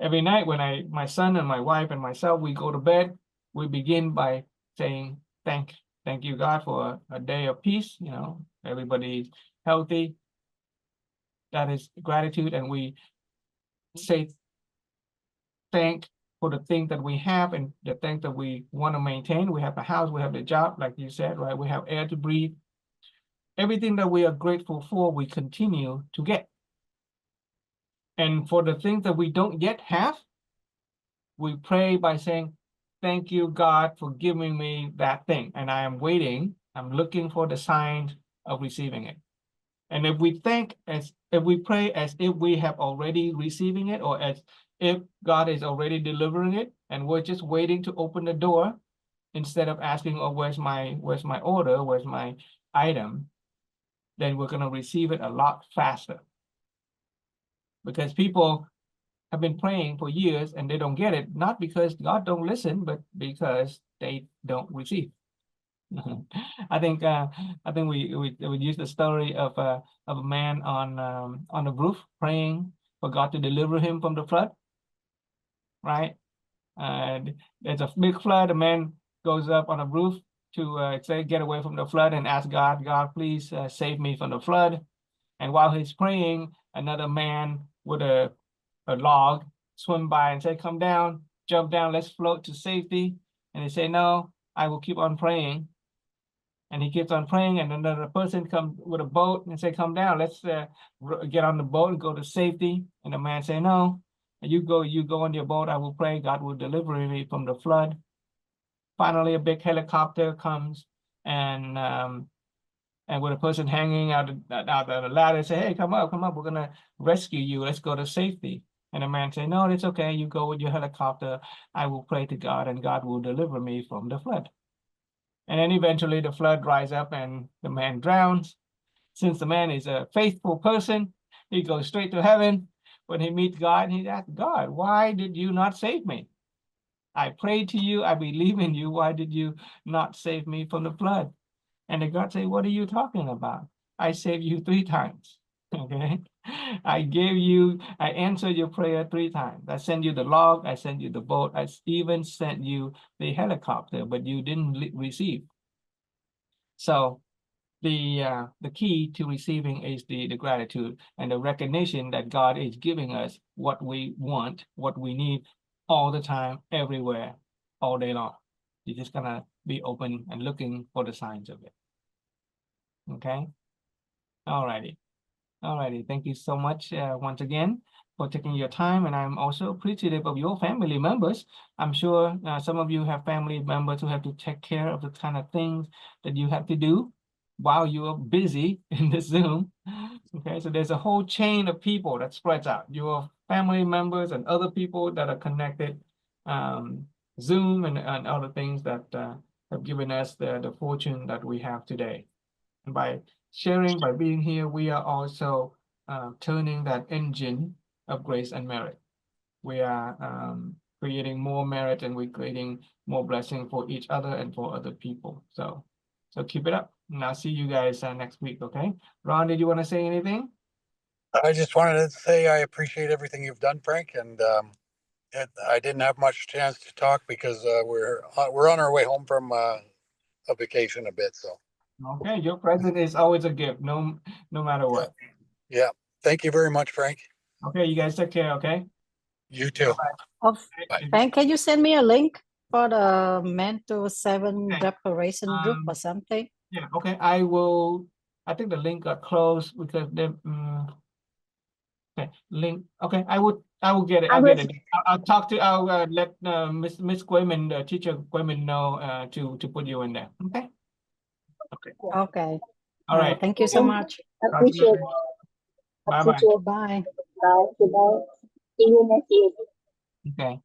Every night when my son and my wife and myself, we go to bed, we begin by saying, thank you, God, for a day of peace. Everybody's healthy. That is gratitude. And we say thank for the things that we have and the things that we want to maintain. We have the house, we have the job, like you said, right? We have air to breathe. Everything that we are grateful for, we continue to get. And for the things that we don't yet have, we pray by saying, thank you, God, for giving me that thing. And I am waiting, I'm looking for the sign of receiving it. And if we pray as if we have already receiving it, or as if God is already delivering it, and we're just waiting to open the door instead of asking, oh, where's my order, where's my item, then we're going to receive it a lot faster. Because people have been praying for years and they don't get it, not because God don't listen, but because they don't receive. I think we use the story of a man on the roof praying for God to deliver him from the flood, right? And there's a big flood. A man goes up on a roof to say get away from the flood and ask God, please save me from the flood. And while he's praying, another man with a log swim by and say, come down, jump down, let's float to safety. And they say, no, I will keep on praying. And he keeps on praying, and another person comes with a boat and say, come down, let's get on the boat and go to safety. And the man say, no, you go on your boat, I will pray, God will deliver me from the flood. Finally, a big helicopter comes and with a person hanging out of the ladder, say, hey, come up, we're gonna rescue you, let's go to safety. And the man say, no, it's okay, you go with your helicopter, I will pray to God and God will deliver me from the flood. And then eventually the flood dries up and the man drowns. Since the man is a faithful person, he goes straight to heaven. When he meets God, he asks, God, why did you not save me? I prayed to you, I believe in you, why did you not save me from the flood? And the God say, what are you talking about? I saved you 3 times, okay? I answered your prayer 3 times. I sent you the log, I sent you the boat, I even sent you the helicopter, but you didn't receive. So the key to receiving is the gratitude and the recognition that God is giving us what we want, what we need all the time, everywhere, all day long. You're just gonna be open and looking for the signs of it. Okay. All righty. Thank you so much once again for taking your time, and I'm also appreciative of your family members. I'm sure some of you have family members who have to take care of the kind of things that you have to do while you are busy in the Zoom. Okay, so there's a whole chain of people that spreads out. Your family members and other people that are connected, Zoom and other things that have given us the fortune that we have today. And by sharing, by being here, we are also turning that engine of grace and merit. We are creating more merit, and we're creating more blessing for each other and for other people. So keep it up. And I'll see you guys next week, okay? Ron, did you want to say anything? I just wanted to say I appreciate everything you've done, Frank, and I didn't have much chance to talk because we're on our way home from a vacation a bit. So Okay, your presence is always a gift, no matter what. yeah. Thank you very much, Frank. Okay, you guys take care, okay? You too. Oh, Bye. Frank, can you send me a link for the mental 7 Okay. preparation group or something? Yeah, okay, I will. I think the link got closed because they okay, link. Okay, I will get it. I'll get it. I'll let Miss Quayman, teacher Quayman know to put you in there. Okay. Okay. Okay. All right. Thank you so much. Appreciate. Bye bye. Appreciate. Bye. Bye. Good night. See you next week. Okay.